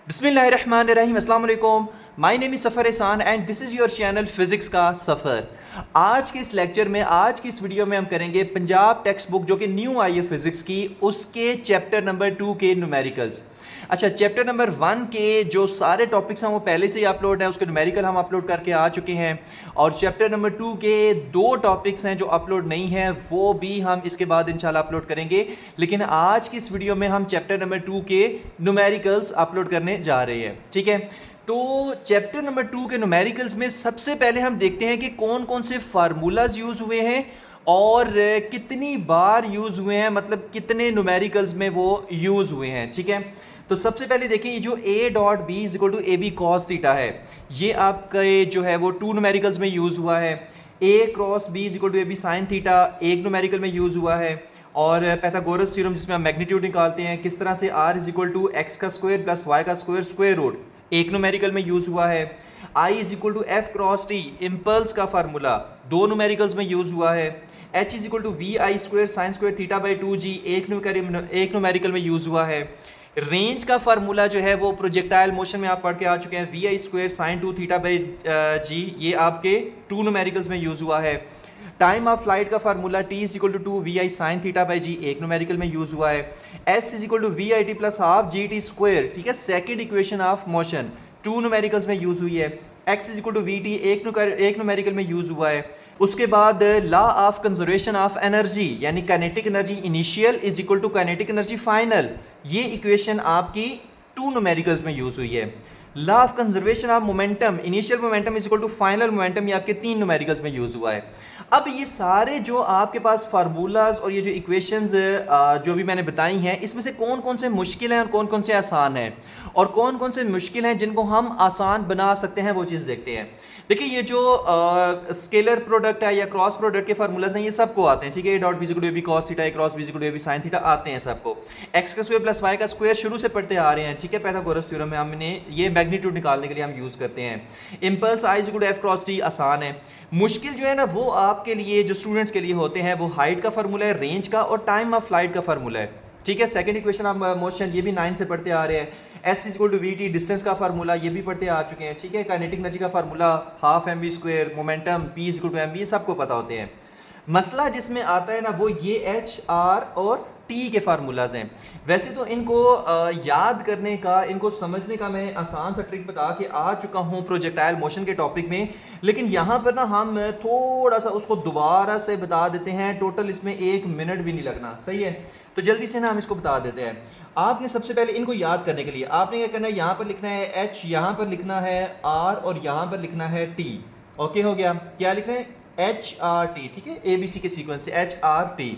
बिस्मिल्लाहिर्रहमानिर्रहीम अस्सलाम वालेकुम। माय नेम इज़ सफ़र एहसान and this is your channel physics का सफ़र। आज के इस लेक्चर में, आज की इस वीडियो में हम करेंगे पंजाब टेक्स्ट बुक जो कि न्यू आई है फिज़िक्स की, उसके चैप्टर नंबर 2 के न्यूमेरिकल्स। अच्छा, चैप्टर नंबर 1 के जो सारे टॉपिक्स हैं वो पहले से ही अपलोड है, उसके न्यूमेरिकल हम अपलोड करके आ चुके हैं। और चैप्टर नंबर 2 के 2 टॉपिक्स हैं जो अपलोड नहीं है, वो भी हम इसके बाद इंशाल्लाह अपलोड करेंगे। लेकिन आज की इस वीडियो में हम चैप्टर नंबर 2 के न्यूमेरिकल्स अपलोड करने जा रहे हैं, ठीक है। तो चैप्टर नंबर 2 के न्यूमेरिकल्स में सबसे पहले हम देखते हैं कि कौन कौन से फार्मूलाज यूज़ हुए हैं और कितनी बार यूज़ हुए हैं, मतलब कितने न्यूमेरिकल्स में वो यूज़ हुए हैं, ठीक है। तो सबसे पहले देखिए, ये जो a dot B is equal to A B cos theta है, ये आपके जो है वो 2 न्यूमेरिकल्स में यूज़ हुआ है। a cross b is equal to A B sine theta एक न्यूमेरिकल में यूज़ हुआ है। और पैथागोरस थ्योरम जिसमें हम मैग्नीट्यूड निकालते हैं, किस तरह से r is equal to X का स्क्वायर प्लस वाई का स्क्वायर स्क्वायर रूट, एक न्यूमेरिकल में यूज़ हुआ है। I is equal to F cross T impulse का फार्मूला 2 न्यूमेरिकल्स में यूज़ हुआ है। H is equal to V I square sine square theta by 2g एक न्यूमेरिकल में यूज़ हुआ है। रेंज का फार्मूला जो है वो प्रोजेक्टाइल मोशन में आप पढ़ के आ चुके हैं, V I square sine 2 theta by G, ये आपके 2 न्यूमेरिकल्स में यूज़ हुआ है। टाइम ऑफ फ्लाइट का formula T is equal to 2 V I sine theta by G एक न्यूमेरिकल में यूज़ हुआ है। S is equal to V I T plus half G T square, ठीक है, second equation of motion 2 numericals में use हुई है। X is equal to V T एक न्यूमेरिकल में यूज़ हुआ है। उसके बाद law of conservation of energy यानी kinetic energy initial is equal to kinetic energy final, ये इक्वेशन आपकी 2 न्यूमेरिकल्स में यूज़ हुई है। Law of conservation of momentum initial momentum is equal to final momentum, ये आपके 3 न्यूमेरिकल्स में यूज़ हुआ है। अब ये सारे जो आपके पास फार्मूलाज और ये जो इक्वेशंस जो भी मैंने बताई हैं, इसमें से कौन कौन से मुश्किल हैं और कौन कौन से आसान हैं, और कौन कौन से मुश्किल हैं जिनको हम आसान बना सकते हैं, वो चीज़ देखते हैं। देखिए, ये जो स्केलर प्रोडक्ट है या क्रॉस प्रोडक्ट के फार्मूलाज हैं, ये सबको आते हैं, ठीक है। A dot B equal to A B cos theta, A cross B equal to A B sine theta आते हैं सबको। एक्स का स्क्वायर प्लस वाई का स्क्वायर शुरू से पढ़ते आ रहे हैं, ठीक है। पैथागोरस थ्योरम में हमने ये मैग्नीट्यूड निकालने के लिए हम यूज़ करते हैं। Impulse I is equal to F cross T आसान है। मुश्किल जो है ना, वो आपके लिए, जो स्टूडेंट्स के लिए होते हैं, वो हाइट का फार्मूला है, रेंज का और टाइम ऑफ फ्लाइट का फार्मूला है, ठीक है। सेकंड इक्वेशन ऑफ मोशन, ये भी 9 से पढ़ते आ रहे हैं। S is equal to V T distance का फार्मूला, ये भी पढ़ते आ चुके हैं, ठीक है। काइनेटिक एनर्जी का formula half M V square, momentum P is equal to M V, सबको पता होते हैं। मसला जिसमें आता है ना, वो ये एच आर और टी के फार्मूलाज हैं। वैसे तो इनको याद करने का, इनको समझने का मैं आसान सा ट्रिक बता के आ चुका हूँ प्रोजेक्टाइल मोशन के टॉपिक में, लेकिन यहाँ पर ना हम थोड़ा सा उसको दोबारा से बता देते हैं। टोटल इसमें 1 मिनट भी नहीं लगना, सही है। तो जल्दी से ना हम इसको बता देते हैं। आपने सबसे पहले इनको याद करने के लिए आपने क्या करना है, यहाँ पर लिखना है एच, यहाँ पर लिखना है आर और यहाँ पर लिखना है टी। ओके, हो गया। क्या लिखना है? एच आर टी, ठीक है, ए बी सी के सीक्वेंस से एच आर टी,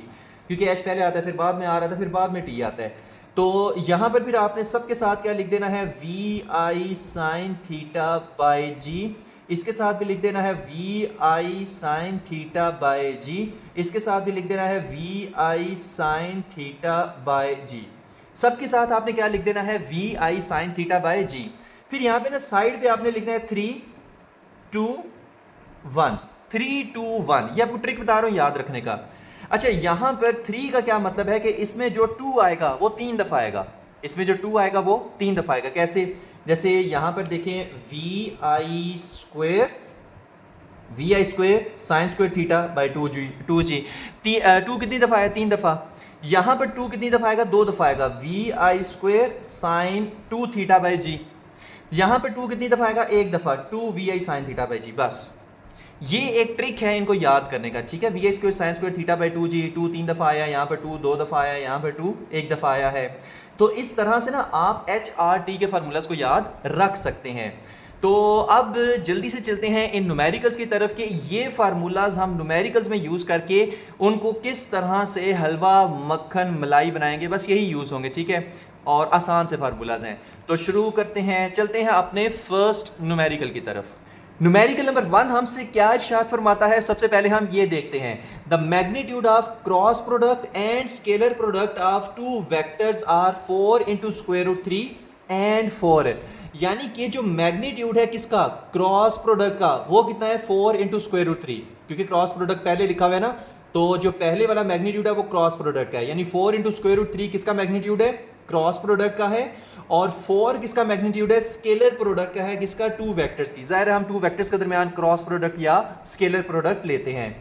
क्योंकि एच पहले आता है, फिर बाद में आर आता है, फिर बाद में टी आता है। तो यहाँ पर फिर आपने सबके साथ क्या लिख देना है, V I sine theta by G, इसके साथ भी लिख देना है V I sine theta by G, इसके साथ भी लिख देना है V I sine theta by G. सबके साथ आपने क्या लिख देना है, V I sine theta by G. फिर यहाँ पे ना साइड पे आपने लिखना है 3 2 1, 3 2 1, ये आपको ट्रिक बता रहा हूँ याद रखने का। अच्छा, यहाँ पर 3 का क्या मतलब है कि इसमें जो 2 आएगा वो 3 दफ़ा आएगा, इसमें जो 2 आएगा वो 3 दफ़ा आएगा। कैसे? जैसे यहाँ पर देखें, V I square sine square theta by 2g 2 कितनी दफ़ा है? 3 दफ़ा। यहाँ पर 2 कितनी दफ़ा आएगा? 2 दफ़ा आएगा, V I square sine 2 theta by G. यहाँ पर 2 कितनी दफ़ा आएगा? 1 दफ़ा, 2 V I sine theta by G. बस ये एक ट्रिक है इनको याद करने का, ठीक है। V I square sine square theta by 2g, 2 3 दफ़ा आया, यहाँ पर 2 2 दफ़ा आया, यहाँ पर 2 1 दफ़ा आया है। तो इस तरह से ना आप एच आर टी के फार्मूलाज को याद रख सकते हैं। तो अब जल्दी से चलते हैं इन न्यूमेरिकल्स की तरफ कि ये फार्मूलाज हम न्यूमेरिकल्स में यूज़ करके उनको किस तरह से हलवा मक्खन मलाई बनाएंगे, बस यही यूज़ होंगे, ठीक है। और आसान से फार्मूलाज हैं। तो शुरू करते हैं, चलते हैं अपने फर्स्ट न्यूमेरिकल की तरफ। न्यूमेरिकल नंबर 1 हमसे क्या इरशाद फरमाता है? सबसे पहले हम ये देखते हैं, the magnitude of cross product and scalar product of 2 vectors are 4 into square root 3 and 4। यानी कि जो मैग्नीट्यूड है किसका? क्रॉस प्रोडक्ट का, वो कितना है? 4 इंटू स्क्वायर रूट 3, क्योंकि क्रॉस प्रोडक्ट पहले लिखा हुआ है ना, तो जो पहले वाला मैग्नीट्यूड है वो क्रॉस प्रोडक्ट का है, यानी 4 इंटू स्क्वायर रूट 3 किसका मैग्नीट्यूड है? क्रॉस प्रोडक्ट का है, और 4 किसका मैग्नीट्यूड है, स्केलर प्रोडक्ट का है, किसका, 2 वेक्टर्स की। जाहिर है हम 2 वेक्टर्स के दरमियान क्रॉस प्रोडक्ट या स्केलर प्रोडक्ट लेते हैं।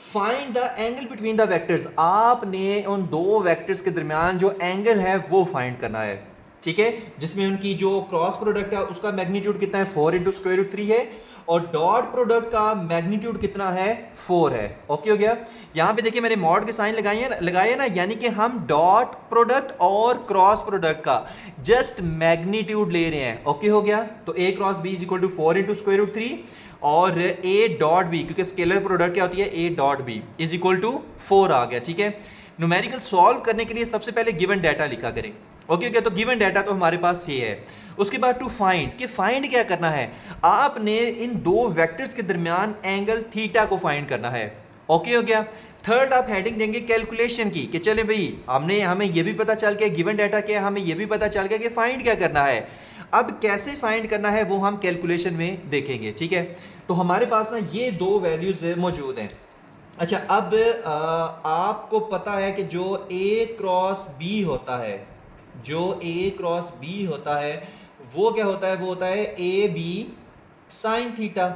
Find the angle between the vectors, आपने उन 2 वेक्टर्स के दरमियान जो एंगल है वो फाइंड करना है, ठीक है, जिसमें उनकी जो क्रॉस प्रोडक्ट है उसका मैग्नीट्यूड कितना है, 4 इंटू स्क्वायर रूट 3 है, और डॉट प्रोडक्ट का मैग्नीट्यूड कितना है, 4 है। ओके हो गया। यहां पे देखिए मैंने मॉड के साइन लगाए ना, यानी कि हम डॉट प्रोडक्ट और क्रॉस प्रोडक्ट का जस्ट मैग्नीट्यूड ले रहे हैं। ओके हो गया। तो a cross b is equal to 4 into square root 3, और a डॉट b, क्योंकि स्केलर प्रोडक्ट क्या होती है, a dot b is equal to 4 आ गया, ठीक है। न्यूमेरिकल सॉल्व करने के लिए सबसे पहले गिवन डाटा लिखा करें। ओके क्या, तो गिवन डाटा तो हमारे पास ये है। उसके बाद टू फाइंड, कि फाइंड क्या करना है, आपने इन 2 वेक्टर्स के दरमियान एंगल थीटा को फाइंड करना है। ओके हो गया। थर्ड आप हेडिंग देंगे कैलकुलेशन की, कि चले भाई हमें ये भी पता चल गया गिवन डाटा क्या है, हमें ये भी पता चल गया कि फाइंड क्या करना है। अब कैसे फाइंड करना है वो हम कैलकुलेशन में देखेंगे, ठीक है। तो हमारे पास ना ये 2 वैल्यूज मौजूद हैं। अच्छा, अब आपको पता है कि जो a क्रॉस b होता है, जो a क्रॉस b होता है वो क्या होता है, वो होता है ए बी साइन थीटा।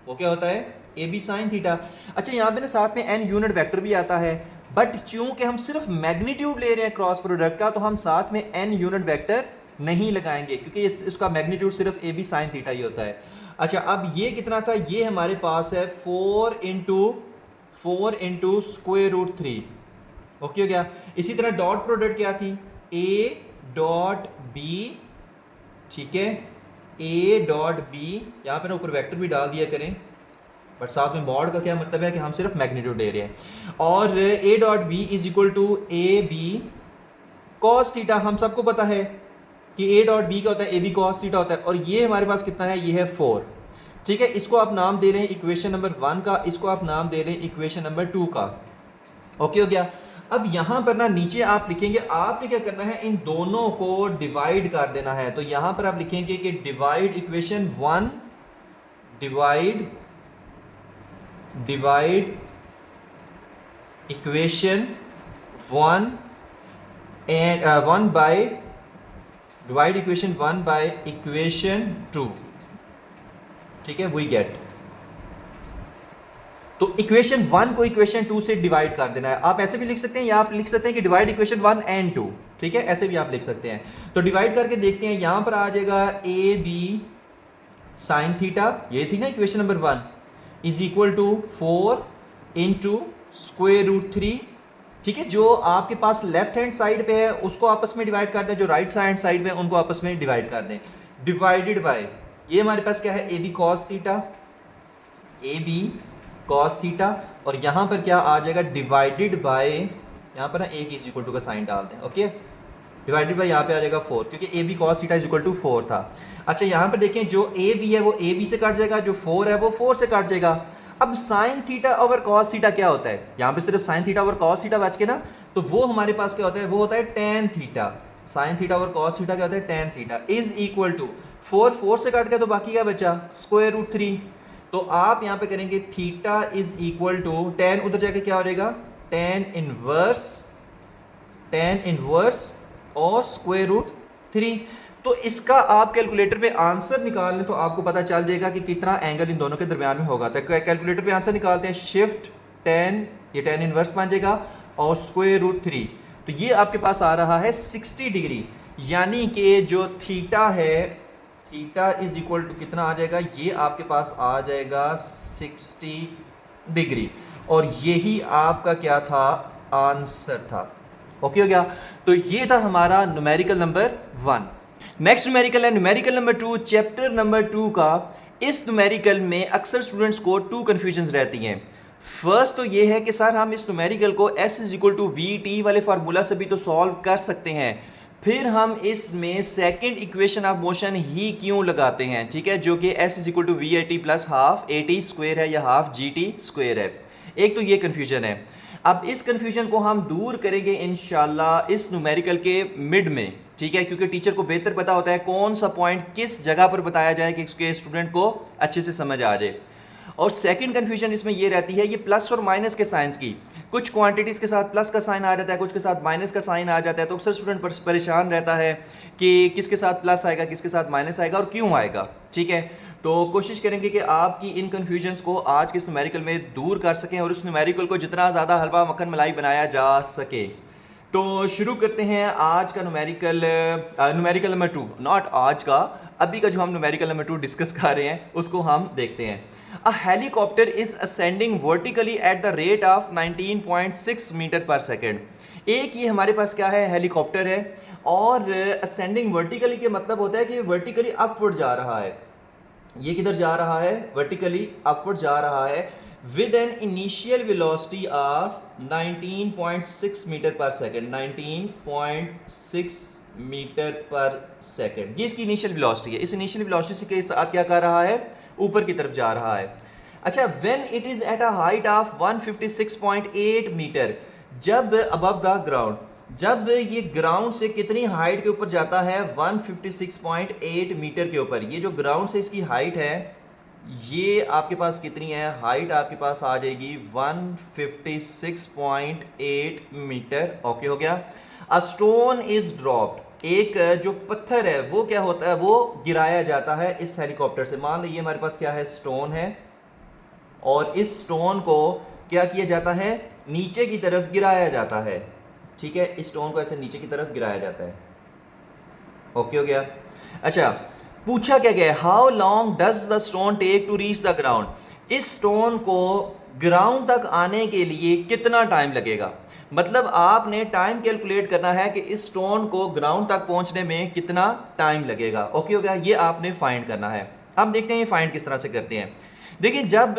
वो क्या होता है, ए बी साइन थीटा। अच्छा, यहाँ पे ना साथ में n यूनिट वेक्टर भी आता है, बट चूंकि हम सिर्फ मैग्नीट्यूड ले रहे हैं क्रॉस प्रोडक्ट का, तो हम साथ में n यूनिट वेक्टर नहीं लगाएंगे, क्योंकि इसका मैग्नीट्यूड सिर्फ ए बी साइन थीटा ही होता है। अच्छा, अब ये कितना था, ये हमारे पास है 4 इंटू स्क्वायर रूट 3। ओके हो गया। इसी तरह डॉट प्रोडक्ट क्या थी, ए डॉट बी, ठीक है, ए डॉट बी, यहाँ पे ना ऊपर वेक्टर भी डाल दिया करें, बट साथ में मॉड का क्या मतलब है कि हम सिर्फ मैग्नीट्यूड ले रहे हैं। और A dot B is equal to A B cos theta. हम सबको पता है कि ए डॉट बी का होता है ए बी कॉस थीटा होता है, और ये हमारे पास कितना है, ये है 4, ठीक है। इसको आप नाम दे रहे हैं इक्वेशन नंबर 1 का, इसको आप नाम दे रहे हैं इक्वेशन नंबर 2 का। ओके हो गया। अब यहां पर ना नीचे आप लिखेंगे, आपने क्या करना है, इन दोनों को डिवाइड कर देना है। तो यहां पर आप लिखेंगे कि divide equation 1, divide equation 1 and 1 by, divide equation 1 by equation 2, ठीक है, वी गेट। तो इक्वेशन 1 को इक्वेशन 2 से डिवाइड कर देना है। आप ऐसे भी लिख सकते हैं, या आप लिख सकते हैं कि डिवाइड इक्वेशन 1 एंड 2, ठीक है, ऐसे भी आप लिख सकते हैं। तो डिवाइड करके देखते हैं, यहां पर आ जाएगा ए बी साइन थीटा, ये थी ना equation number 1, is equal to 4 into square root 3, ठीक है। जो आपके पास लेफ्ट हैंड साइड पे है उसको आपस में डिवाइड कर दें, जो राइट हैंड साइड में उनको आपस में डिवाइड कर दें। डिवाइडेड बाय, ये हमारे पास क्या है, A B cos theta, A B cos theta, और यहां पर क्या आ जाएगा, डिवाइडेड बाय, यहां पर ना ए की इज इक्वल टू का साइन डाल दें। ओके, डिवाइडेड बाय यहाँ पे आ जाएगा 4, क्योंकि A B cos theta is equal to 4 था। अच्छा, यहाँ पर देखें, जो ए बी है वो ए बी से कट जाएगा, जो 4 है वो 4 से कट जाएगा। अब sign theta over cos theta क्या होता है, यहाँ पे सिर्फ sign theta over cos theta बच के ना, तो वो हमारे पास क्या होता है, वो होता है tan theta. Sine theta over cos theta क्या होता है, tan theta, is equal to 4 से काट गया तो बाकी क्या बचा, स्क्वायर रूट 3। तो आप यहाँ पे करेंगे theta is equal to tan, उधर जाके क्या हो जाएगा, टेन इनवर्स और स्क्वायर रूट 3। तो इसका आप कैलकुलेटर पे आंसर निकाल लें तो आपको पता चल जाएगा कि कितना एंगल इन दोनों के दरमियान में होगा। तो कैलकुलेटर पे आंसर निकालते हैं, शिफ्ट 10, ये 10 इनवर्स बन जाएगा, और स्क्वायर रूट 3, तो ये आपके पास आ रहा है 60 डिग्री। यानी कि जो थीटा है, थीटा इज इक्वल टू कितना आ जाएगा, ये आपके पास आ जाएगा 60 डिग्री, और यही आपका क्या था, आंसर था। ओके हो गया। तो ये था हमारा न्यूमेरिकल नंबर 1। नेक्स्ट न्यूमेरिकल है न्यूमेरिकल नंबर 2, चैप्टर नंबर 2 का। इस न्यूमेरिकल में अक्सर स्टूडेंट्स को 2 कन्फ्यूजन्स रहती हैं। फर्स्ट तो ये है कि सर हम इस न्यूमेरिकल को S is equal to V T वाले फार्मूला से भी तो सॉल्व कर सकते हैं, फिर हम इसमें सेकंड इक्वेशन ऑफ मोशन ही क्यों लगाते हैं, ठीक है, जो कि S is equal to V I T plus half A T square है या हाफ जी टी स्क्वेयर है। एक तो ये कन्फ्यूजन है। अब इस कन्फ्यूजन को हम दूर करेंगे इंशाल्लाह इस न्यूमेरिकल के मिड में, ठीक है, क्योंकि टीचर को बेहतर पता होता है कौन सा पॉइंट किस जगह पर बताया जाए कि उसके स्टूडेंट को अच्छे से समझ आ जाए। और सेकंड कंफ्यूजन इसमें ये रहती है, ये प्लस और माइनस के साइंस की, कुछ क्वांटिटीज़ के साथ प्लस का साइन आ जाता है, कुछ के साथ माइनस का साइन आ जाता है, तो अक्सर स्टूडेंट परेशान रहता है कि किसके साथ प्लस आएगा, किसके साथ माइनस आएगा और क्यों आएगा। ठीक है, तो कोशिश करेंगे कि आपकी इन कन्फ्यूजन्स को आज के इस न्यूमेरिकल में दूर कर सकें और उस न्यूमेरिकल को जितना ज़्यादा हलवा मक्खन मलाई बनाया जा सके। तो शुरू करते हैं आज का न्यूमेरिकल नंबर 2, नॉट आज का, अभी का जो हम न्यूमेरिकल नंबर 2 डिस्कस कर रहे हैं उसको हम देखते हैं। A helicopter is ascending vertically at the rate of 19.6 metre पर सेकेंड। एक ये हमारे पास क्या है, हेलीकॉप्टर है, और असेंडिंग वर्टिकली के मतलब होता है कि वर्टिकली अपवर्ड जा रहा है। ये किधर जा रहा है, वर्टिकली अपवर्ड जा रहा है with an initial velocity of 19.6 metre पर सेकेंड, 19.6 मीटर पर सेकेंड, ये इसकी इनिशियल वेलोसिटी है। इस इनिशियल वेलोसिटी के साथ क्या कर रहा है, ऊपर की तरफ जा रहा है। अच्छा, when it is at a height of 156.8 metre, जब अबव द ग्राउंड, जब ये ग्राउंड से कितनी हाइट के ऊपर जाता है, 156.8 मीटर के ऊपर। ये जो ग्राउंड से इसकी हाइट है, ये आपके पास कितनी है, हाइट आपके पास आ जाएगी 156.8 मीटर। ओके हो गया। अ स्टोन इज ड्रॉप्ड, एक जो पत्थर है वो क्या होता है, वो गिराया जाता है इस हेलीकॉप्टर से। मान लीजिए हमारे पास क्या है, स्टोन है, और इस स्टोन को क्या किया जाता है, नीचे की तरफ गिराया जाता है। ठीक है, इस स्टोन को ऐसे नीचे की तरफ गिराया जाता है। ओके हो गया। अच्छा, पूछा क्या गया, how long does the stone take to reach the ground. इस स्टोन को ग्राउंड तक आने के लिए कितना टाइम लगेगा, मतलब आपने टाइम कैलकुलेट करना है कि इस स्टोन को ग्राउंड तक पहुंचने में कितना टाइम लगेगा। ओके हो गया, ये आपने फाइंड करना है। अब देखते हैं ये फाइंड किस तरह से करते हैं। देखिए, जब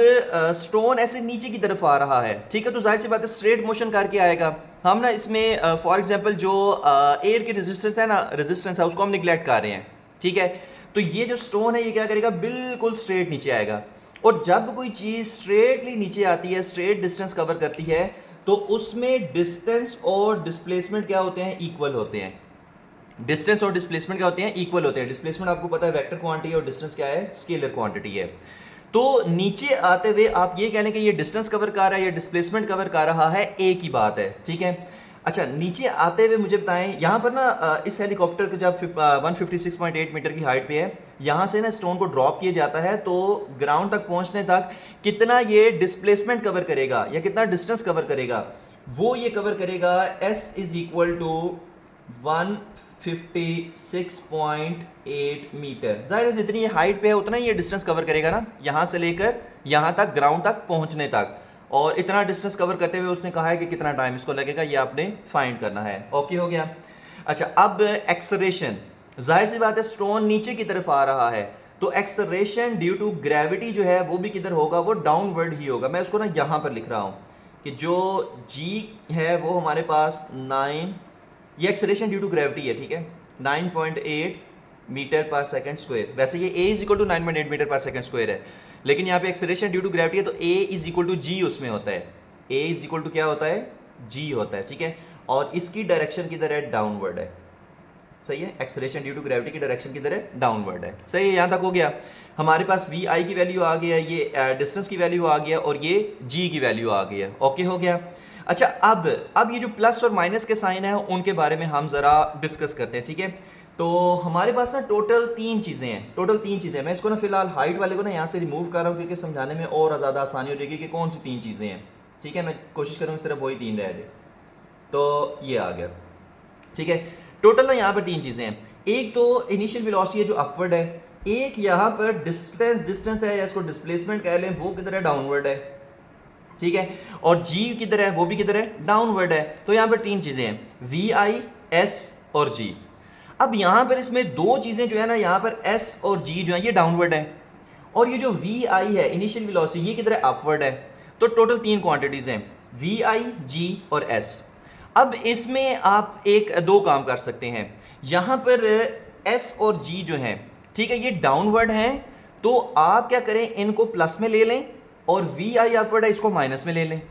स्टोन ऐसे नीचे की तरफ आ रहा है, ठीक है, तो जाहिर सी बात है स्ट्रेट मोशन करके आएगा। हम ना इसमें फॉर एग्जांपल जो एयर की रेजिस्टेंस है ना, रेजिस्टेंस है, उसको हम निगलेक्ट कर रहे हैं। ठीक है, तो ये जो स्टोन है ये क्या करेगा, बिल्कुल स्ट्रेट नीचे आएगा। और जब कोई चीज़ स्ट्रेटली नीचे आती है, स्ट्रेट डिस्टेंस कवर करती है, तो उसमें डिस्टेंस और डिस्प्लेसमेंट क्या होते हैं, इक्वल होते हैं। डिस्टेंस और डिस्प्लेसमेंट क्या होते हैं, इक्वल होते हैं। डिस्प्लेसमेंट आपको पता है वेक्टर क्वांटिटी, और डिस्टेंस क्या है, स्केलर क्वांटिटी है। तो नीचे आते हुए आप ये कहने कि ये डिस्टेंस कवर कर रहा है या डिस्प्लेसमेंट कवर कर रहा है, एक ही बात है। ठीक है, अच्छा, नीचे आते हुए मुझे बताएं, यहाँ पर ना इस हेलीकॉप्टर को जब 156.8 मीटर की हाइट पे है, यहाँ से ना स्टोन को ड्रॉप किया जाता है, तो ग्राउंड तक पहुँचने तक कितना ये डिस्प्लेसमेंट कवर करेगा या कितना डिस्टेंस कवर करेगा, वो ये कवर करेगा S is equal to 156.8 metre. जाहिर है जितनी ये हाइट पे है उतना ही ये डिस्टेंस कवर करेगा ना, यहाँ से लेकर यहाँ तक, ग्राउंड तक पहुँचने तक। और इतना डिस्टेंस कवर करते हुए उसने कहा है कि कितना टाइम इसको लगेगा, ये आपने फाइंड करना है। ओके हो गया। अच्छा, अब एक्सेलरेशन, जाहिर सी बात है स्टोन नीचे की तरफ आ रहा है, तो एक्सेलरेशन ड्यू टू ग्रेविटी जो है वो भी किधर होगा, वो डाउनवर्ड ही होगा। मैं उसको ना यहाँ पर लिख रहा हूँ कि जो G है वो हमारे पास 9, ये एक्सेलरेशन ड्यू टू ग्रेविटी है। ठीक है, 9.8 मीटर पर सेकंड स्क्वायर। वैसे ये A is equal to 9.8 metre per second square है, लेकिन यहाँ पे एक्सेलरेशन ड्यू टू ग्रेविटी है, तो A is equal to G उसमें होता है। A इज इक्वल टू क्या होता है, G होता है। ठीक है, और इसकी डायरेक्शन किधर है, डाउनवर्ड है। सही है, एक्सेलरेशन ड्यू टू ग्रेविटी की डायरेक्शन किधर है, डाउनवर्ड है। सही है, यहाँ तक हो गया। हमारे पास VI की वैल्यू आ गया, ये डिस्टेंस की वैल्यू आ गया, और ये G की वैल्यू आ गई है। ओके हो गया। अच्छा, अब ये जो प्लस और माइनस के साइन है उनके बारे में हम जरा डिस्कस करते हैं। ठीक है, तो हमारे पास ना टोटल 3 चीज़ें हैं। मैं इसको ना फिलहाल हाइट वाले को ना यहाँ से रिमूव कर रहा हूँ, क्योंकि समझाने में और ज़्यादा आसानी हो जाएगी कि कौन सी 3 चीज़ें हैं। ठीक है, मैं कोशिश करूँगा सिर्फ वही 3 रह जाए। तो ये आ गया। ठीक है, टोटल ना यहाँ पर 3 चीज़ें हैं। एक तो इनिशियल वेलोसिटी है जो अपवर्ड है, एक यहाँ पर डिस्टेंस है या इसको डिस्प्लेसमेंट कह लें, वो किधर है, डाउनवर्ड है। ठीक है, और G किधर है, वो भी किधर है, डाउनवर्ड है। तो यहाँ पर 3 चीज़ें हैं, VI, S और G। अब यहाँ पर इसमें 2 चीज़ें जो है ना, यहाँ पर S और G जो है ये डाउनवर्ड है, और ये जो VI है इनिशियल वेलोसिटी, ये किधर है, अपवर्ड है। तो टोटल 3 क्वांटिटीज़ हैं, VI, G और S। अब इसमें आप 2 काम कर सकते हैं। यहाँ पर S और G जो हैं, ठीक है, ये डाउनवर्ड हैं, तो आप क्या करें, इनको प्लस में ले लें, और VI अपवर्ड है, इसको माइनस में ले लें।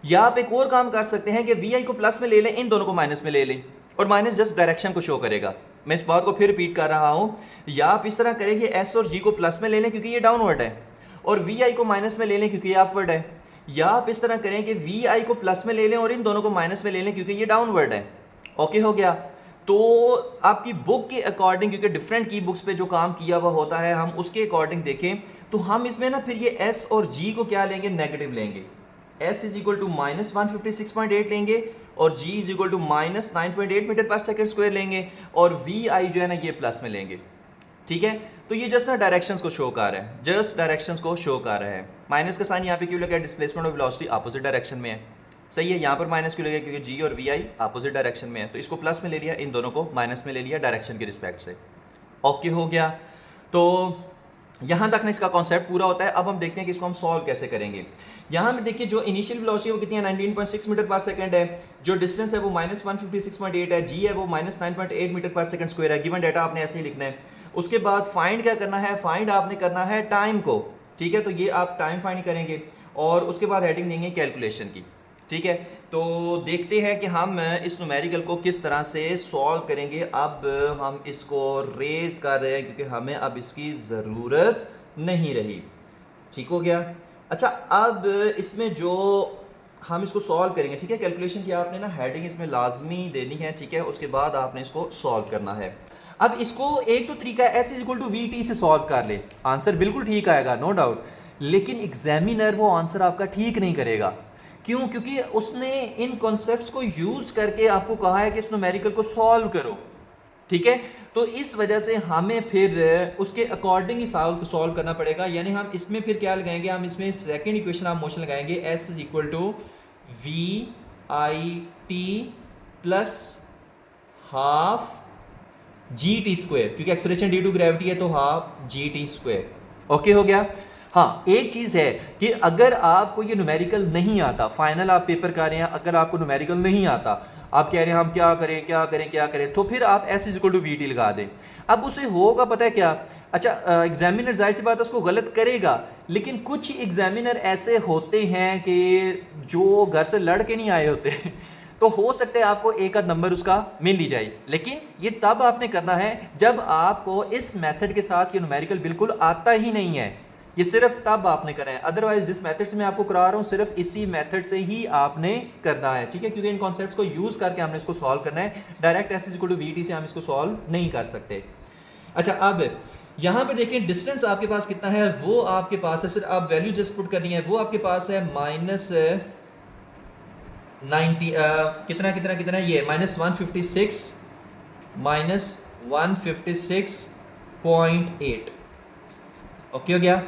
या आप एक और काम कर सकते हैं कि VI को प्लस में ले लें, इन दोनों को माइनस में ले लें, और माइनस जस्ट डायरेक्शन को शो करेगा। मैं इस बात को फिर रिपीट कर रहा हूं, या आप इस तरह करें कि S और G को प्लस में ले लें क्योंकि ये डाउनवर्ड है, और वी आई को माइनस में ले लें क्योंकि ये अपवर्ड है, या आप इस तरह करें कि वी आई को प्लस में ले लें और इन दोनों को माइनस में ले लें क्योंकि ये डाउनवर्ड है। ओके हो गया। तो आपकी बुक के अकॉर्डिंग, क्योंकि डिफरेंट की बुक्स पे जो काम किया हुआ होता है हम उसके अकॉर्डिंग देखें तो हम इसमें ना फिर ये एस और जी को क्या लेंगे, नेगेटिव लेंगे। S is equal to minus 156.8 लेंगे और G is equal to minus 9.8 metre पर सेकेंड स्क्वायर लेंगे और वी आई जो है ना ये प्लस में लेंगे। ठीक है, तो ये जस्ट ना डायरेक्शंस को शो कर रहा है, जस्ट डायरेक्शंस को शो कर रहा है। माइनस का साइन यहाँ पे क्यों लगा, डिस्प्लेसमेंट और वेलोसिटी अपोजिट डायरेक्शन में है। सही है, यहाँ पर माइनस क्यों लगा, क्योंकि जी और वी आई अपोजिट डायरेक्शन में है, तो इसको प्लस में ले लिया, इन दोनों को माइनस में ले लिया डायरेक्शन के रिस्पेक्ट से। ओके हो गया। तो यहाँ तक ना इसका कॉन्सेप्ट पूरा होता है। अब हम देखते हैं कि इसको हम सॉल्व कैसे करेंगे। यहाँ में देखिए जो इनिशियल वेलोसिटी है वो कितनी है, 19.6 मीटर पर सेकंड है। जो डिस्टेंस है वो माइनस 156.8 है। जी है वो minus 9.8 metre per second square है। गिवन डाटा आपने ऐसे ही लिखना है। उसके बाद फाइंड क्या करना है, फाइंड आपने करना है टाइम को। ठीक है, तो ये आप टाइम फाइंड करेंगे और उसके बाद हेडिंग देंगे कैलकुलेशन की। ठीक है, तो देखते हैं कि हम इस न्यूमेरिकल को किस तरह से सॉल्व करेंगे। अब हम इसको रेज कर रहे हैं क्योंकि हमें अब इसकी ज़रूरत नहीं रही। ठीक हो गया। अच्छा, अब इसमें जो हम इसको सॉल्व करेंगे, ठीक है, कैलकुलेशन की आपने ना हेडिंग इसमें लाजमी देनी है। ठीक है, उसके बाद आपने इसको सॉल्व करना है। अब इसको एक तो तरीका है S is equal to V T से सॉल्व कर ले, आंसर बिल्कुल ठीक आएगा, नो डाउट। लेकिन एग्जामिनर वो आंसर आपका ठीक नहीं करेगा। क्यों? क्योंकि उसने इन कॉन्सेप्ट्स को यूज करके आपको कहा है कि इस न्यूमेरिकल को सॉल्व करो। ठीक है, तो इस वजह से हमें फिर उसके अकॉर्डिंग ही सॉल्व करना पड़ेगा। यानी हम इसमें फिर क्या लगाएंगे, हम इसमें सेकंड इक्वेशन आप मोशन लगाएंगे, S is equal to V I T plus half G T square, क्योंकि एक्सप्रेशन ड्यू टू ग्रेविटी है तो half G T square. Okay हो गया। हाँ, एक चीज है कि अगर आपको ये न्यूमेरिकल नहीं आता, फाइनल आप पेपर कर रहे हैं, अगर आपको न्यूमेरिकल नहीं आता, आप कह रहे हैं हम क्या करें क्या करें क्या करें, तो फिर आप S is equal to V T लगा दें। अब उसे होगा पता है क्या, अच्छा एग्जामिनर जाहिर सी बात है उसको गलत करेगा, लेकिन कुछ एग्जामिनर ऐसे होते हैं कि जो घर से लड़ के नहीं आए होते तो हो सकता है आपको एक आध नंबर उसका मिल ही जाए। लेकिन ये तब आपने करना है जब आपको इस मेथड के साथ ये न्यूमेरिकल बिल्कुल आता ही नहीं है। ये सिर्फ तब आपने करना है, अदरवाइज जिस मेथड से मैं आपको करा रहा हूँ सिर्फ इसी मेथड से ही आपने करना है। ठीक है, क्योंकि इन कॉन्सेप्ट्स को यूज करके हमने इसको सॉल्व करना है। Direct S is equal to V T से हम इसको सॉल्व नहीं कर सकते। अच्छा, अब यहाँ पे देखिए डिस्टेंस आपके पास कितना है, वो आपके पास है, सिर्फ आप वैल्यू जस्ट पुट करनी है, वो आपके पास है माइनस 90 कितना कितना कितना, ये माइनस 156 माइनस 156.8। ओके हो गया।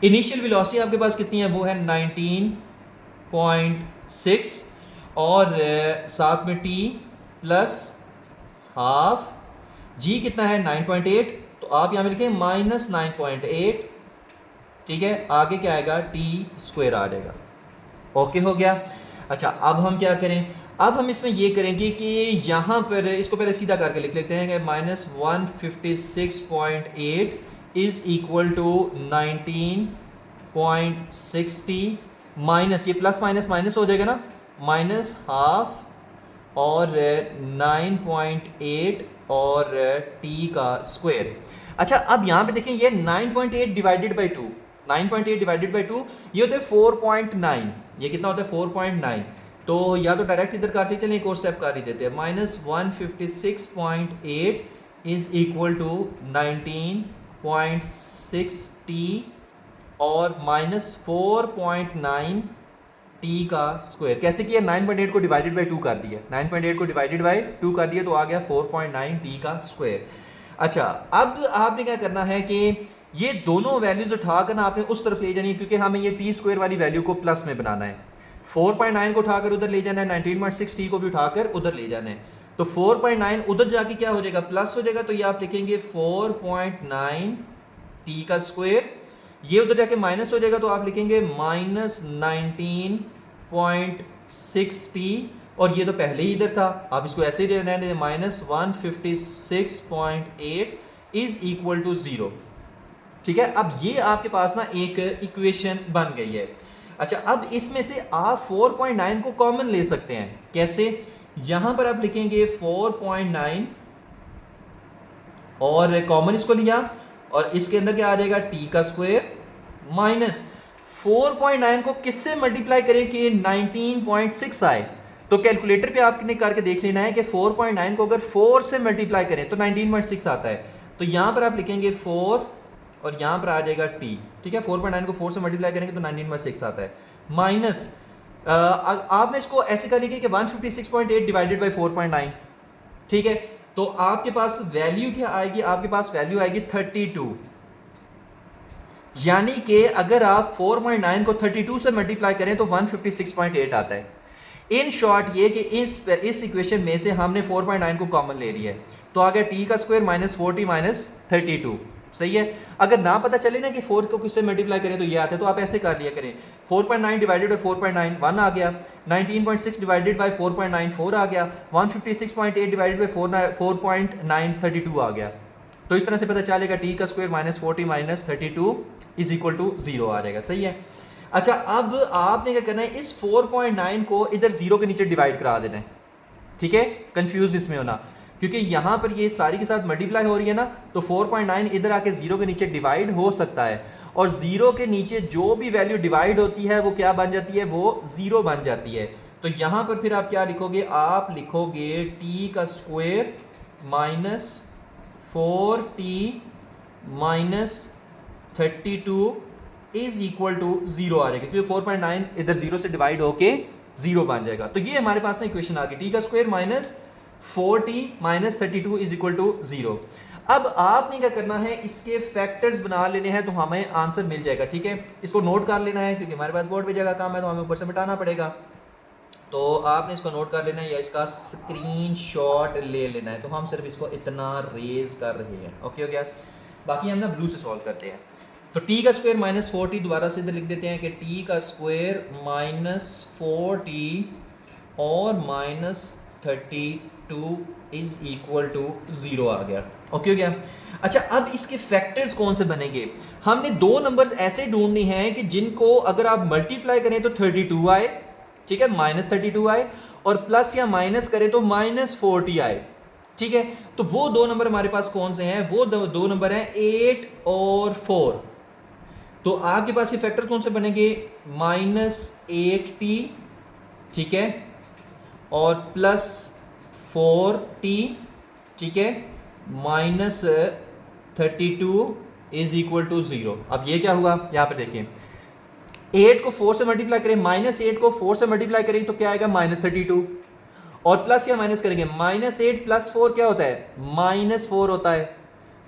इनिशियल वेलोसिटी आपके पास कितनी है, वो है 19.6 और साथ में टी प्लस हाफ, जी कितना है 9.8, तो आप यहाँ पे लिखें माइनस 9.8। ठीक है, आगे क्या आएगा, टी स्क्वायर आ जाएगा। ओके हो गया। अच्छा, अब हम क्या करें, अब हम इसमें ये करेंगे कि यहाँ पर इसको पहले सीधा करके लिख लेते हैं कि minus 156.8 is equal to 19.60 minus, ये प्लस माइनस माइनस हो जाएगा ना, माइनस हाफ और 9.8 और टी का स्क्वायर। अच्छा, अब यहाँ पे देखें ये 9.8 डिवाइडेड बाई 2, 9.8 डिवाइडेड बाई 2 ये होता है 4.9, ये कितना होता है 4.9। तो या तो डायरेक्ट इधर कर सकते, चलिए एक और स्टेप कर ही देते हैं, माइनस 156.8 इज इक्वल टू 19.60 और माइनस 4.9 टी का स्क्वायर। कैसे किया, 9.8 को डिवाइडेड बाई 2 कर दिया, 9.8 को डिवाइडेड बाई 2 कर दिया तो आ गया 4.9 टी का स्क्वायर। अच्छा, अब आपने क्या करना है कि ये दोनों वैल्यूज उठाकर ना आपने उस तरफ ले जानी है, क्योंकि हमें ये टी स्क्वायर वाली वैल्यू को प्लस में बनाना है। 4.9 को उठाकर उधर ले जाना है, 19.6 टी को भी उठाकर उधर ले जाना है। तो 4.9 उधर जाके क्या हो जाएगा, प्लस हो जाएगा, तो ये आप लिखेंगे 4.9 टी का स्क्वायर। ये उधर जाके माइनस हो जाएगा तो आप लिखेंगे माइनस 19.6 टी, और ये तो पहले ही इधर था, आप इसको ऐसे ही रहने दें, माइनस 156.8 इज इक्वल टू 0। ठीक है, अब ये आपके पास ना एक इक्वेशन बन गई है। अच्छा, अब इसमें से आप 4.9 को कॉमन ले सकते हैं। कैसे, यहां पर आप लिखेंगे 4.9 और कॉमन इसको लिया और इसके अंदर क्या आ जाएगा, टी का स्क्वायर माइनस 4.9 को किससे मल्टीप्लाई करें कि 19.6 आए। तो कैलकुलेटर पे आपने करके देख लेना है कि 4.9 को अगर 4 से मल्टीप्लाई करें तो 19.6 आता है। तो यहां पर आप लिखेंगे 4 और यहां पर आ जाएगा t, ठीक है। 4.9 को 4 से मल्टीप्लाई करेंगे तो 19.6 आता है, माइनस आपने इसको ऐसे कर लिया कि 156.8 डिवाइडेड बाई 4.9, ठीक है। तो आपके पास वैल्यू क्या आएगी, आपके पास वैल्यू आएगी 32, यानी कि अगर आप 4.9 को 32 से मल्टीप्लाई करें तो 156.8 आता है। इन शॉर्ट ये कि इस इक्वेशन में से हमने 4.9 को कॉमन ले लिया है, तो आ गया टी का स्क्वायर माइनस 40 माइनस 32, सही है। अगर ना पता चले ना कि 4 को किससे मल्टीप्लाई करें तो ये आता है, तो आप ऐसे कर लिया करें, 4.9 डिवाइडेड बाई 4.9 1 आ गया, 19.6 डिवाइडेड बाई 4.9 4 आ गया, 156.8 डिवाइडेड बाई 4.9 32 आ गया। तो इस तरह से पता चलेगा टी का square minus 40 minus 32 is equal to 0 आ जाएगा, सही है। अच्छा, अब आपने क्या करना है, इस 4.9 को इधर 0 के नीचे डिवाइड करा देना है, ठीक है। कंफ्यूज इसमें होना, क्योंकि यहां पर ये सारी के साथ मल्टीप्लाई हो रही है ना, तो 4.9 इधर आके 0 के नीचे डिवाइड हो सकता है, और 0 के नीचे जो भी वैल्यू डिवाइड होती है वो क्या बन जाती है, वो 0 बन जाती है। तो यहां पर फिर आप क्या लिखोगे, आप लिखोगे टी का square minus 4t minus 32 is equal to 0 आ जाएगा, क्योंकि 4.9 इधर 0 से डिवाइड होके 0 बन जाएगा। तो ये हमारे पास ना इक्वेशन आ गई, टी का square minus 4t minus 32 is equal to 0। अब आपने क्या करना है, इसके फैक्टर्स बना लेने हैं तो हमें आंसर मिल जाएगा, ठीक है। इसको नोट कर लेना है, क्योंकि हमारे पास बोर्ड पे जगह कम है तो हमें ऊपर से मिटाना पड़ेगा। तो आपने इसको नोट कर लेना है या इसका स्क्रीनशॉट ले लेना है। तो हम सिर्फ इसको इतना रेज कर रहे हैं, ओके हो गया। बाकी हम ना ब्लू से सॉल्व करते हैं। तो t का स्क्वायर माइनस 4t दोबारा से इधर लिख देते हैं कि t का स्क्वायर माइनस 4t और माइनस 32 इज इक्वल टू 0 आ गया, ओके हो गया। अच्छा, अब इसके फैक्टर्स कौन से बनेंगे, हमने दो नंबर्स ऐसे ढूंढने हैं कि जिनको अगर आप मल्टीप्लाई करें तो 32 आए, ठीक है, माइनस 32 आए, और प्लस या माइनस करें तो माइनस 40 आए, ठीक है। तो वो दो नंबर हमारे पास कौन से हैं, वो दो नंबर हैं 8 और 4। तो आपके पास ये फैक्टर कौन से बनेंगे, माइनस 8t, ठीक है, और प्लस 4t, ठीक है, माइनस 32 इज इक्वल टू 0। अब ये क्या हुआ, यहां पर देखें, 8 को 4 से मल्टीप्लाई करें, माइनस 8 को 4 से मल्टीप्लाई करें तो क्या आएगा, माइनस 32, और प्लस या माइनस करेंगे, माइनस 8 प्लस 4 क्या होता है, माइनस 4 होता है।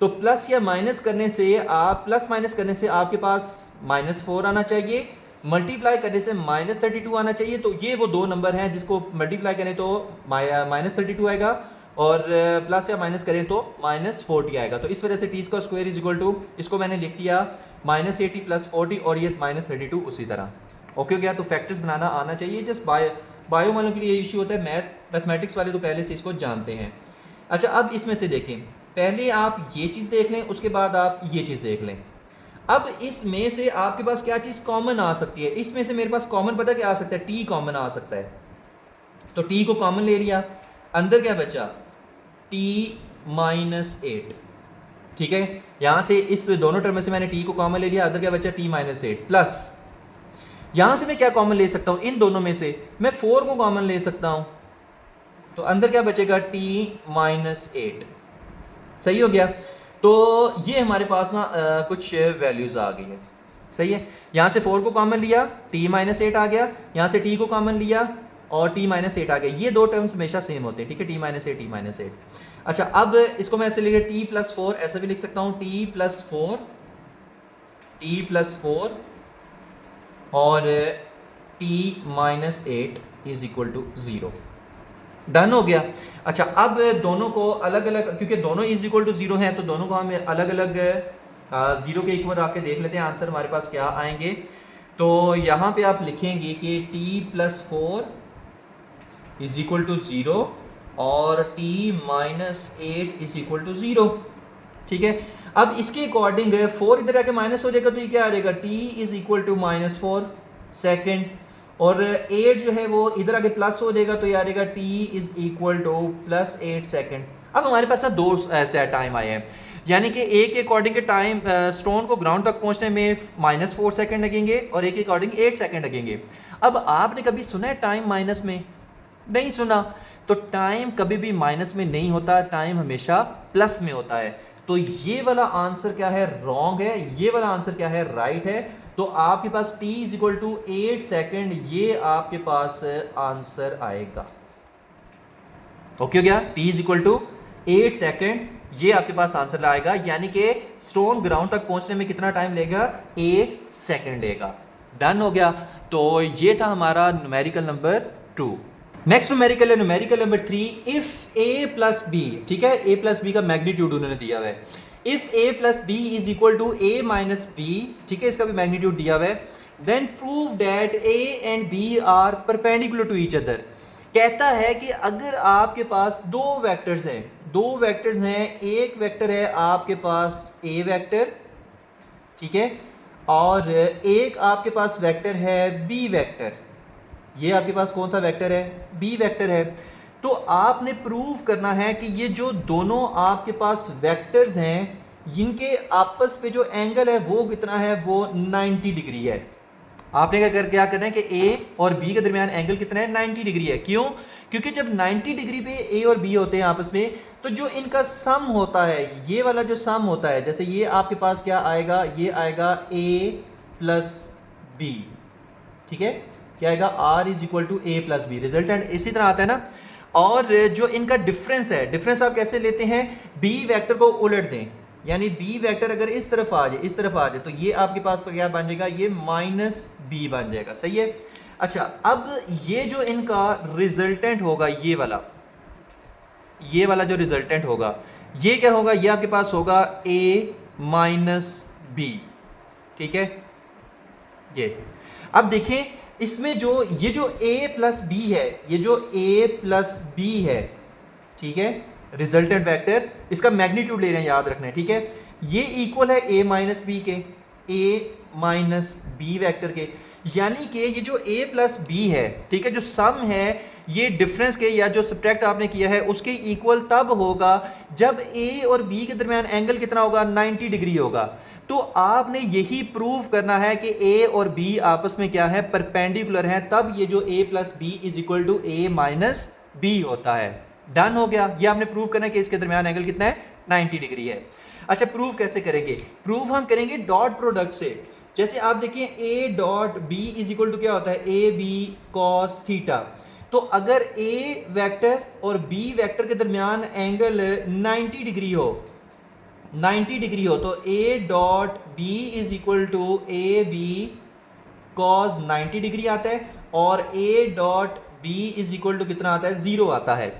तो प्लस या माइनस करने से आप प्लस माइनस करने से आपके पास माइनस 4 आना चाहिए, मल्टीप्लाई करने से माइनस 32 आना चाहिए। तो ये वो दो नंबर हैं जिसको मल्टीप्लाई करें तो माइनस 32 आएगा, और प्लस या माइनस करें तो माइनस 40 आएगा। तो इस वजह से टी का स्क्वायर इज इक्वल टू, इसको मैंने लिख दिया माइनस 80 प्लस 40, और ये माइनस 32 उसी तरह, ओके हो गया। तो फैक्टर्स बनाना आना चाहिए, जस्ट बायो वालों के लिए इशू होता है, मैथमेटिक्स वाले तो पहले से इसको जानते हैं। अच्छा, अब इसमें से देखें, पहले आप ये चीज़ देख लें, उसके बाद आप ये चीज़ देख लें। अब इसमें से आपके पास क्या चीज़ कॉमन आ सकती है, इसमें से मेरे पास कॉमन पता क्या आ सकता है, टी कॉमन आ सकता है। तो टी को कॉमन ले लिया, अंदर क्या बचा, टी माइनस 8, ठीक है। यहां से इस दोनों टर्म में से मैंने टी को कॉमन ले लिया, अंदर क्या बचा, टी माइनस 8, प्लस यहां से मैं क्या कॉमन ले सकता हूं, इन दोनों में से मैं 4 को कॉमन ले सकता हूं, तो अंदर क्या बचेगा, टी माइनस 8, सही हो गया। तो ये हमारे पास ना कुछ वैल्यूज आ गई है, सही है। यहाँ से 4 को कॉमन लिया, t माइनस 8 आ गया, यहाँ से t को कॉमन लिया और t माइनस 8 आ गया। ये दो टर्म्स हमेशा सेम होते हैं, ठीक है, t माइनस 8 t माइनस 8। अच्छा, अब इसको मैं ऐसे लिखे t प्लस 4, ऐसा भी लिख सकता हूँ, t प्लस 4 और t minus 8 is equal to 0, done हो गया। अच्छा, अब दोनों को अलग अलग, क्योंकि दोनों इज इक्वल टू 0 हैं, तो दोनों को हम अलग अलग 0 के इक्वल रख के देख लेते हैं आंसर हमारे पास क्या आएंगे। तो यहाँ पे आप लिखेंगे कि t plus 4 is equal to 0 और t minus 8 is equal to 0, ठीक है। अब इसके अकॉर्डिंग 4 इधर आके माइनस हो जाएगा, तो ये क्या आ जाएगा, t is equal to minus 4 second, और 8 जो है वो इधर आगे प्लस हो जाएगा, तो ये आ जाएगा t is equal two plus 8 second. अब हमारे पास ना दो सेट टाइम आए हैं, यानी कि ए के अकॉर्डिंग के टाइम स्टोन को ग्राउंड तक पहुंचने में -4 सेकंड लगेंगे और ए के अकॉर्डिंग 8 सेकंड लगेंगे। अब आपने कभी सुना है टाइम माइनस में? नहीं सुना। तो टाइम कभी भी माइनस में नहीं होता, टाइम हमेशा प्लस में होता है। तो ये वाला आंसर क्या है? रॉन्ग है। ये वाला आंसर क्या है? राइट है। तो आपके पास t = 8 सेकेंड, ये आपके पास आंसर आएगा। ओके हो गया? t = 8 सेकेंड, ये आपके पास आंसर आएगा, यानी कि स्टोन ग्राउंड तक पहुंचने में कितना टाइम लेगा? 8 सेकेंड लेगा। डन हो गया। तो ये था हमारा न्यूमेरिकल नंबर 2। नेक्स्ट न्यूमेरिकल है numerical number 3, if a plus B, ठीक है, a प्लस बी का मैग्नीट्यूड उन्होंने दिया हुआ है। If a plus B is equal to a minus B, ठीक है, इसका भी मैग्नीट्यूड दिया हुआ है। Then prove that a and b are perpendicular to each other. कहता है कि अगर आपके पास दो वेक्टर्स हैं, एक वेक्टर है आपके पास a वेक्टर, ठीक है, और एक आपके पास वेक्टर है b वेक्टर। ये आपके पास कौन सा वेक्टर है? b वेक्टर है। तो आपने प्रूव करना है कि ये जो दोनों आपके पास वेक्टर्स हैं, इनके आपस पे जो एंगल है वो कितना है? वो 90 डिग्री है। आपने क्या करना है कि a और b के दरमियान एंगल कितना है? 90 डिग्री है। क्यों? क्योंकि जब 90 डिग्री पे a और b होते हैं आपस में, तो जो इनका सम होता है, ये वाला जो सम होता है, जैसे ये आपके पास क्या आएगा? ये आएगा a प्लस बी, ठीक है, क्या आएगा? r is equal to a plus B. Resultant इसी तरह आता है ना। और जो इनका डिफरेंस है, डिफरेंस आप कैसे लेते हैं? b वेक्टर को उलट दें, यानी b वेक्टर अगर इस तरफ आ जाए, तो ये आपके पास क्या बन जाएगा? ये -b बन जाएगा। सही है। अच्छा, अब ये जो इनका रिजल्टेंट होगा, ये वाला जो रिजल्टेंट होगा, ये क्या होगा? ये आपके पास होगा a माइनस बी, ठीक है। ये अब देखें, इसमें ये जो a प्लस बी है, ठीक है, रिजल्टेंट वेक्टर, इसका मैग्नीट्यूड ले रहे हैं, याद रखना है, ठीक है। ये इक्वल है a माइनस बी के, a माइनस बी वेक्टर के, यानी कि ये जो a प्लस बी है, ठीक है, जो सम है ये डिफरेंस के या जो सब्ट्रैक्ट आपने किया है उसके इक्वल तब होगा जब a और b के दरमियान एंगल कितना होगा? 90 डिग्री होगा। तो आपने यही प्रूव करना है कि a और b आपस में क्या है? परपेंडिकुलर हैं, तब ये जो a plus B is equal to a minus B होता है। डन हो गया। ये आपने प्रूव करना है कि इसके दरमियान एंगल कितना है? 90 डिग्री है। अच्छा, प्रूव कैसे करेंगे? प्रूव हम करेंगे डॉट प्रोडक्ट से। जैसे आप देखिए a dot b is equal to क्या होता है? a b cos theta. तो अगर a वेक्टर और b वेक्टर के दरमियान एंगल 90 डिग्री हो, तो a dot b is equal to a b cos 90 degree आता है, और a dot b is equal to कितना आता है? 0 आता है।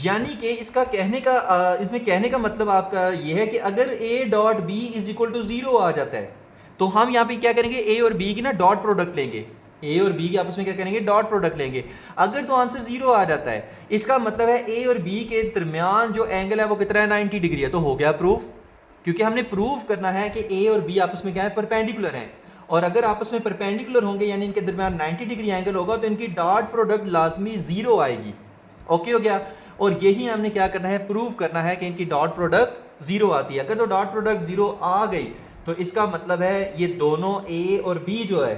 यानी कि इसका इसमें कहने का मतलब आपका यह है कि अगर a dot b is equal to 0 आ जाता है, तो हम यहाँ पे क्या करेंगे? a और b की ना डॉट प्रोडक्ट लेंगे, a और b के आपस में क्या करेंगे? डॉट प्रोडक्ट लेंगे। अगर तो आंसर 0 आ जाता है, इसका मतलब है a और b के दरमियान जो एंगल है वो कितना है? 90 डिग्री है। तो हो गया प्रूफ, क्योंकि हमने प्रूव करना है कि a और b आपस में क्या है? परपेंडिकुलर हैं, और अगर आपस में परपेंडिकुलर होंगे यानी इनके दरमियान 90 डिग्री एंगल होगा, तो इनकी डॉट प्रोडक्ट लाजमी 0 आएगी। ओके हो गया। और यही हमने क्या करना है? प्रूव करना है कि इनकी डॉट प्रोडक्ट 0 आती है। अगर तो डॉट प्रोडक्ट 0 आ गई, तो इसका मतलब है ये दोनों a और b जो है,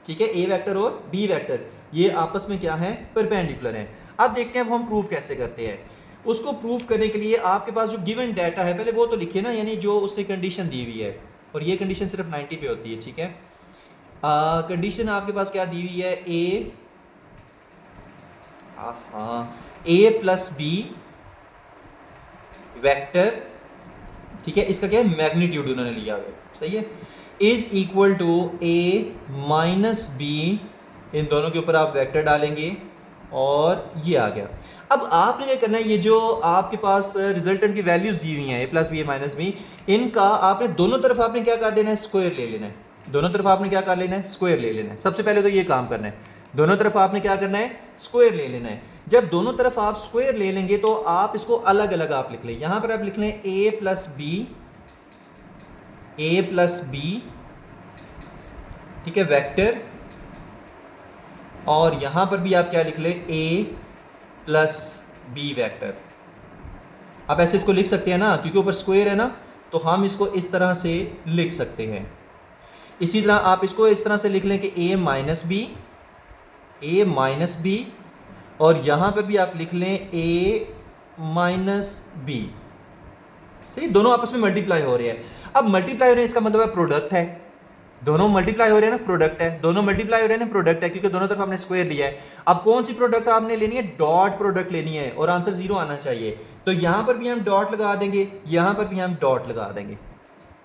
ठीक है, a वेक्टर और b वेक्टर, ये आपस में क्या है? परपेंडिकुलर हैं। अब देखते हैं हम प्रूव कैसे करते हैं। उसको प्रूव करने के लिए आपके पास जो गिवन डाटा है, पहले वो तो लिखिए ना, यानी जो उसने कंडीशन दी हुई है, और ये कंडीशन सिर्फ 90 पे होती है, ठीक है। कंडीशन आपके पास क्या दी हुई है? a प्लस बी वेक्टर, ठीक है, इसका क्या है? मैग्नीट्यूड उन्होंने लिया हुआ है, सही है, is equal to a minus B. इन दोनों के ऊपर आप वेक्टर डालेंगे और ये आ गया। अब आपने क्या करना है? ये जो आपके पास रिजल्टेंट की वैल्यूज दी हुई हैं, a plus B, a minus B, इनका आपने दोनों तरफ आपने क्या कर देना है? स्क्वायर ले लेना है। दोनों तरफ आपने क्या कर लेना है? स्क्वायर ले लेना है। सबसे पहले तो ये काम करना है, दोनों तरफ आपने क्या करना है? स्क्वायर ले लेना है। जब दोनों तरफ आप स्क्वायर ले लेंगे तो आप इसको अलग अलग आप लिख लें। यहां पर आप लिख लें a प्लस बी, ठीक है, वेक्टर, और यहां पर भी आप क्या लिख लें? a plus B vector. आप ऐसे इसको लिख सकते हैं ना, क्योंकि ऊपर स्क्वायर है ना, तो हम इसको इस तरह से लिख सकते हैं। इसी तरह आप इसको इस तरह से लिख लें कि a माइनस बी, और यहाँ पर भी आप लिख लें a माइनस बी। सही, दोनों आपस में मल्टीप्लाई हो रहे हैं। अब मल्टीप्लाई हो रहे हैं इसका मतलब है प्रोडक्ट है, दोनों मल्टीप्लाई हो रहे हैं ना, प्रोडक्ट है, दोनों मल्टीप्लाई हो रहे हैं ना, प्रोडक्ट है, क्योंकि दोनों तरफ आपने स्क्वायर लिया है। अब कौन सी प्रोडक्ट आपने लेनी है? डॉट प्रोडक्ट लेनी है, और आंसर 0 आना चाहिए। तो यहां पर भी हम डॉट लगा देंगे, यहां पर भी हम डॉट लगा देंगे,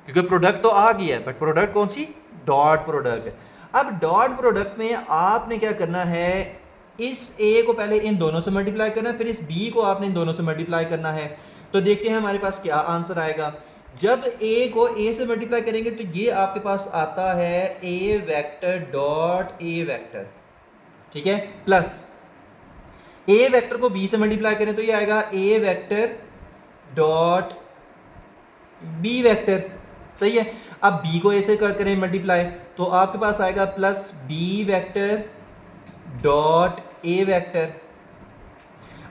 क्योंकि प्रोडक्ट तो आ गया है, बट प्रोडक्ट कौन सी? Dot product. अब डॉट प्रोडक्ट में आपने क्या करना है, इस a को पहले इन दोनों से मल्टीप्लाई करना है, फिर इस b को आपने इन दोनों से मल्टीप्लाई करना है। तो देखते हैं हमारे पास क्या आंसर आएगा। जब a को a से मल्टीप्लाई करेंगे तो ये आपके पास आता है a vector dot a vector, ठीक है, प्लस a वेक्टर को b से मल्टीप्लाई करें तो ये आएगा a vector dot b vector. सही है। अब b को a से करें मल्टीप्लाई तो आपके पास आएगा plus b vector dot a vector.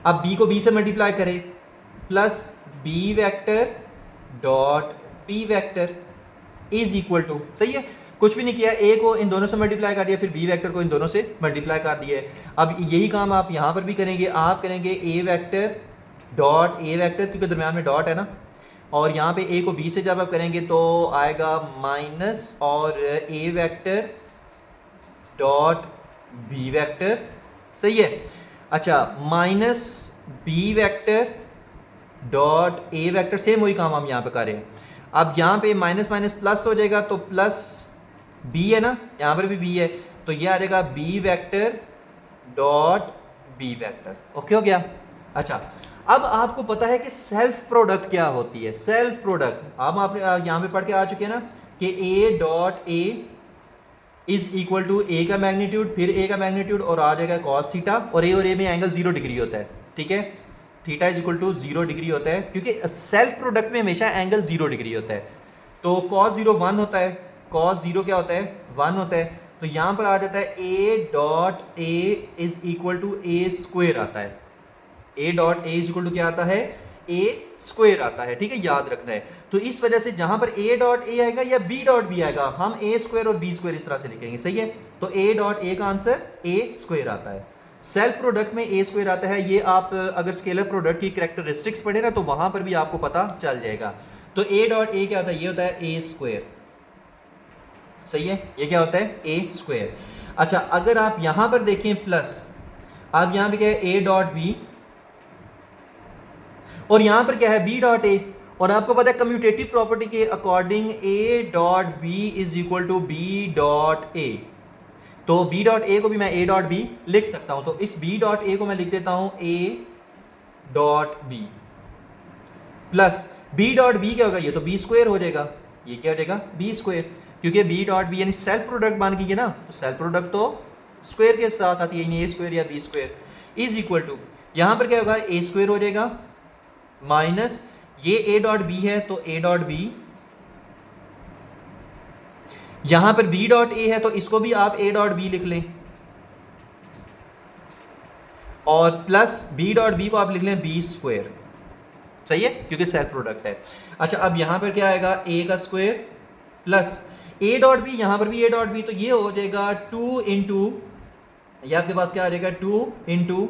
अब b को b से मल्टीप्लाई करें plus b vector dot p vector is equal to, सही है, कुछ भी नहीं किया, a को इन दोनों से मल्टीप्लाई कर दिया, फिर b वेक्टर को इन दोनों से मल्टीप्लाई कर दिया है। अब यही काम आप यहां पर भी करेंगे, आप करेंगे a vector dot a vector, क्योंकि दरम्यान में डॉट है ना, और यहाँ पे a को b से जब आप करेंगे तो आएगा माइनस और a vector dot b vector. सही है। अच्छा, minus b vector dot a vector, same वही काम हम यहाँ पे कर रहे हैं। अब यहाँ पे माइनस माइनस प्लस हो जाएगा, तो प्लस b है ना, यहाँ पर भी b है, तो ये आ जाएगा b vector dot b vector. Okay हो गया। अच्छा, अब आपको पता है कि सेल्फ प्रोडक्ट क्या होती है। सेल्फ प्रोडक्ट अब आप यहाँ पे पढ़ के आ चुके हैं ना कि a dot a is equal to a का मैग्नीट्यूड, फिर a का मैग्नीट्यूड और आ जाएगा cos थीटा, और a में एंगल 0 डिग्री होता है, ठीक है, theta is equal to 0 degree होता है, क्योंकि सेल्फ प्रोडक्ट में हमेशा एंगल 0 डिग्री होता है। तो cos 0 1 होता है, cos 0 क्या होता है? 1 होता है। तो यहां पर आ जाता है a dot a is equal to a square आता है, a dot a is equal to क्या आता है? a स्क्वायर आता है, ठीक है, याद रखना है। तो इस वजह से जहां पर a डॉट a आएगा या b डॉट b आएगा, हम a स्क्वायर और b स्क्वायर इस तरह से लिखेंगे। सही है। तो a डॉट a का आंसर a स्क्वायर आता है। सेल्फ प्रोडक्ट में a स्क्वायर आता है। ये आप अगर स्केलर प्रोडक्ट की कैरेक्टरिस्टिक्स पढ़े ना तो वहां पर भी आपको पता चल जाएगा। तो a डॉट a क्या होता है? ये होता है a स्क्वायर। सही है, ये क्या होता है? a square. अच्छा, अगर आप यहां पर देखें प्लस, आप यहां पे क्या है? a डॉट b, और यहां पर क्या है? b डॉट a, और आपको पता है कम्यूटेटिव प्रॉपर्टी के according a dot b is equal to b dot a। तो b डॉट a को भी मैं a डॉट b लिख सकता हूं। तो इस b डॉट a को मैं लिख देता हूं a dot b plus b dot b क्या होगा? ये तो b स्क्वायर हो जाएगा, ये क्या हो जाएगा? b स्क्वायर, क्योंकि b डॉट b यानी सेल्फ प्रोडक्ट बन गई है ना, तो सेल्फ प्रोडक्ट तो स्क्वायर के साथ आती है, यानी a स्क्वायर या b square is equal to, यहां पर क्या होगा? a स्क्वायर हो जाएगा माइनस ये a डॉट b है तो a डॉट b, यहां पर b डॉट a है तो इसको भी आप a डॉट b लिख लें, और प्लस b डॉट b को आप लिख लें b स्क्वायर। सही है, क्योंकि सेल्फ प्रोडक्ट है। अच्छा, अब यहां पर क्या आएगा? a का square plus a dot b, यहां पर भी a डॉट b, तो ये हो जाएगा 2 इंटू, ये आपके पास क्या आ जाएगा? 2 इंटू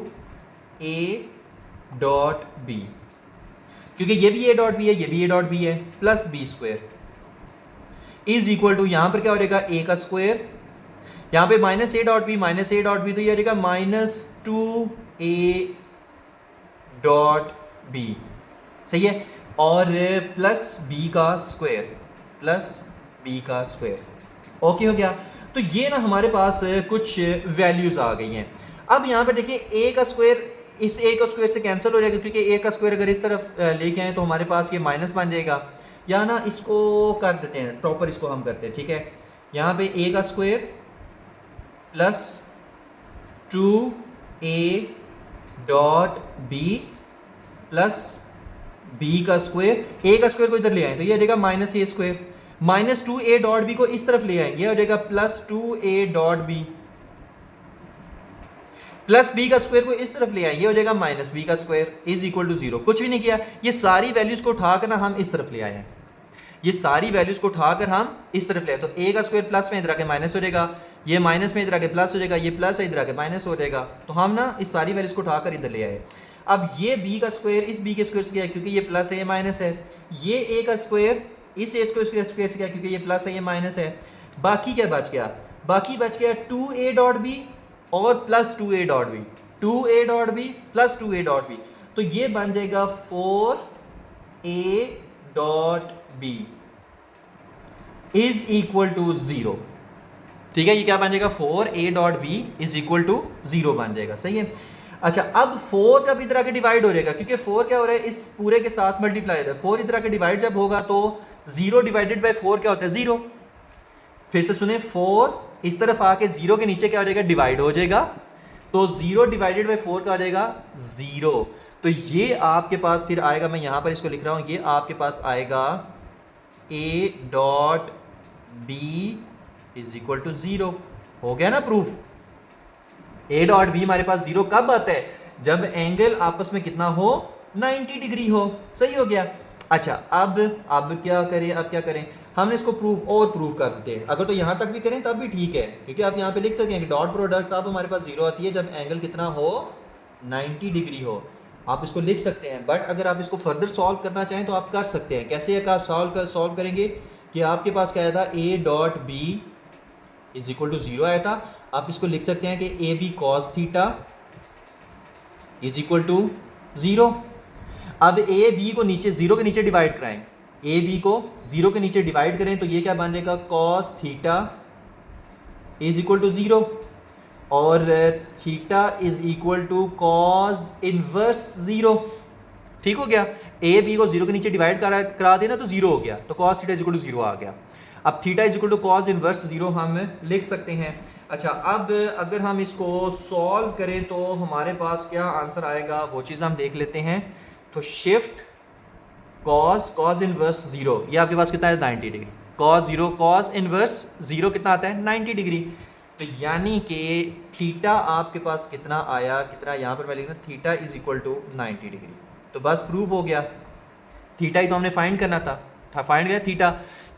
a डॉट b, क्योंकि ये भी a डॉट b है, ये भी a डॉट b है, plus b square is equal to, यहां पर क्या हो जाएगा? a का स्क्वायर, यहां पे minus a dot b, minus a dot b, तो ये आ जाएगा माइनस 2a डॉट b। सही है, और प्लस b का स्क्वायर, प्लस b का स्क्वायर। ओके हो गया। तो ये ना हमारे पास कुछ वैल्यूज आ गई हैं। अब यहां पर देखिए a का स्क्वायर इस a का स्क्वायर से कैंसिल हो जाएगा, क्योंकि a का स्क्वायर अगर इस तरफ लेके आए तो हमारे पास ये माइनस बन जाएगा। या ना इसको कर देते हैं प्रॉपर, इसको हम करते हैं, ठीक है। यहाँ पे a का square plus 2a dot b plus b का स्क्वायर, a का स्क्वायर को इधर ले आए तो ये आ जाएगा minus a square, minus 2a dot b को इस तरफ ले आएंगे, ये हो जाएगा plus 2a dot b plus B का स्क्वायर को इस तरफ ले आए, ये हो जाएगा माइनस बी का स्क्वायर इज इक्वल टू 0। कुछ भी नहीं किया, ये सारी वैल्यूज को उठाकर ना हम इस तरफ ले आए हैं, ये सारी वैल्यूज को उठाकर हम इस तरफ ले आए। तो ए का स्क्वायर प्लस में इधर आके माइनस हो जाएगा, ये माइनस में इधर आके प्लस हो जाएगा, ये प्लस है इधर आके माइनस हो जाएगा। तो हम ना इस सारी वैल्यूज को उठाकर इधर ले आए। अब ये b का स्क्वायर इस b के स्क्वायर से क्या है, क्योंकि ये प्लस है ये माइनस है। ये a का स्क्वायर इस a स्क्वायर से क्या है, क्योंकि ये प्लस है ये माइनस है। बाकी क्या बच गया, बाकी बच गया 2a डॉट b और plus 2a dot b, 2a dot b plus 2a dot b। तो ये बन जाएगा 4a dot b is equal to 0। ठीक है, ये क्या बन जाएगा, 4a dot b is equal to 0 बन जाएगा। सही है। अच्छा, अब 4 जब इधर आके डिवाइड हो जाएगा, क्योंकि 4 क्या हो रहा है, इस पूरे के साथ मल्टीप्लाई हो रहा है। 4 इधर आके डिवाइड जब होगा तो 0 डिवाइडेड बाय 4 क्या होता है, 0। फिर से सुने, 4 इस तरफ आके 0 के नीचे क्या हो जाएगा, डिवाइड हो जाएगा। तो 0 डिवाइडेड बाय 4 क्या हो जाएगा, 0। तो ये आपके पास फिर आएगा, मैं यहां पर इसको लिख रहा हूं, ये आपके पास आएगा a dot b is equal to 0। हो गया ना प्रूफ। a डॉट b हमारे पास 0 कब आता है, जब एंगल आपस में कितना हो, 90 डिग्री हो। सही हो गया। अच्छा, अब क्या करें, अब क्या करें, हमने इसको प्रूव कर देते हैं। अगर तो यहां तक भी करें तब भी ठीक है, क्योंकि आप यहां पे लिख सकते हैं कि डॉट प्रोडक्ट अब हमारे पास 0 आती है जब एंगल कितना हो, 90 डिग्री हो। आप इसको लिख सकते हैं, बट अगर आप इसको फर्दर सॉल्व करना चाहें तो आप कर सकते हैं। कैसे आप सॉल्व करेंगे कि आपके पास क्या आया था, a dot b is equal to 0 आया था। आप इसको लिख सकते हैं कि A B cos theta is equal to 0। अब ए बी को नीचे 0 के नीचे डिवाइड कराएं, ए बी को 0 के नीचे डिवाइड करें तो ये क्या बन जाएगा, cos theta is equal to 0 और theta is equal to cos inverse 0। ठीक हो गया। ए बी को 0 के नीचे डिवाइड करा देना तो 0 हो गया, तो cos theta is equal to 0 आ गया। अब theta is equal to cos inverse 0 हम लिख सकते हैं। अच्छा, अब अगर हम इसको सॉल्व करें तो हमारे पास क्या आंसर आएगा, वो चीज़ हम देख लेते हैं। तो शिफ्ट कॉस इनवर्स 0, ये आपके पास कितना है, 90 डिग्री। कॉस 0 कॉस इनवर्स 0 कितना आता है, 90 डिग्री। तो यानी कि थीटा आपके पास कितना आया, कितना यहाँ पर मैं लिखना, theta is equal to 90 degree. तो बस प्रूफ हो गया। थीटा ही तो हमने फाइंड करना था फाइंड किया थीटा,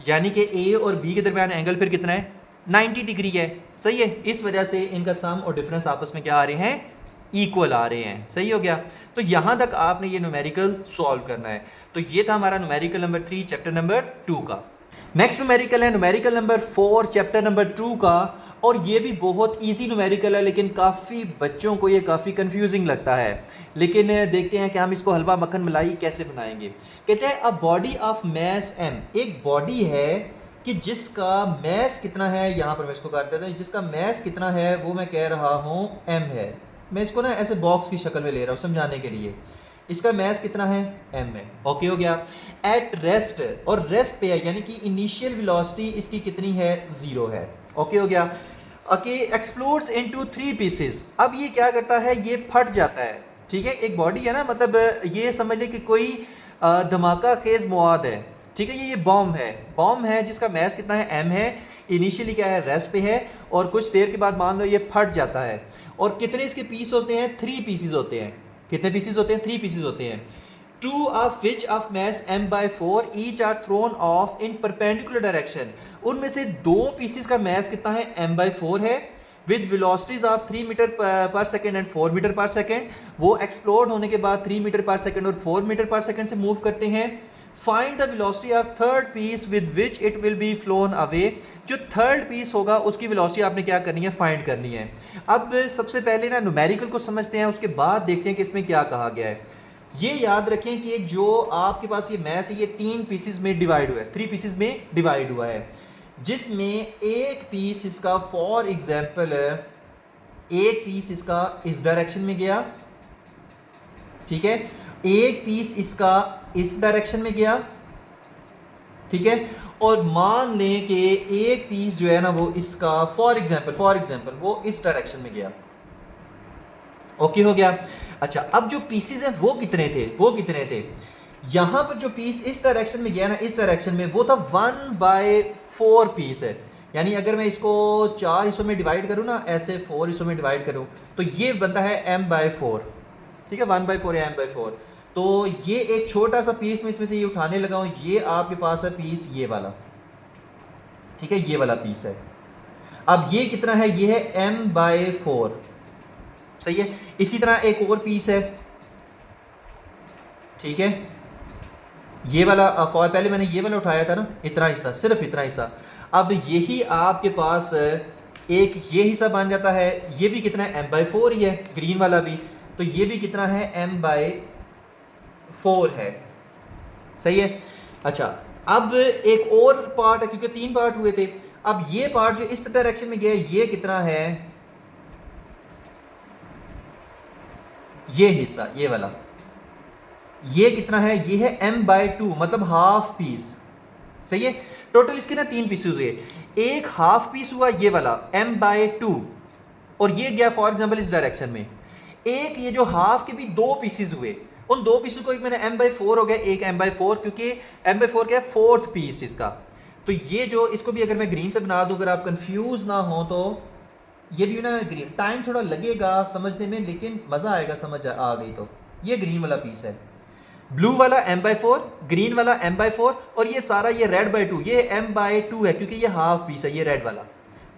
यानी कि ए और बी के दरमियान एंगल फिर कितना है, 90 डिग्री है। सही है। इस वजह से इनका सम और डिफरेंस आपस में क्या आ रहे हैं, इक्वल आ रहे हैं। सही हो गया। तो यहां तक आपने ये न्यूमेरिकल सॉल्व करना है। तो ये था हमारा न्यूमेरिकल नंबर 3 चैप्टर नंबर 2 का। नेक्स्ट न्यूमेरिकल है न्यूमेरिकल नंबर 4 चैप्टर नंबर 2 का, और ये भी बहुत इजी न्यूमेरिकल है, लेकिन काफ़ी बच्चों को ये काफ़ी कंफ्यूजिंग लगता है। लेकिन देखते हैं कि हम इसको हलवा मक्खन मलाई कैसे बनाएंगे। कहते हैं a body of mass m, एक बॉडी है कि जिसका मैस कितना है, यहाँ पर मैं इसको कर देता हूँ, जिसका मैस कितना है वो मैं कह रहा हूँ m है। मैं इसको ना ऐसे बॉक्स की शक्ल में ले रहा हूँ समझाने के लिए। इसका मैस कितना है, m है। ओके हो गया। एट रेस्ट, और रेस्ट पे है, यानी कि इनिशियल वेलोसिटी इसकी कितनी है, 0 है। ओके हो गया। Okay, explodes into 3 pieces. अब ये क्या करता है, ये फट जाता है। ठीक है, एक बॉडी है ना, मतलब ये समझ ले कि कोई धमाका खेज मवाद है। ठीक है, ये बॉम्ब है जिसका मैस कितना है, m है। इनिशियली क्या है, रेस्ट पे है, और कुछ देर के बाद मान लो ये फट जाता है। और कितने इसके पीस होते हैं, 3 पीसेस होते हैं। कितने पीसेस होते हैं, 3 पीसेस होते हैं। 2 of which of mass m/4 each are thrown off in perpendicular direction। उनमें से 2 पीसेस का मैस कितना है, m/4 है, विद वेलोसिटीज ऑफ 3 मीटर पर सेकेंड एंड 4 मीटर पर सेकेंड। वो एक्सप्लोड होने के बाद 3 मीटर पर सेकेंड और 4 मीटर पर सेकेंड से मूव करते हैं। Find the velocity of third peace with which it will be phloem away. जो थर्ड पीस होगा उसकी वेलोसिटी आपने क्या करनी है, फाइंड करनी है। अब सबसे पहले ना न्यूमेरिकल को समझते हैं, उसके बाद देखते हैं कि इसमें क्या कहा गया है। ये याद रखें कि जो आपके पास ये मैस है ये 3 पीसेस में डिवाइड हुआ है, 3 पीसेस में डिवाइड हुआ है, जिसमें एक पीस इसका फॉर एग्जांपल एक पीस इसका इस डायरेक्शन में गया। ठीक है, एक पीस इसका इस डायरेक्शन में गया। ठीक है, और मान लें कि एक पीस जो है ना वो इसका फॉर एग्जांपल वो इस डायरेक्शन में गया। ओके हो गया। अच्छा, अब जो पीसेस हैं वो कितने थे, यहां पर जो पीस इस डायरेक्शन में गया ना, इस डायरेक्शन में, वो था 1/4 पीस है। यानी अगर मैं इसको 4 हिस्सों में डिवाइड करूँ ना, ऐसे 4 हिस्सों में डिवाइड करूँ, तो ये बनता है m/4, ठीक है, 1/4 या m/4। तो ये एक छोटा सा पीस में इसमें से ये उठाने लगा हूँ, ये आपके पास है पीस ये वाला, ठीक है, ये वाला पीस है। अब ये कितना है, ये है m/4, सही है। इसी तरह एक और पीस है, ठीक है, ये वाला फॉर पहले मैंने ये वाला उठाया था ना, इतना हिस्सा, सिर्फ इतना हिस्सा। अब यही आपके पास एक ये हिस्सा बन जाता है, ये भी कितना है, m/4 ही है, ग्रीन वाला भी, तो ये भी कितना है, m/4 है, सही है। अच्छा, अब एक और पार्ट है, क्योंकि 3 पार्ट हुए थे। अब ये पार्ट जो इस डायरेक्शन में गया, ये कितना है, ये हिस्सा, ये वाला, ये कितना है, ये है m/2, मतलब हाफ पीस, सही है। टोटल इसके ना 3 पीसेस हुए, एक हाफ पीस हुआ ये वाला m/2, और ये गया फॉर एग्जांपल इस डायरेक्शन में। एक ये जो हाफ के भी 2 पीसेस हुए, उन 2 पीसेस को एक मैंने m/4 हो गया, एक m/4, क्योंकि m/4 क्या है, 4th पीस इसका। तो ये जो, इसको भी अगर मैं ग्रीन से बना दूं, अगर आप कंफ्यूज ना हो तो ये भी ना ग्रीन, टाइम थोड़ा लगेगा समझने में, लेकिन मजा आएगा समझ आ गई तो। ये ग्रीन वाला पीस है, ब्लू वाला m/4, ग्रीन वाला m/4, और ये सारा ये रेड/2, ये m/2 है, क्योंकि ये हाफ पीस है ये रेड वाला,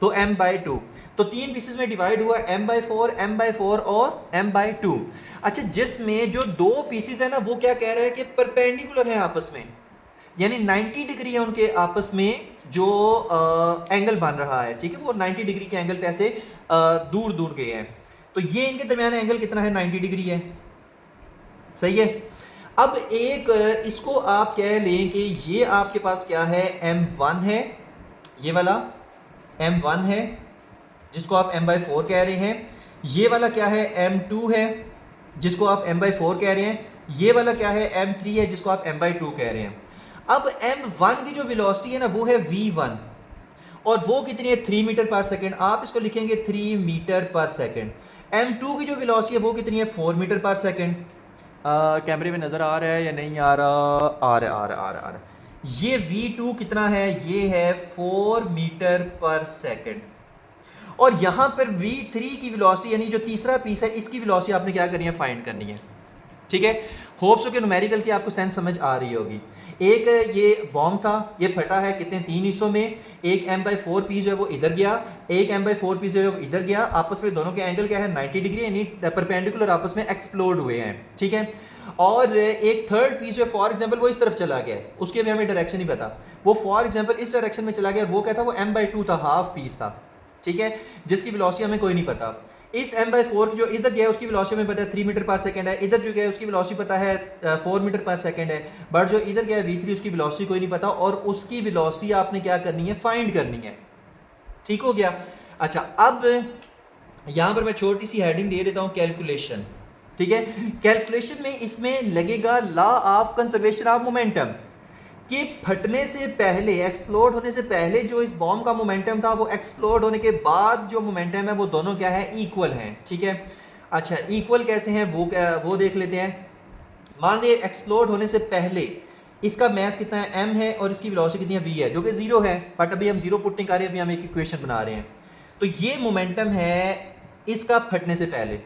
तो m/2। तो 3 पीसेस में डिवाइड हुआ, m/4, m/4 और m/2। अच्छा, जिसमें जो 2 पीसेस है ना, वो क्या कह रहा है कि परपेंडिकुलर है आपस में, यानी 90 डिग्री है उनके आपस में जो एंगल बन रहा है, ठीक है, वो 90 डिग्री के एंगल पे ऐसे दूर दूर गए हैं। तो ये इनके दरमियान एंगल कितना है, 90 डिग्री है, सही है। अब एक इसको आप कह लें कि ये आपके पास क्या है, m1 है, ये वाला m1 है, जिसको आप m/4 कह रहे हैं। ये वाला क्या है, m2 है, जिसको आप m/4 कह रहे हैं। ये वाला क्या है, m3 है, जिसको आप m/2 कह रहे हैं। अब m1 की जो वेलोसिटी है ना, वो है v1, और वो कितनी है, 3 मीटर पर सेकेंड। आप इसको लिखेंगे 3 मीटर पर सेकेंड। m2 की जो वेलोसिटी है वो कितनी है, 4 मीटर पर सेकेंड। कैमरे में नज़र आ रहा है या नहीं आ रहा, आ रहा आ रहा आ रहा आ रहा। ये v2 कितना है, ये है 4 मीटर पर सेकेंड। और यहाँ पर v3 की वेलोसिटी, यानी जो तीसरा पीस है, इसकी वेलोसिटी आपने क्या करनी है, फाइंड करनी है, ठीक है। होप्स हो कि न्यूमेरिकल की आपको सेंस समझ आ रही होगी। एक ये बॉम्ब था, ये फटा है कितने, 3 हिस्सों में। एक m/4 पीस जो है वो इधर गया, एक m/4 पीस जो है वो इधर गया। आपस में दोनों के एंगल क्या है, 90 डिग्री, यानी परपेंडिकुलर आपस में एक्सप्लोड हुए हैं, ठीक है। और एक थर्ड पीस जो है फॉर एग्जांपल वो इस तरफ चला गया, उसके भी हमें डायरेक्शन नहीं पता, वो फॉर एग्जांपल इस डायरेक्शन में चला गया, और वो क्या था, वो m/2 था, हाफ पीस था, ठीक है, जिसकी वेलोसिटी हमें कोई नहीं पता। इस m/4 जो इधर गया उसकी वेलोसिटी हमें पता है 3 मीटर पर सेकंड है, इधर जो गया उसकी वेलोसिटी पता है 4 मीटर पर सेकंड है, बट जो इधर गया v3 उसकी वेलोसिटी कोई नहीं पता, और उसकी वेलोसिटी आपने क्या करनी है, फाइंड करनी है, ठीक हो गया। अच्छा, अब यहाँ पर मैं छोटी सी हेडिंग दे देता हूँ, कैलकुलेशन, ठीक है। कैलकुलेशन में इसमें लगेगा law of conservation of momentum, कि फटने से पहले, एक्सप्लोड होने से पहले जो इस बॉम्ब का मोमेंटम था, वो एक्सप्लोड होने के बाद जो मोमेंटम है, वो दोनों क्या है, इक्वल हैं, ठीक है। अच्छा, इक्वल कैसे हैं वो देख लेते हैं। मान लीजिए एक्सप्लोड होने से पहले इसका मैस कितना है, m है, और इसकी वेलोसिटी कितनी है, v है, जो कि 0 है, बट अभी हम 0 पुट नहीं कर रहे, अभी हम एक इक्वेशन बना रहे हैं। तो ये मोमेंटम है इसका फटने से पहले।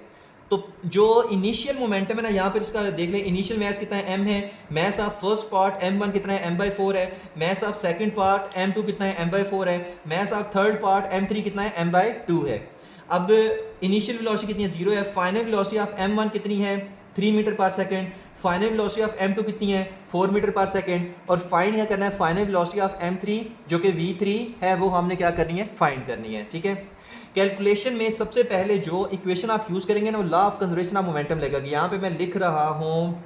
तो जो इनिशियल मोमेंटम है ना, यहाँ पर इसका देख लें, इनिशियल मैस कितना है, m है, mass of first part m1 कितना है, m/4 है, mass of second part m2 कितना है, m/4 है, mass of third part m3 कितना है, m/2 है। अब इनिशियल वेलोसिटी कितनी है, 0 है। फाइनल वेलोसिटी ऑफ m1 कितनी है, 3 मीटर पर second. Final velocity of m2 कितनी है, 4 मीटर पर सेकेंड। और फाइंड क्या करना है, फाइनल वेलोसिटी ऑफ m3 जो कि v3 है, वो हमने क्या करनी है, फाइंड करनी है, ठीक है। कैलकुलेशन में सबसे पहले जो इक्वेशन आप यूज करेंगे ना, वो law of conservation of momentum लगेगी। यहाँ पे मैं लिख रहा हूँ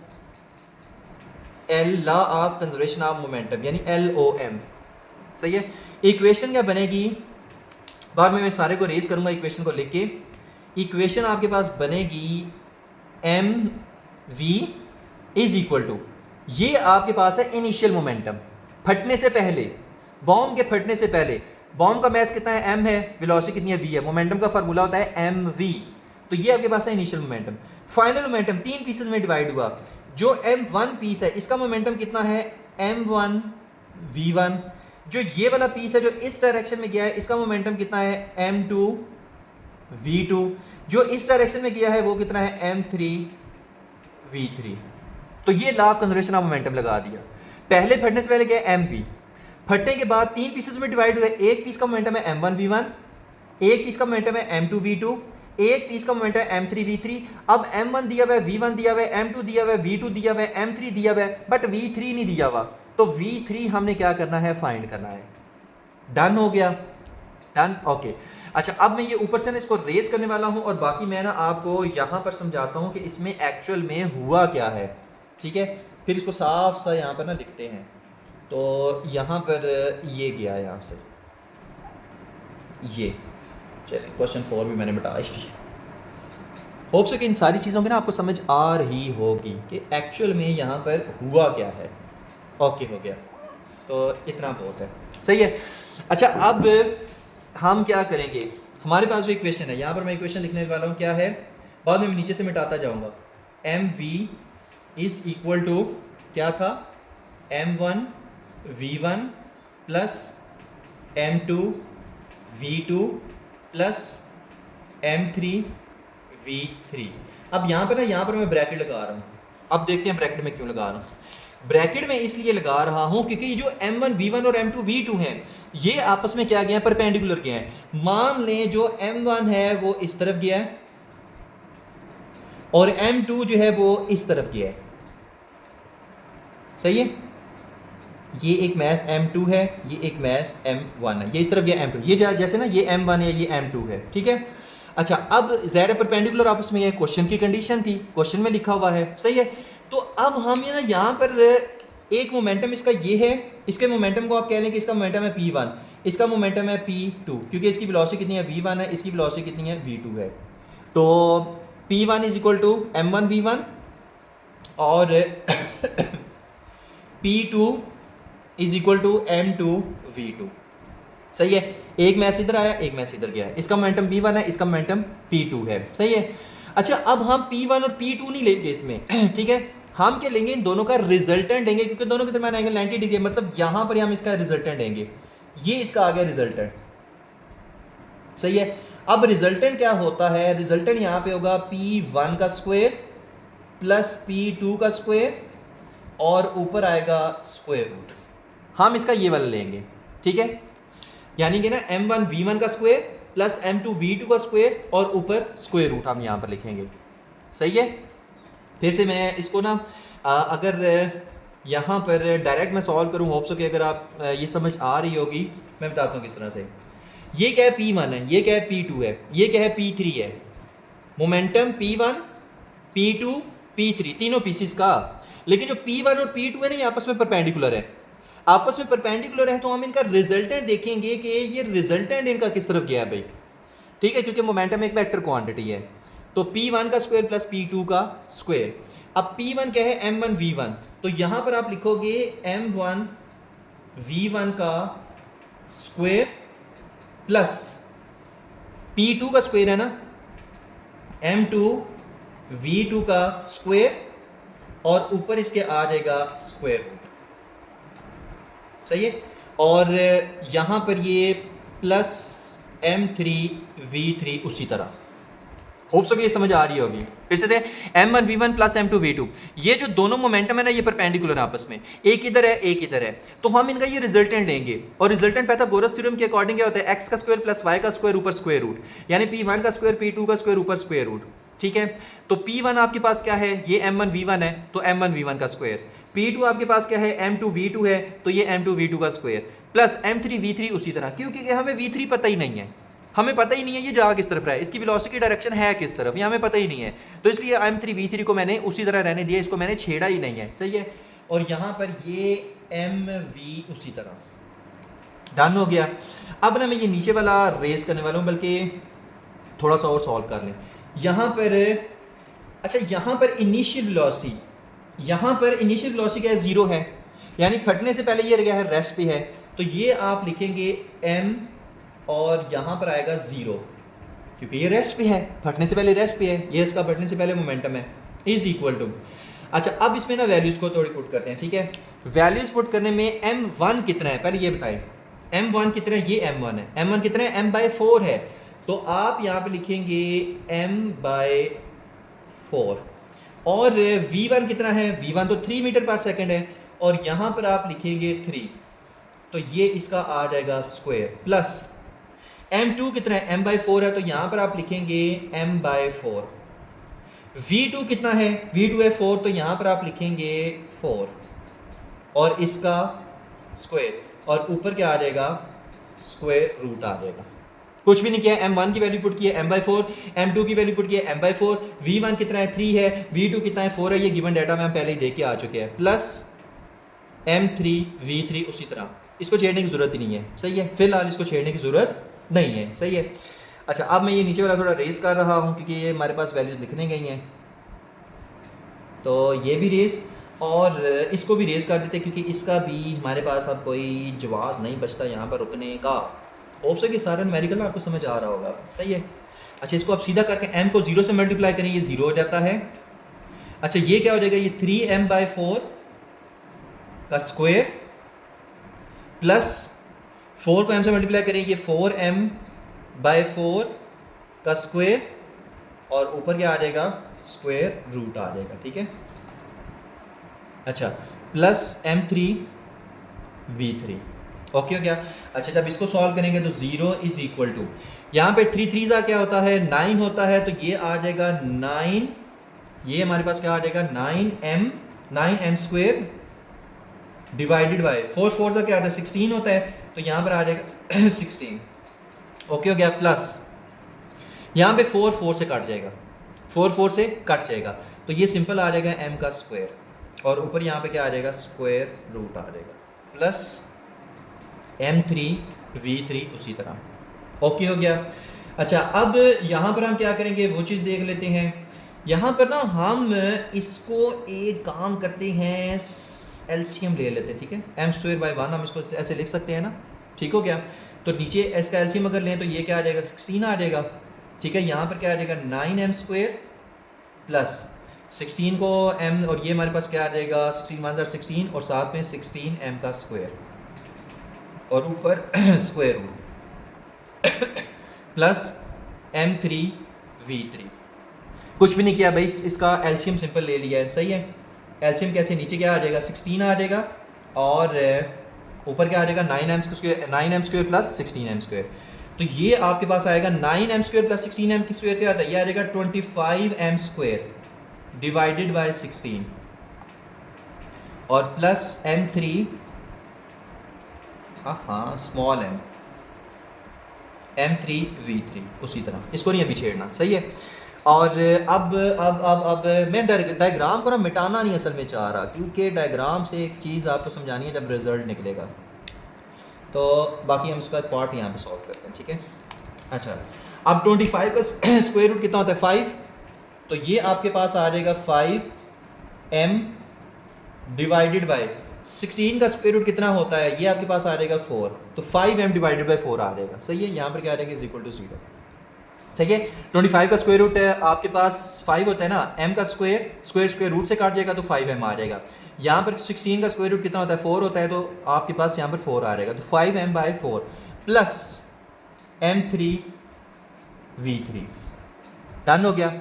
L, law of conservation of momentum, यानी LOM, सही है। इक्वेशन क्या बनेगी, बाद में मैं सारे को रेज करूंगा इक्वेशन को लिख के। इक्वेशन आपके पास बनेगी mv इज इक्वल टू, ये आपके पास है इनिशियल मोमेंटम, फटने से पहले, बॉम्ब के फटने से पहले। बॉम्ब का मैस कितना है, m है, वेलोसिटी कितनी है, v है। मोमेंटम का फार्मूला होता है mv, तो ये आपके पास है initial momentum. Final momentum 3 pieces में डिवाइड हुआ, जो m1 पीस है इसका मोमेंटम कितना है, m1 v1, जो ये वाला पीस है जो इस डायरेक्शन में गया है इसका मोमेंटम कितना है m2 v2, जो इस डायरेक्शन में गया है वो कितना है m3 v3। तो ये law of conservation of momentum लगा दिया। पहले फटने से पहले गया mv, फटने के बाद 3 पीसेस में डिवाइड हुए, एक पीस का मोमेंटम है m1 v1, एक पीस का मोमेंटम है m2 v2, एक पीस का मोमेंटम है m3 v3। अब m1 दिया हुआ है, v1 दिया हुआ है, m2 दिया हुआ है, v2 दिया हुआ है, m3 दिया हुआ है, बट v3 नहीं दिया हुआ। तो v3 हमने क्या करना है, फाइंड करना है। डन हो गया, डन, ओके। अच्छा, अब मैं ये ऊपर से ना इसको रेज करने वाला हूं और बाकी मैं ना आपको यहां पर समझाता हूं कि इसमें एक्चुअल में हुआ क्या है, ठीक है। फिर इसको साफ सा यहां पर ना लिखते हैं। तो यहां पर ये गया है यहां से, ये चलिए क्वेश्चन 4 भी मैंने मिटा दी। होप से कि इन सारी चीज़ों की ना आपको समझ आ रही होगी कि एक्चुअल में यहाँ पर हुआ क्या है। ओके, हो गया, तो इतना बहुत है, सही है। अच्छा, अब हम क्या करेंगे, हमारे पास जो इक्वेशन है, यहाँ पर मैं इक्वेशन लिखने वाला हूँ, क्या है, बाद में मैं नीचे से मिटाता जाऊँगा। mv इज इक्वल टू क्या था, m1 v1 plus m2 v2 plus m3 v3। अब यहाँ पर मैं ब्रैकेट लगा रहा हूँ। अब देखते हैं ब्रैकेट में क्यों लगा रहा हूँ। ब्रैकेट में इसलिए लगा रहा हूँ क्योंकि जो m1 v1 और m2 v2 हैं, ये आपस में क्या गया, परपेंडिकुलर गया है। मान लें जो m1 है वो इस तरफ गया है और m2 जो है वो इस तरफ गया है, सही है। ये एक मैस m2 है, ये एक मैस m1 है, ये इस तरफ गया m2, ये जैसे ना ये m1 है, ये m2 है, ठीक है। अच्छा, अब ज़ाहिर है परपेंडिकुलर आपस में, ये क्वेश्चन की कंडीशन थी, क्वेश्चन में लिखा हुआ है, सही है। तो अब हम ये ना यहाँ पर एक मोमेंटम इसका ये है, इसके मोमेंटम को आप कह लें कि इसका मोमेंटम है p1, इसका मोमेंटम है p2, क्योंकि इसकी वेलोसिटी कितनी है, v1 है, इसकी वेलोसिटी कितनी है, v2 है। तो p1 is equal to m1 v1 और p2 is equal to m2 v2, सही है। एक मैच इधर आया, एक मैच इधर गया है, इसका मोमेंटम p1 है, इसका मोमेंटम p2 है, सही है। अच्छा, अब हम p1 और p2 नहीं लेंगे इसमें, ठीक है। हम क्या लेंगे, इन दोनों का रिजल्टेंट लेंगे, क्योंकि दोनों के दरमियान एंगल 90 डिग्री है, मतलब यहां पर हम इसका रिजल्टेंट लेंगे। ये इसका आ गया रिजल्टेंट, सही है। अब रिजल्टेंट क्या होता है, रिजल्टेंट यहां पे होगा p1 का स्क्वायर प्लस p2 का स्क्वायर और ऊपर आएगा स्क्वायर रूट। हम इसका ये वाला लेंगे, ठीक है, यानी कि ना m1 v1 का स्क्वायर प्लस m2 v2 का स्क्वायर और ऊपर स्क्वायर रूट हम यहाँ पर लिखेंगे, सही है। फिर से मैं इसको ना अगर यहाँ पर डायरेक्ट मैं सॉल्व करूँ, होप सो कि अगर आप ये समझ आ रही होगी, मैं बताता हूँ किस तरह से। ये क्या है, p1 है, ये क्या है, p2 है, ये क्या है, p3 है। मोमेंटम p1 p2 p3 तीनों पीसीस का, लेकिन जो p1 और p2 है ना, ये आपस में परपेंडिकुलर है, आपस में परपेंडिकुलर है। तो हम इनका रिजल्टेंट देखेंगे कि ये रिजल्टेंट इनका किस तरफ गया है भाई, ठीक है, क्योंकि मोमेंटम एक वेक्टर क्वांटिटी है। तो p1 का स्क्वायर प्लस p2 का स्क्वायर। अब p1 क्या है, m1 v1, तो यहां पर आप लिखोगे m1 v1 का स्क्वायर प्लस p2 का स्क्वायर है ना, m2 v2 का स्क्वायर और ऊपर इसके आ जाएगा स्क्वायर रूट, सही है। और यहां पर ये प्लस m3 v3 उसी तरह। होप सो कि ये समझ आ रही होगी। फिर से m1 v1 plus m2 v2, ये जो दोनों मोमेंटम है ना, ये परपेंडिकुलर आपस में, एक इधर है एक इधर है। तो हम इनका ये रिजल्टेंट लेंगे और रिजल्टेंट पाइथागोरस थ्योरम के अकॉर्डिंग क्या होता है, x का स्क्वायर प्लस y का स्क्वायर ऊपर स्क्वायर रूट, यानी p1 का स्क्वायर p2 का स्क्वायर ऊपर स्क्वायर रूट, ठीक है। तो p1 आपके पास क्या है, ये m1 v1 है, तो m1 v1 का स्क्वायर। p2 आपके पास क्या है, m2 v2 है, तो ये m2 v2 का स्क्वायर प्लस m3 v3 उसी तरह, क्योंकि हमें v3 पता ही नहीं है, हमें पता ही नहीं है ये जा किस तरफ रहा है, इसकी वेलोसिटी डायरेक्शन है किस तरफ, ये हमें पता ही नहीं है। तो इसलिए m3 v3 को मैंने उसी तरह रहने दिया, इसको मैंने छेड़ा ही नहीं है, सही है। और यहाँ पर ये mv उसी तरह, डन हो गया। अब ना मैं ये नीचे वाला रेस करने वाला हूँ, बल्कि थोड़ा सा और सॉल्व कर लें। यहाँ पर अच्छा, यहाँ पर इनिशियल वेलोसिटी, यहाँ पर इनिशियल वेलोसिटी क्या है, 0 है, यानी फटने से पहले ये क्या है, रेस्ट पे है। तो ये आप लिखेंगे m और यहाँ पर आएगा 0, क्योंकि ये रेस्ट पे है, फटने से पहले रेस्ट पे है, ये इसका फटने से पहले मोमेंटम है, इज इक्वल टू। अच्छा, अब इसमें ना वैल्यूज को थोड़ी पुट करते हैं, ठीक है। वैल्यूज पुट करने में m1 कितना है पहले ये बताएं, m1 कितना है, ये m1 है, m1 कितना है, m/4 है, तो आप यहाँ पे लिखेंगे m/4। और v1 कितना है, v1 तो 3 मीटर पर सेकंड है, और यहाँ पर आप लिखेंगे 3, तो ये इसका आ जाएगा स्क्वायर, प्लस m2 कितना है, m/4 है, तो यहाँ पर आप लिखेंगे m/4। v2 कितना है, v2 है 4, तो यहाँ पर आप लिखेंगे 4 और इसका स्क्वायर, और ऊपर क्या आ जाएगा, स्क्वायर रूट आ जाएगा। कुछ भी नहीं किया, m1 की वैल्यू पुट की है m/4, m2 की वैल्यू पुट की है m/4, v1 कितना है 3 है, v2 कितना है 4 है, ये गिवन डाटा में हम पहले ही देख के आ चुके हैं, प्लस m3 v3 उसी तरह, इसको छेड़ने की जरूरत ही नहीं है, सही है, फिलहाल इसको छेड़ने की जरूरत नहीं है, सही है। अच्छा, अब मैं ये नीचे वाला थोड़ा रेस कर रहा हूँ क्योंकि ये हमारे पास वैल्यूज लिखने गई हैं, तो ये भी रेस और इसको भी रेस कर देते क्योंकि इसका भी हमारे पास अब कोई जवाब नहीं बचता यहाँ पर रुकने का। होप से कि सारा न्यूमेरिकल आपको समझ आ रहा होगा, सही है। अच्छा, इसको आप सीधा करके m को 0 से मल्टीप्लाई करें, ये 0 हो जाता है। अच्छा, ये क्या हो जाएगा, ये 3m/4 का स्क्वायर प्लस 4 को m से मल्टीप्लाई करें, ये 4m/4 का स्क्वायर, और ऊपर क्या आ जाएगा, स्क्वायर रूट आ जाएगा, ठीक है। अच्छा, प्लस m3 v3, ओके हो गया। अच्छा, जब इसको सॉल्व करेंगे तो 0 इज इक्वल टू, यहाँ पे 3 3 क्या होता है, 9 होता है, तो ये आ जाएगा 9, ये हमारे पास क्या आ जाएगा 9m स्क्वायर डिवाइडेड बाय 4 4 क्या आता है 16 होता है, तो यहाँ पर आ जाएगा 16, ओके हो गया। प्लस यहाँ पे 4 4 से कट जाएगा, 4 4 से कट जाएगा, तो ये सिंपल आ जाएगा m का स्क्वायर, और ऊपर यहाँ पे क्या आ जाएगा, स्क्वायर रूट आ जाएगा, प्लस m3 v3 उसी तरह, ओके हो गया। अच्छा, अब यहाँ पर हम क्या करेंगे वो चीज़ देख लेते हैं। यहाँ पर ना हम इसको एक काम करते हैं, एलसीएम ले लेते हैं, ठीक है, m²/1 हम इसको ऐसे लिख सकते हैं ना, ठीक हो गया। तो नीचे इसका एलसीएम अगर लें तो ये क्या आ जाएगा, 16 आ जाएगा, ठीक है। यहाँ पर क्या आ जाएगा 9m² प्लस 16 को m, और ये हमारे पास क्या आ जाएगा 16 1 16, और साथ में 16m का स्क्वायर, और ऊपर square root plus m3 v3। कुछ भी नहीं किया भाई, इसका एलसीएम सिंपल ले लिया है, सही है। एलसीएम कैसे, नीचे क्या आ जाएगा 16 आ जाएगा, और ऊपर क्या आ जाएगा 9m² प्लस 16m², तो ये आपके पास आएगा 9m² प्लस 16m² क्या आता है, ये आ जाएगा 25m² डिवाइडेड बाय 16, और plus m3 small m3 v3 उसी तरह, इसको नहीं अभी छेड़ना, सही है। और अब मैं डायग्राम को ना मिटाना नहीं असल में चाह रहा, क्योंकि डायग्राम से एक चीज़ आपको समझानी है जब रिजल्ट निकलेगा, तो बाकी हम इसका पार्ट यहाँ पे सॉल्व करते हैं, ठीक है। अच्छा, अब 25 का स्क्वायर रूट कितना होता है 5, तो ये आपके पास आ जाएगा 5m डिवाइडेड बाय 16 का स्क्वायर रूट कितना होता है, ये आपके पास आ जाएगा 4, तो 5m डिवाइडेड बाय 4 आ जाएगा, सही है। यहाँ पर क्या आ जाएगा, इज इक्वल टू 0, सही है। 25 का स्क्वायर रूट आपके पास 5 होता है ना, m का स्क्वायर रूट से काट जाएगा तो 5m आ जाएगा। यहाँ पर 16 का स्क्वायर रूट कितना होता है 4 होता है, तो आपके पास यहाँ पर 4 आ जाएगा, तो 5m/4 plus m3 v3, done हो गया।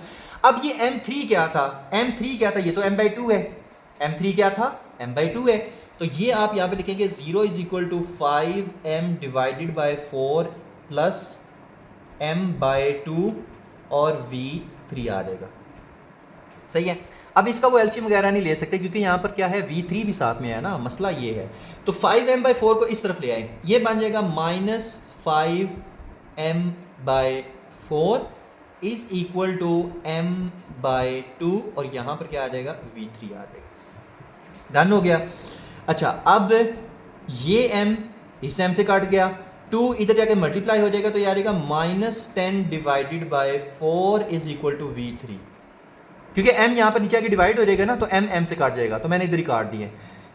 अब ये m3 क्या था, m3 क्या था, ये तो m/2 है, m3 क्या था m/2 है, तो ये आप यहाँ पे लिखेंगे 0 is equal to 5m divided by 4 plus m/2 और v3 आ जाएगा, सही है। अब इसका वो एलसीएम वगैरह नहीं ले सकते क्योंकि यहाँ पर क्या है v3 भी साथ में है ना, मसला ये है। तो 5m/4 को इस तरफ ले आए, ये बन जाएगा -5m/4 is equal to m/2, और यहाँ पर क्या आ जाएगा v3 आ जाएगा, डन हो गया। अच्छा, अब ये m इस m से काट गया, 2 इधर जाके मल्टीप्लाई हो जाएगा, तो ये आ जाएगा -10 divided by 4 is equal to v3, क्योंकि m यहाँ पर नीचे आके डिवाइड हो जाएगा ना, तो m से काट जाएगा, तो मैंने इधर ही काट दिए।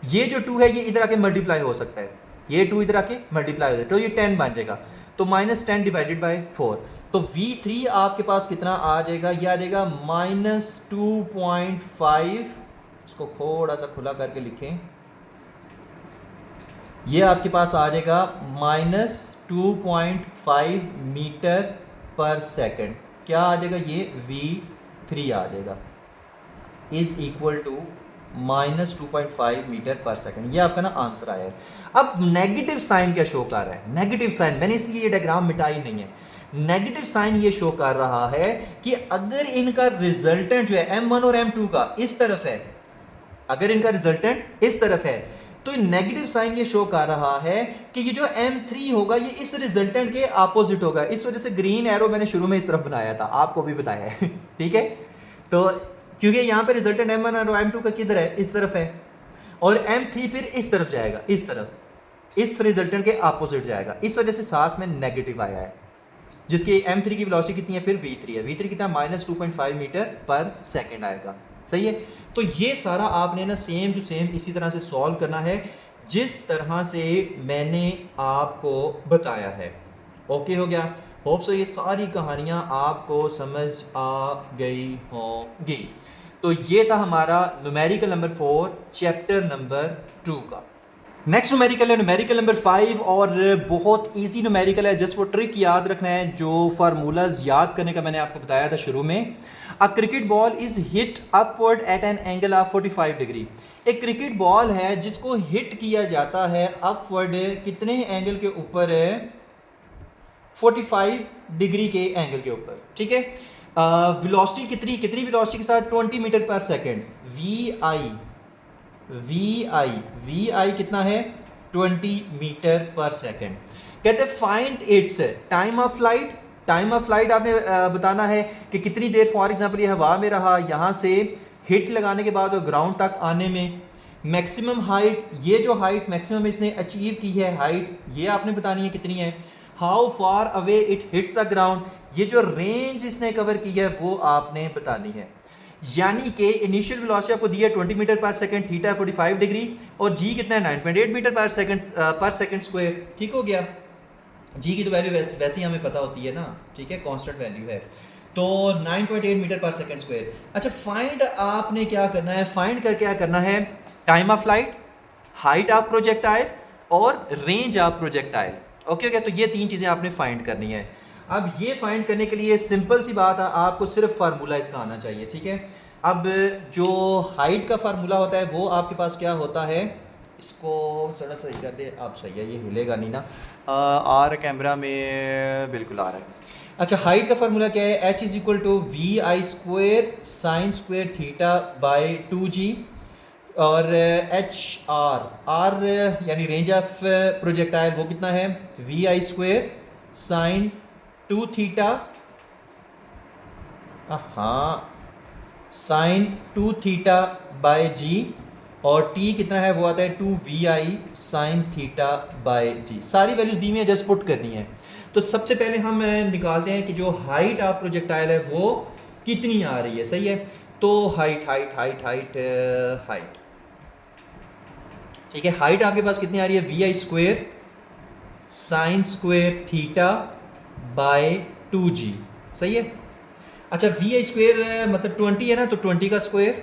ये जो 2 है ये इधर आके मल्टीप्लाई हो सकता है, ये 2 इधर आके मल्टीप्लाई हो जाएगा, तो ये 10 बन जाएगा, तो -10 डिवाइडेड बाय 4, तो v3 आपके पास कितना आ जाएगा, ये आ जाएगा -2.5, इसको थोड़ा सा खुला करके लिखें, ये आपके पास आ जाएगा -2.5 मीटर पर सेकंड। क्या आ जाएगा? ये V3 आ जाएगा, is equal to -2.5 metre per second. ये आपका ना आंसर आया है। अब नेगेटिव साइन क्या शो कर रहा है? नेगेटिव साइन, मैंने इसलिए ये डायग्राम मिटाई नहीं है। नेगेटिव साइन ये शो कर रहा है कि अगर इनका रिजल्टेंट जो है M1 और M2 का इस तरफ है, अगर इनका रिजल्टेंट इस तरफ है, तो नेगेटिव साइन ये शो कर रहा है कि ये जो M3 होगा ये इस रिजल्टेंट के अपोजिट होगा। इस वजह से ग्रीन एरो मैंने शुरू में इस तरफ बनाया था, आपको भी बताया है ठीक है। तो क्योंकि यहाँ पे रिजल्टेंट M1 और M2 का किधर है? इस तरफ है, और M3 फिर इस तरफ जाएगा, इस तरफ, इस रिजल्टेंट के अपोजिट जाएगा। इस वजह से साथ में नेगेटिव आया है, जिसकी M3 की वेलोसिटी कितनी है? फिर V3 है। V3 कितना? -2.5 मीटर पर सेकंड आएगा। सही है। तो ये सारा आपने ना सेम टू सेम इसी तरह से सॉल्व करना है जिस तरह से मैंने आपको बताया है। ओके हो गया? होप सो ये सारी कहानियाँ आपको समझ आ गई होंगी। तो ये था हमारा न्यूमेरिकल नंबर 4 चैप्टर नंबर 2 का। नेक्स्ट न्यूमेरिकल है न्यूमेरिकल नंबर 5, और बहुत इजी न्यूमेरिकल है। जस्ट वो ट्रिक याद रखना है जो फार्मूलाज याद करने का मैंने आपको बताया था शुरू में। A cricket ball is hit upward at an angle of 45 degree. एक क्रिकेट बॉल है जिसको हिट किया जाता है अपवर्ड, कितने एंगल के ऊपर है? 45 डिग्री के एंगल के ऊपर। ठीक है। वेलोसिटी कितनी कितनी वेलोसिटी के साथ? 20 मीटर पर सेकेंड। वी आई कितना है? 20 मीटर पर सेकेंड। कहते हैं find its time of flight. Time of flight आपने बताना है कि कितनी देर फॉर एग्जांपल ये हवा में रहा, यहाँ से हिट लगाने के बाद ग्राउंड तक आने में। मैक्सिमम हाइट, ये जो हाइट मैक्सिमम इसने अचीव की है हाइट, ये आपने बतानी है कितनी है। How far away it hits the ground, ये जो रेंज इसने कवर की है वो आपने बतानी है। यानी कि इनिशियल वेलोसिटी आपको दी है 20 metre per second, theta 45 degree, और जी कितना है? 9.8 मीटर पर सेकंड स्क्वायर। ठीक हो गया। जी की तो वैल्यू वैसे ही हमें पता होती है ना, ठीक है, कांस्टेंट वैल्यू है। तो 9.8 मीटर पर सेकंड स्क्वायर। अच्छा, फाइंड आपने क्या करना है? फाइंड का क्या करना है? Time of flight, height of projectile और रेंज ऑफ प्रोजेक्टाइल। ओके हो गया? तो ये तीन चीज़ें आपने फाइंड करनी है। अब ये फाइंड करने के लिए सिंपल सी बात है, आपको सिर्फ फार्मूला इसका आना चाहिए। ठीक है। अब जो हाइट का फार्मूला होता है वो आपके पास क्या होता है? इसको थोड़ा सही कर दे आप। सही है, ये हिलेगा नहीं ना? आ रहा कैमरा में? बिल्कुल आ रहा है। अच्छा, हाइट का फार्मूला क्या है? H is equal to V I square sine square theta by 2g, और एच आर यानी रेंज ऑफ प्रोजेक्टाइल वो कितना है? V I square sine 2 theta, हाँ, साइन 2 थीटा बाय जी, और t कितना है? वो आता है 2vi साइन थीटा बाय जी। सारी वैल्यूज दी हुई है, जस्ट पुट करनी है। तो सबसे पहले हम निकालते हैं कि जो हाइट ऑफ प्रोजेक्टाइल है वो कितनी आ रही है। सही है। तो height height height height height, ठीक है। हाइट आपके पास कितनी आ रही है? V I square sine square theta by 2g। सही है। अच्छा, वी आई स्क्वेयर मतलब 20 है ना, तो 20 का स्क्वायर,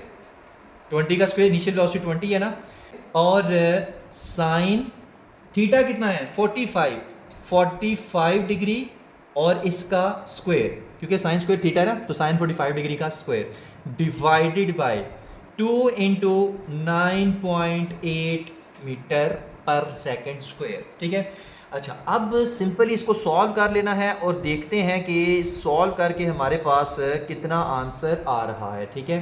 20 का स्क्वायर, इनिशियल वेलोसिटी 20 है ना, और साइन थीटा कितना है? 45 डिग्री, और इसका स्क्वायर, क्योंकि साइन स्क्वायर थीटा है ना, तो साइन 45 डिग्री का square divided by 2 into 9.8 metre पर सेकेंड स्क्वायर। ठीक है। अच्छा, अब सिंपली इसको सॉल्व कर लेना है और देखते हैं कि सॉल्व करके हमारे पास कितना आंसर आ रहा है। ठीक है।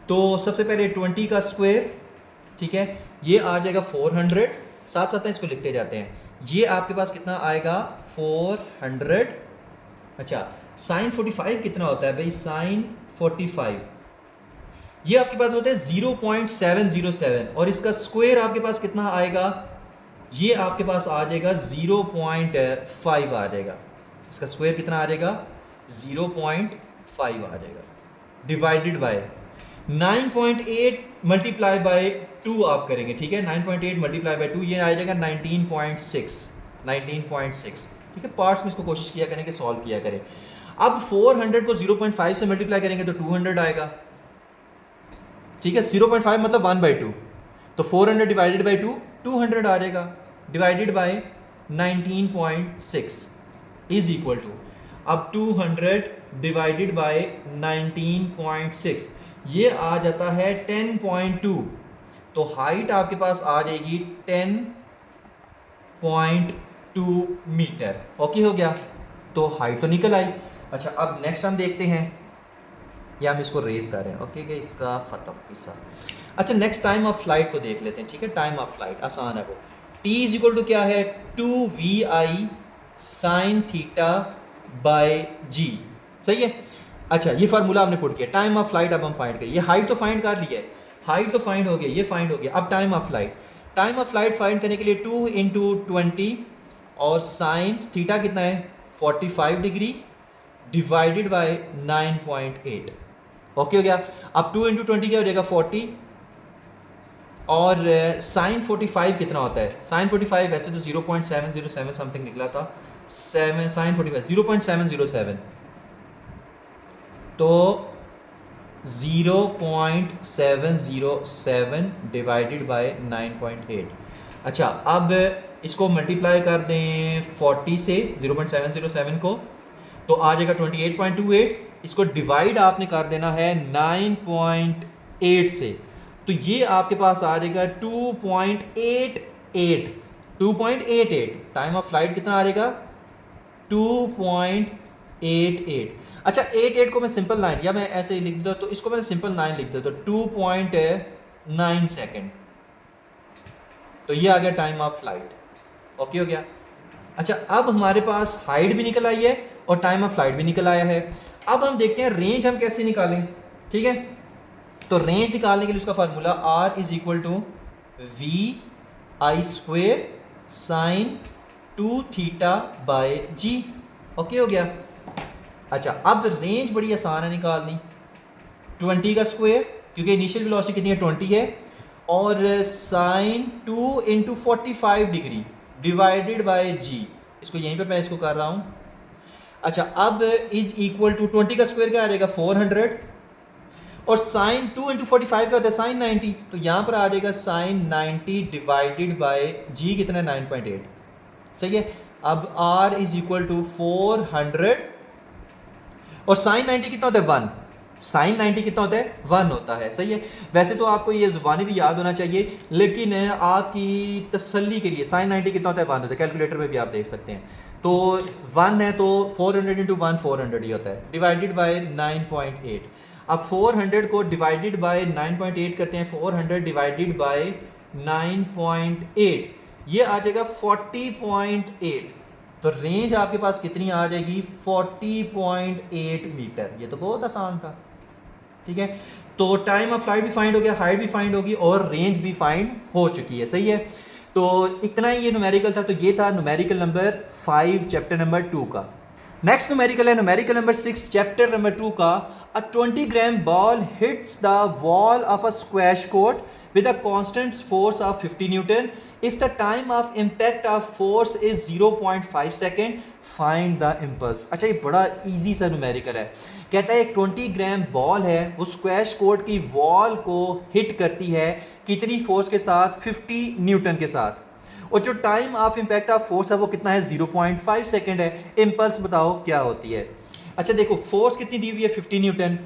तो सबसे पहले 20 का स्क्वायर, ठीक है, ये आ जाएगा 400। साथ साथ इसको लिखते जाते हैं। ये आपके पास कितना आएगा? 400। अच्छा, साइन 45 कितना होता है भाई? साइन 45 ये आपके पास होता है 0.707, और इसका स्क्वायर आपके पास कितना आएगा? ये आपके पास आ जाएगा 0.5 आ जाएगा। इसका स्क्वायर कितना आ जाएगा? 0.5 आ जाएगा, डिवाइडेड बाय 9.8 मल्टीप्लाई बाय 2 आप करेंगे। ठीक है। 9.8 मल्टीप्लाई बाय 2 ये आ जाएगा 19.6। ठीक है। पार्ट्स में इसको कोशिश किया करें कि सॉल्व किया करें। अब 400 को 0.5 से मल्टीप्लाई करेंगे तो 200 आएगा। ठीक है। 0.5 मतलब 1/2, तो 400 डिवाइडेड बाई 2 200 आ जाएगा। Divided by 19.6 is equal to, अब 200 डिवाइडेड बाय 19.6 ये आ जाता है 10.2। तो हाइट आपके पास आ जाएगी 10.2 मीटर। ओके हो गया, तो हाइट तो निकल आई। अच्छा अब नेक्स्ट हम देखते हैं, या हम इसको रेज कर रहे हैं। ओके इसका ख़त्म किस्सा। अच्छा नेक्स्ट टाइम ऑफ फ्लाइट को देख लेते हैं। ठीक है, टाइम ऑफ फ्लाइट आसान है वो, t इज इक्वल टू क्या है 2vi साइन थीटा बाय जी। सही है। अच्छा ये फार्मूला हमने पुट किया, टाइम ऑफ फ्लाइट अब हम फाइंड करें। ये हाइट तो फाइंड कर लिया है, हाइट तो फाइंड हो गया, ये फाइंड हो गया। अब time of flight, time of flight find करने के लिए 2 इंटू 20 और साइन थीटा कितना है 45 डिग्री डिवाइडेड बाय 9.8। ओके हो गया। अब 2 इंटू 20 क्या हो जाएगा 40 और साइन 45 कितना होता है, साइन 45 वैसे तो 0.707 समथिंग निकला था, साइन 45 0.707, तो 0.707 डिवाइडेड बाय 9.8। अच्छा अब इसको मल्टीप्लाई कर दें 40 से 0.707 को, तो आ जाएगा 28.28। इसको डिवाइड आपने कर देना है 9.8 से, तो ये आपके पास आ जाएगा 2.88। टाइम ऑफ फ्लाइट कितना आ जाएगा 2.88। अच्छा 88 को मैं सिंपल लाइन, या मैं ऐसे ही लिख दूँ तो इसको मैंने सिंपल लाइन लिख दिया तो 2.9 सेकेंड। तो ये आ गया टाइम ऑफ फ्लाइट। ओके हो गया। अच्छा अब हमारे पास हाइट भी निकल आई है और टाइम ऑफ फ्लाइट भी निकल आया है। अब हम देखते हैं रेंज हम कैसे निकालें। ठीक है, तो रेंज निकालने के लिए उसका formula r is equal to V I square sine 2 theta by G. Okay हो गया। अच्छा अब रेंज बड़ी आसान है निकालनी, 20 का स्क्वायर क्योंकि इनिशियल वेलोसिटी कितनी है 20 है, और sine 2 into 45 degree divided by G, इसको यहीं पे मैं इसको कर रहा हूँ। अच्छा अब इज इक्वल टू 20 का स्क्वायर क्या आ जाएगा 400, और साइन 2 इंटू 45 क्या होता है साइन 90, तो यहाँ पर आ जाएगा साइन 90 डिवाइडेड बाय जी कितना है 9.8। सही है। अब r इज इक्वल टू 400 और साइन 90 कितना होता है 1, साइन 90 कितना होता है 1 होता है। सही है। वैसे तो आपको ये ज़ुबानी भी याद होना चाहिए, लेकिन आपकी तसल्ली के लिए साइन 90 कितना होता है 1 होता है, कैलकुलेटर में भी आप देख सकते हैं। तो 1 है तो 400 इंटू 1 400 ही होता है डिवाइडेड बाय 9.8। अब 400 को डिवाइडेड बाय 9.8 करते हैं, 400 डिवाइडेड बाय 9.8 ये आ जाएगा 40.8। तो रेंज आपके पास कितनी आ जाएगी 40.8 मीटर। ये तो बहुत आसान था। ठीक है, तो टाइम ऑफ फ्लाइट भी फाइंड हो गया, हाइट भी फाइंड होगी और रेंज भी फाइंड हो चुकी है। सही है। तो इतना ही ये न्यूमेरिकल था। तो ये था न्यूमेरिकल नंबर 5 चैप्टर नंबर 2 का। नेक्स्ट न्यूमेरिकल है न्यूमेरिकल नंबर 6 चैप्टर नंबर 2 का। A 20 gram ball hits the wall of a squash court with a constant force of 50 Newton. If the time of impact of force is 0.5 second, find the impulse. अच्छा ये बड़ा easy सा numerical है। कहता है एक 20 ग्राम ball है, वो स्क्वैश कोर्ट की वॉल को हिट करती है कितनी फोर्स के साथ 50 न्यूटन के साथ, और जो time of impact of force है वो कितना है 0.5 सेकेंड है। इम्पल्स बताओ क्या होती है। अच्छा देखो फोर्स कितनी दी हुई है 50 न्यूटन,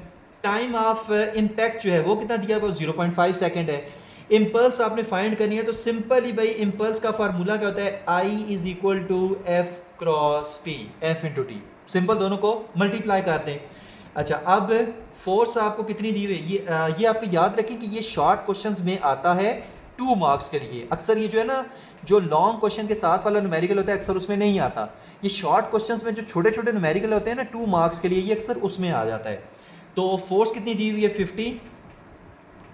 टाइम ऑफ इम्पैक्ट जो है वो कितना दिया हुआ 0.5 सेकेंड है। इम्पल्स आपने फाइंड करनी है तो सिंपल ही भाई इम्पल्स का फार्मूला क्या होता है I is equal to F cross T, F into T. Simple दोनों को मल्टीप्लाई कर दें। अच्छा अब फोर्स आपको कितनी दी हुई है ये आपको याद रखें कि ये शॉर्ट क्वेश्चंस में आता है 2 मार्क्स के लिए। अक्सर ये जो है ना जो लॉन्ग क्वेश्चन के साथ वाला न्यूमेरिकल होता है अक्सर उसमें नहीं आता। ये शॉर्ट क्वेश्चंस में जो छोटे छोटे न्यूमेरिकल होते हैं ना 2 मार्क्स के लिए, ये अक्सर उसमें आ जाता है। तो फोर्स कितनी दी हुई है 50,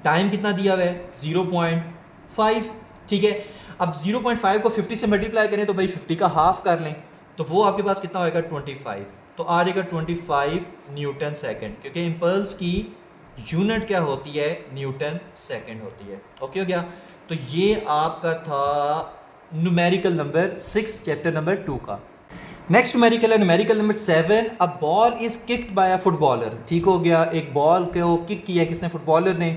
टाइम कितना दिया हुआ है 0.5। ठीक है, अब 0.5 को 50 से मल्टीप्लाई करें तो भाई 50 का हाफ कर लें तो वो आपके पास कितना होएगा 25, तो आ जाएगा 25 न्यूटन सेकेंड, क्योंकि इम्पल्स की यूनिट क्या होती है न्यूटन सेकेंड होती है। ओके हो गया। तो ये आपका था न्यूमेरिकल नंबर 6 चैप्टर नंबर 2 का। नेक्स्ट न्यूमेरिकल है numerical number 7। A ball is kicked bye a footballer. ठीक हो गया, एक बॉल को किक किया किसने फुटबॉलर ने।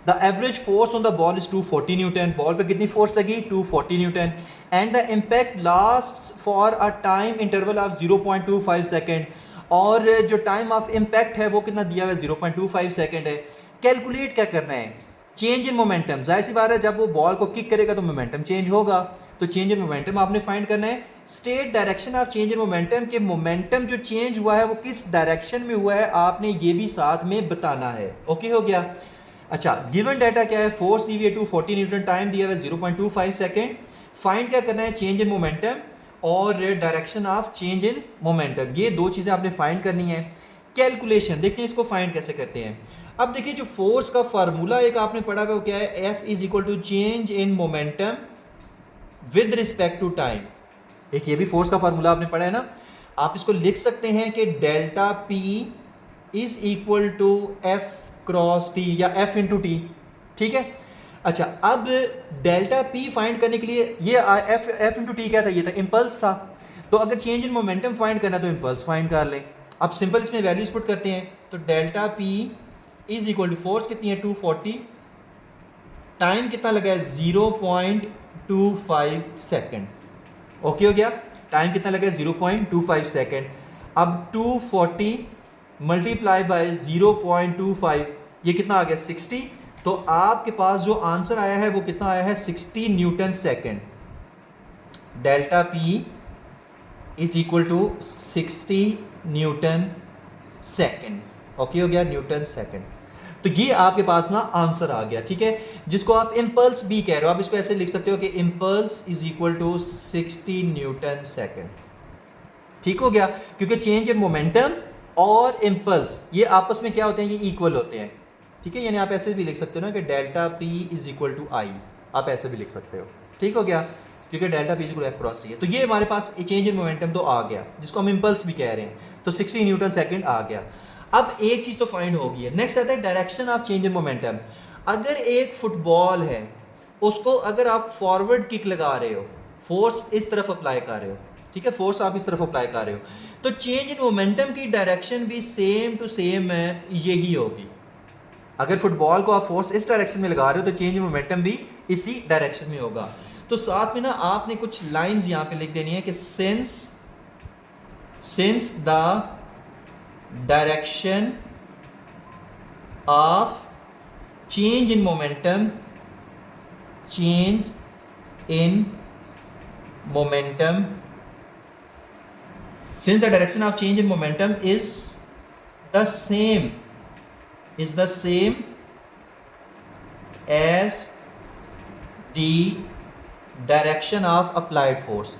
The the average force on the ball is 240 Newton, ball पे कितनी फोर्स लगी 240 Newton, and the impact last for a time interval of 0.25 second, और जो टाइम ऑफ इम्पैक्ट है वो कितना दिया हुआ है 0.25 सेकेंड है। कैलकुलेट क्या करना है, चेंज इन मोमेंटम, जाहिर सी बात है जब वो बॉल को किक करेगा तो मोमेंटम चेंज होगा, तो चेंज इन मोमेंटम आपने फाइंड करना है। State direction of change in momentum, के मोमेंटम जो चेंज हुआ है वो किस डायरेक्शन में हुआ है आपने ये भी साथ में बताना है। ओके हो गया। अच्छा, गिवन डाटा क्या है, फोर्स दी हुई है 240 न्यूटन, टाइम दिया हुआ है 0.25 सेकेंड, फाइंड क्या करना है चेंज इन मोमेंटम और direction of change in momentum, ये दो चीज़ें आपने फाइंड करनी है। कैलकुलेशन देखिए इसको फाइंड कैसे करते हैं। अब देखिए जो फोर्स का फार्मूला एक आपने पढ़ा हुआ क्या है, F is equal to change in momentum with respect to time, एक ये भी फोर्स का फार्मूला आपने पढ़ा है ना। आप इसको लिख सकते हैं कि delta P is equal to F cross T या F इंटू टी, ठीक है। अच्छा, अब डेल्टा P फाइंड करने के लिए ये F इंटू टी क्या था, ये था इम्पल्स था, तो अगर चेंज इन मोमेंटम फाइंड करना तो इम्पल्स फाइंड कर लें। अब सिंपल इसमें वैल्यूज पुट करते हैं, तो delta P is equal to force कितनी है 240, टाइम कितना लगा है 0.25 सेकेंड। ओके हो गया, टाइम कितना लगा है 0.25 सेकेंड। अब 240 मल्टीप्लाई बाय 0.25, ये कितना आ गया 60, तो आपके पास जो आंसर आया है वो कितना आया है 60 newton second. Delta P is equal to 60 newton second. Okay हो गया, न्यूटन सेकेंड। तो ये आपके पास ना आंसर आ गया, ठीक है, जिसको आप इम्पल्स भी कह रहे हो। आप इसको ऐसे लिख सकते हो कि impulse is equal to 60 newton second. ठीक हो गया, क्योंकि चेंज इन मोमेंटम और इम्पल्स ये आपस में क्या होते हैं, ये इक्वल होते हैं, ठीक है। यानी आप ऐसे भी लिख सकते हो ना कि delta P is equal to I, आप ऐसे भी लिख सकते हो। ठीक हो गया, क्योंकि delta P is equal to F cross T है। तो ये हमारे पास चेंज इन मोमेंटम तो आ गया, जिसको हम इम्पल्स भी कह रहे हैं, तो 60 न्यूटन सेकेंड आ गया। अब एक चीज़ तो फाइंड हो गई है, नेक्स्ट आता है direction of change in momentum. अगर एक फुटबॉल है, उसको अगर आप फॉरवर्ड किक लगा रहे हो, फोर्स इस तरफ अप्लाई कर रहे हो, ठीक है, फोर्स आप इस तरफ अप्लाई कर रहे हो, तो चेंज इन मोमेंटम की डायरेक्शन भी सेम टू सेम है, यही होगी। अगर फुटबॉल को आप फोर्स इस डायरेक्शन में लगा रहे हो तो चेंज इन मोमेंटम भी इसी डायरेक्शन में होगा। तो साथ में ना आपने कुछ लाइंस यहाँ पे लिख देनी है कि since the direction of change in momentum since the direction of change in momentum is the same as the direction of applied force,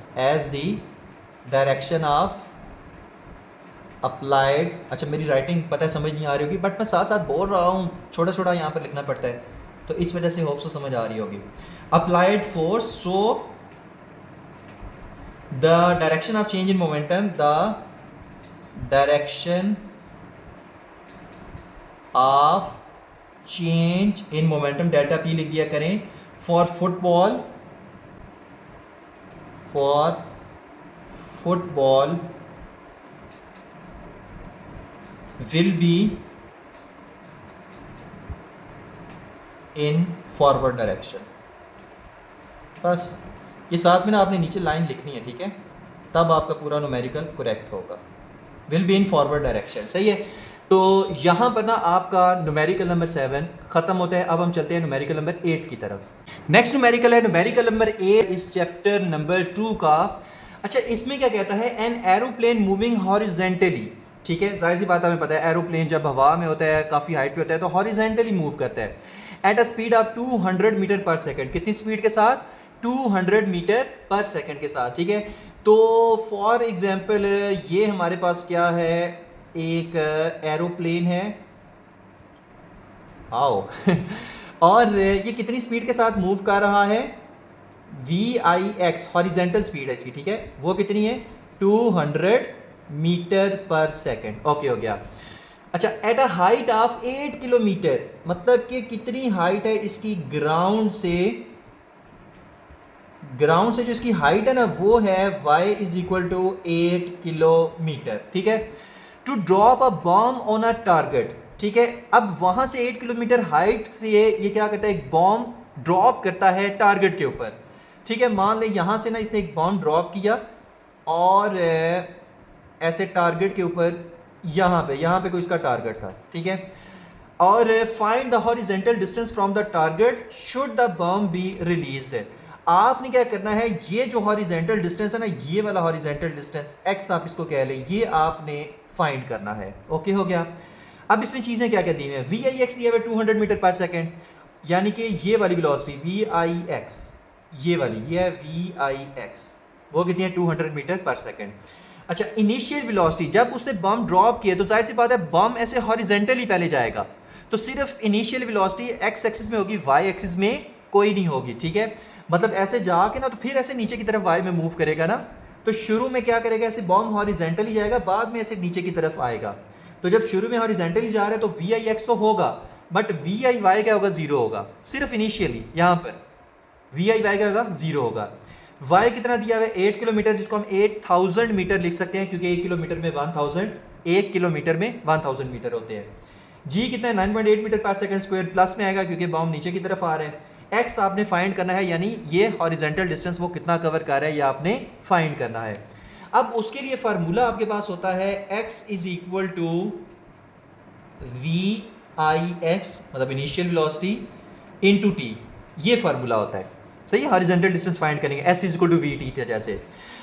अच्छा मेरी राइटिंग पता है समझ नहीं आ रही होगी, बट मैं साथ साथ बोल रहा हूँ, छोटा छोटा यहाँ पर लिखना पड़ता है, तो इस वजह से होप सो समझ आ रही होगी। Applied force, so the direction of change in momentum, the direction of change in momentum delta P लिख दिया करें, for football will be in forward direction। बस ये साथ में ना आपने नीचे लाइन लिखनी है, ठीक है, तब आपका पूरा न्यूमेरिकल करेक्ट होगा। Will be in forward direction, सही है। तो यहाँ पर ना आपका न्यूमेरिकल नंबर 7 ख़त्म होता है। अब हम चलते हैं न्यूमेरिकल नंबर 8 की तरफ। नेक्स्ट न्यूमेरिकल है न्यूमेरिकल नंबर 8 इस चैप्टर नंबर 2 का। अच्छा, इसमें क्या कहता है, एन एरोप्लेन मूविंग हॉरिजेंटली, ठीक है, जाहिर सी बात हमें पता है एरोप्लेन जब हवा में होता है, काफ़ी हाइट पे होता है, तो हॉरिजेंटली मूव करता है at a speed of 200 metre पर सेकेंड। कितनी स्पीड के साथ, 200 मीटर पर सेकंड के साथ, ठीक है। तो फॉर एग्जांपल ये हमारे पास क्या है, एक एरोप्लेन है, आओ और ये कितनी स्पीड के साथ मूव कर रहा है, VIX हॉरिजेंटल स्पीड है इसकी, ठीक है, वो कितनी है 200 मीटर पर सेकंड। ओके हो गया। अच्छा, eight a height of 8 kilometre, मतलब कि कितनी हाइट है इसकी ग्राउंड से जो इसकी हाइट है ना वो है y is equal to 8 kilometre, ठीक है। To drop a bomb on a target, ठीक है। अब वहां से 8 किलोमीटर हाइट से ये क्या करता है, एक बॉम्ब ड्रॉप करता है टारगेट के ऊपर। ठीक है, मान ले यहां से ना इसने एक बॉम्ब ड्रॉप किया और ऐसे टारगेट के ऊपर यहाँ पे कोई इसका टारगेट था। ठीक है, और find the horizontal distance from the target should the bomb be released. आपने क्या करना है, ये जो हॉरिजेंटल डिस्टेंस है ना, ये वाला हॉरिजेंटल डिस्टेंस एक्स आप इसको कह लें, ये आपने फाइंड करना है। ओके हो गया। अब इसमें चीजें क्या क्या दी हुई हैं, वी आई एक्स दिया हुआ 200 मीटर पर सेकेंड, यानी कि ये वाली वेलोसिटी वी आई एक्स, ये वाली ये है वी आई एक्स, वो कितनी है 200 मीटर पर सेकेंड। अच्छा, इनिशियल वेलोसिटी, जब उसने बम ड्रॉप किया तो जाहिर सी बात है बम ऐसे हॉरिजेंटली पहले जाएगा, तो सिर्फ इनिशियल वेलोसिटी एक्स एक्सिस में होगी, वाई एक्सिस में कोई नहीं होगी। ठीक है, मतलब ऐसे जाके ना तो फिर ऐसे नीचे की तरफ वाई में मूव करेगा ना, तो शुरू में क्या करेगा, ऐसे बॉम्ब हॉरिजेंटली जाएगा, बाद में ऐसे नीचे की तरफ आएगा। तो जब शुरू में हॉरिजेंटली जा रहा है तो वी आई एक्स तो होगा, बट वी आई वाई क्या होगा, जीरो होगा सिर्फ इनिशियली। यहाँ पर वी आई वाई क्या होगा, जीरो होगा। वाई कितना दिया हुआ है 8 किलोमीटर, जिसको हम 8000 मीटर लिख सकते हैं, क्योंकि 1 किलोमीटर में 1000, 1 किलोमीटर में 1000 मीटर होते हैं। जी कितना है 9.8 metre per second square, plus में आएगा क्योंकि बॉम्ब नीचे की तरफ आ रहे हैं। एक्स आपने फाइंड करना है, यानी ये हॉरिजेंटल डिस्टेंस वो कितना कवर कर रहा है, ये आपने फाइंड करना है। अब उसके लिए फार्मूला आपके पास होता है x is equal to V I X, मतलब इनिशियल वेलोसिटी इनटू टी, ये फार्मूला होता है। सही है, हॉरिजेंटल डिस्टेंस फाइंड करेंगे, s is equal to V T था जैसे।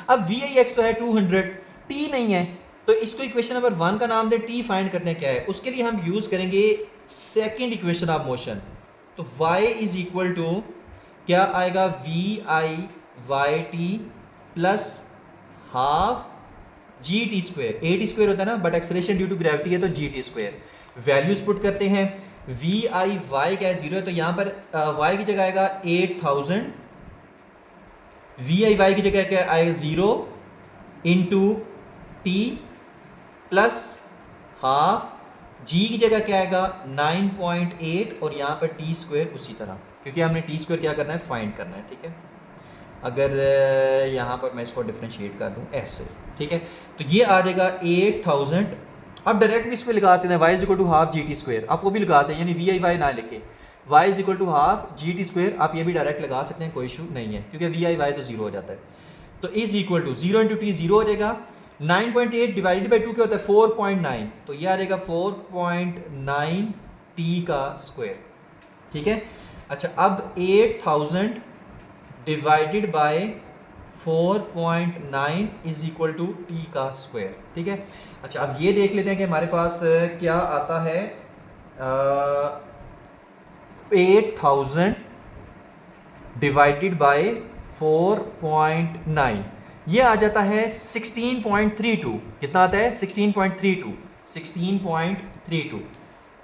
अब वी आई एक्स तो है 200, t नहीं है, तो इसको इक्वेशन नंबर 1 का नाम दे, t फाइंड करने क्या है, उसके लिए हम यूज करेंगे सेकेंड इक्वेशन ऑफ मोशन। तो y इज इक्वल टू क्या आएगा, V I Y T plus half G T square, A T square होता है ना, but expression due to gravity है तो G T square. Values put करते हैं, वी आई वाई क्या है, जीरो है, तो यहां पर y की जगह आएगा 8000, वी आई वाई की जगह क्या आएगा, zero into T plus half, G की जगह क्या आएगा 9.8, और यहाँ पर टी स्क्वेयर उसी तरह, क्योंकि हमने टी स्क्वेयर क्या करना है, फाइंड करना है। ठीक है, अगर यहाँ पर मैं इसको डिफ्रेंशिएट कर दूँ ऐसे, ठीक है, तो ये आ जाएगा 8000। अब डायरेक्ट इस पर लगा सकते हैं y is equal to half G T square, आप वो भी लगा सकते हैं, यानी वी आई वाई ना लिखे, y is equal to half G T square, आप ये भी डायरेक्ट लगा सकते हैं, कोई इशू नहीं है, क्योंकि वी आई वाई तो जीरो हो जाता है। तो is equal to zero into T zero हो जाएगा, 9.8 डिवाइडेड बाई 2 क्या होता है 4.9, तो ये आ जाएगा 4.9 टी का स्क्वायर। ठीक है, अच्छा अब 8000 divided by 4.9 is equal to T का स्क्वायर। ठीक है, अच्छा अब ये देख लेते हैं कि हमारे पास क्या आता है, 8000 डिवाइडेड बाय 4.9, ये आ जाता है 16.32, कितना आता है 16.32, 16.32,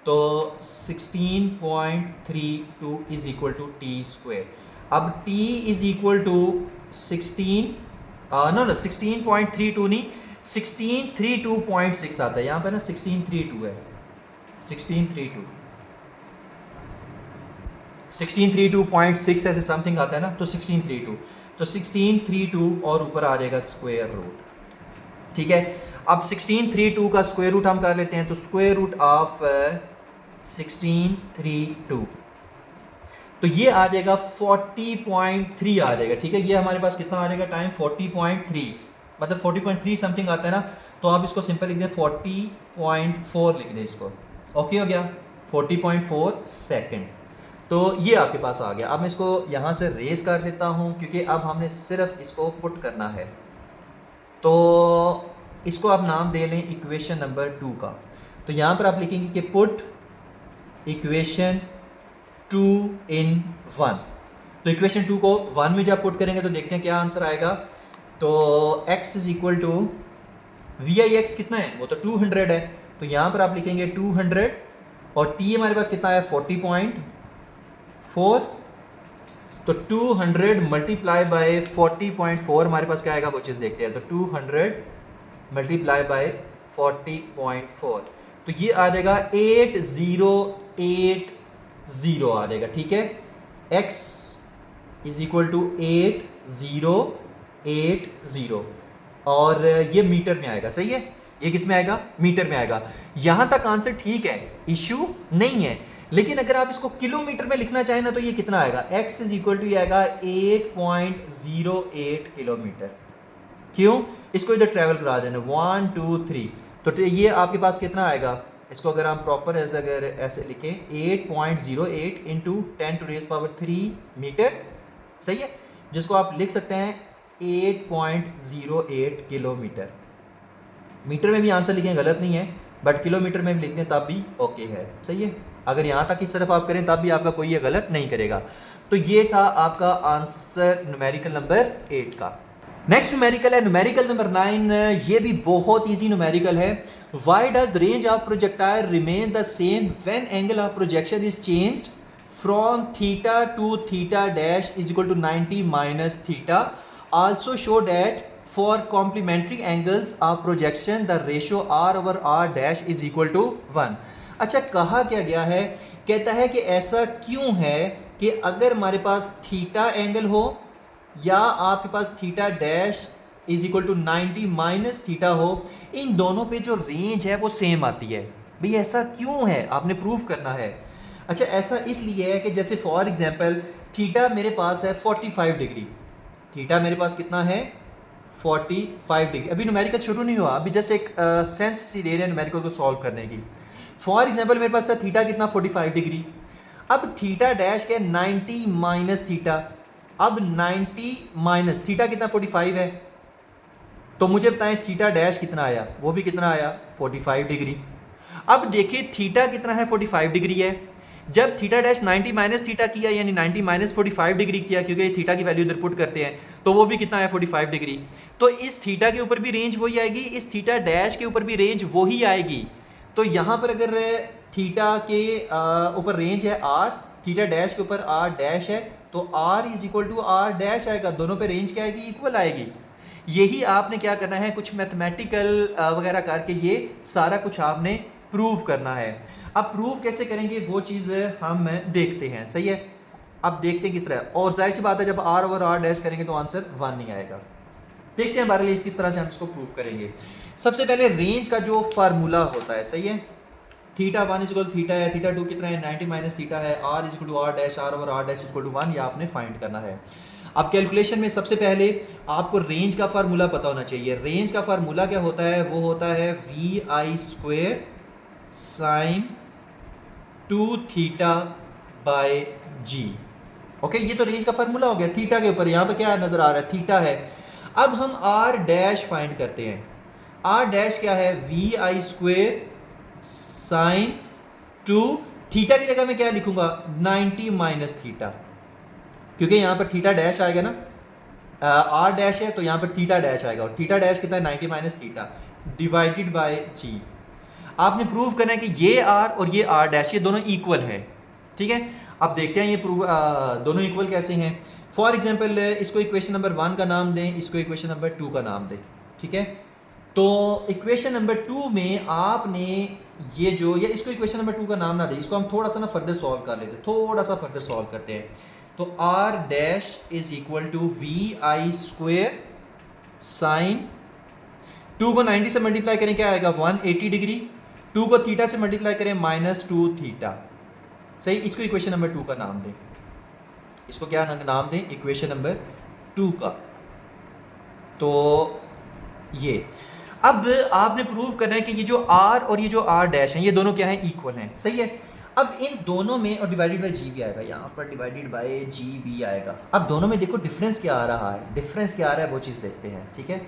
तो 16.32 is equal to T square. अब t इज इक्वल टू 16.32 नहीं, 1632.6 आता है, यहाँ पे ना 1632 है, 1632.6 ऐसे समथिंग आता है ना, तो 1632, तो 1632 और ऊपर आ जाएगा स्क्वायर रूट। ठीक है, अब 1632 का स्क्वायर रूट हम कर लेते हैं, तो स्क्वायर रूट ऑफ 1632, तो ये आ जाएगा 40.3 आ जाएगा। ठीक है, ये हमारे पास कितना आ जाएगा टाइम 40.3, मतलब 40.3 समथिंग आता है ना, तो आप इसको सिंपल लिख दें 40.4 लिख दें इसको। ओके हो गया, 40.4 सेकेंड, तो ये आपके पास आ गया। अब मैं इसको यहाँ से रेस कर देता हूँ, क्योंकि अब हमने सिर्फ इसको पुट करना है, तो इसको आप नाम दे लें इक्वेशन नंबर 2 का। तो यहाँ पर आप लिखेंगे कि पुट इक्वेशन 2 इन 1, तो इक्वेशन 2 को 1 में जब पुट करेंगे तो देखते हैं क्या आंसर आएगा। तो x is equal to V I X कितना है, वो तो 200 है, तो यहाँ पर आप लिखेंगे 200, और t हमारे पास कितना है 40.4, तो 200 मल्टीप्लाई बाय 40.4 हमारे पास क्या आएगा वो चीज़ देखते हैं। तो 200 मल्टीप्लाई बाय 40.4, तो ये आ जाएगा 8080 आ जाएगा। ठीक है, x इज इक्वल टू 8080, और ये मीटर में आएगा। सही है, ये किस में आएगा, मीटर में आएगा। यहां तक आंसर ठीक है, इश्यू नहीं है। लेकिन अगर आप इसको किलोमीटर में लिखना चाहें ना तो ये कितना आएगा, x इज इक्वल टू आएगा 8.08 किलोमीटर। क्यों, इसको इधर ट्रेवल करा देना 1 2 3, तो ये आपके पास कितना आएगा, इसको अगर हम प्रॉपर अगर ऐसे लिखें 8.08 इंटू 10⁻³ मीटर, सही है, जिसको आप लिख सकते हैं 8.08 किलोमीटर। मीटर में भी आंसर लिखें गलत नहीं है, बट किलोमीटर में भी लिखते हैं तब भी ओके है, सही है। अगर यहाँ तक की सिर्फ आप करें तब भी आपका कोई ये गलत नहीं करेगा। तो ये था आपका आंसर न्यूमेरिकल नंबर 8 का। नेक्स्ट न्यूमेरिकल है न्यूमेरिकल नंबर 9। ये भी बहुत इजी न्यूमेरिकल है। Why does range of projectile remain the same when angle of projection is changed from theta to theta dash is equal to 90 minus theta. Also show that for complementary angles of projection the ratio R over R dash is equal to 1। अच्छा, कहा क्या गया है, कहता है कि ऐसा क्यों है कि अगर हमारे पास थीटा एंगल हो या आपके पास theta dash is equal to 90 minus theta हो, इन दोनों पे जो रेंज है वो सेम आती है। भाई ऐसा क्यों है, आपने प्रूव करना है। अच्छा, ऐसा इसलिए है कि जैसे फॉर एग्जांपल थीटा मेरे पास है 45 डिग्री, थीटा मेरे पास कितना है 45 डिग्री। अभी न्यूमेरिकल शुरू नहीं हुआ, अभी जस्ट एक सेंस सी दे रहे हैं न्यूमेरिकल को सॉल्व करने की। फॉर एग्जांपल मेरे पास है थीटा कितना 45 डिग्री, अब थीटा डैश के 90 माइनस थीटा, अब 90 माइनस थीटा कितना 45 है, तो मुझे बताएं थीटा डैश कितना आया, वो भी कितना आया 45 डिग्री। अब देखिए थीटा कितना है 45 डिग्री है, जब थीटा डैश 90 माइनस थीटा किया यानी 90 माइनस 45 डिग्री किया, क्योंकि थीटा की वैल्यू इधर पुट करते हैं, तो वो भी कितना है 45 डिग्री। तो इस थीटा के ऊपर भी रेंज वही आएगी, इस थीटा डैश के ऊपर भी रेंज वही आएगी। तो यहाँ पर अगर थीटा के ऊपर रेंज है आर, थीटा डैश के ऊपर आर डैश है, तो R is equal to R dash आएगा, दोनों पे रेंज क्या आएगी, इक्वल आएगी। यही आपने क्या करना है, कुछ मैथमेटिकल वगैरह करके ये सारा कुछ आपने प्रूव करना है। अब प्रूव कैसे करेंगे वो चीज़ हम देखते हैं, सही है। अब देखते हैं किस तरह, और जाहिर सी बात है जब आर ओवर आर डैश करेंगे तो आंसर 1 नहीं आएगा। देखते हैं हमारे लिए किस तरह से हम इसको प्रूव करेंगे। सबसे पहले रेंज का जो फार्मूला होता है, सही है, थीटा 1 इक्वल थीटा है, थीटा 2 कितना है 90 माइनस थीटा है, R is equal to R dash, R over R dash equal to 1, ये आपने फाइंड करना है। अब कैलकुलेशन में सबसे पहले आपको रेंज का फार्मूला पता होना चाहिए। रेंज का फार्मूला क्या होता है, वो होता है V I square sine 2 theta by G. Okay, ये तो रेंज का फार्मूला हो गया। थीटा के ऊपर यहाँ पर क्या नजर आ रहा है, थीटा है। अब हम आर डैश फाइंड करते हैं। आर डैश क्या है, V I square sine 2, theta की जगह में क्या लिखूंगा 90 माइनस थीटा, क्योंकि यहाँ पर थीटा डैश आएगा ना, आर डैश है तो यहाँ पर थीटा डैश आएगा, और थीटा डैश कितना है 90 माइनस थीटा डिवाइडेड बाय जी। आपने प्रूव करना है कि ये आर और ये आर डैश ये दोनों इक्वल है, ठीक है। अब देखते हैं ये प्रूव दोनों इक्वल कैसे हैं। फॉर एग्जांपल इसको इक्वेशन नंबर 1 का नाम दें, इसको इक्वेशन नंबर 2 का नाम दें, ठीक है। तो इक्वेशन नंबर 2 में आपने ये जो, या इसको इक्वेशन नंबर 2 का नाम ना दें, इसको हम थोड़ा सा ना फर्दर सॉल्व कर लेते हैं, थोड़ा सा फर्दर सॉल्व करते हैं। तो R dash is equal to V I square sine 2 को 90 से मल्टीप्लाई करें क्या आएगा 180 डिग्री, 2 को थीटा से मल्टीप्लाई करें -2 थीटा, सही। इसको इक्वेशन नंबर 2 का नाम दें, इसको क्या नाम दें, इक्वेशन नंबर 2 का। तो ये अब आपने प्रूव करना है कि ये जो आर और ये जो आर डैश है ये दोनों क्या है, इक्वल हैं, सही है। अब इन दोनों में, और डिवाइडेड बाय जी भी आएगा, यहाँ पर डिवाइडेड बाय जी भी आएगा। अब दोनों में देखो डिफरेंस क्या आ रहा है, डिफरेंस क्या आ रहा है वो चीज़ देखते हैं, ठीक है।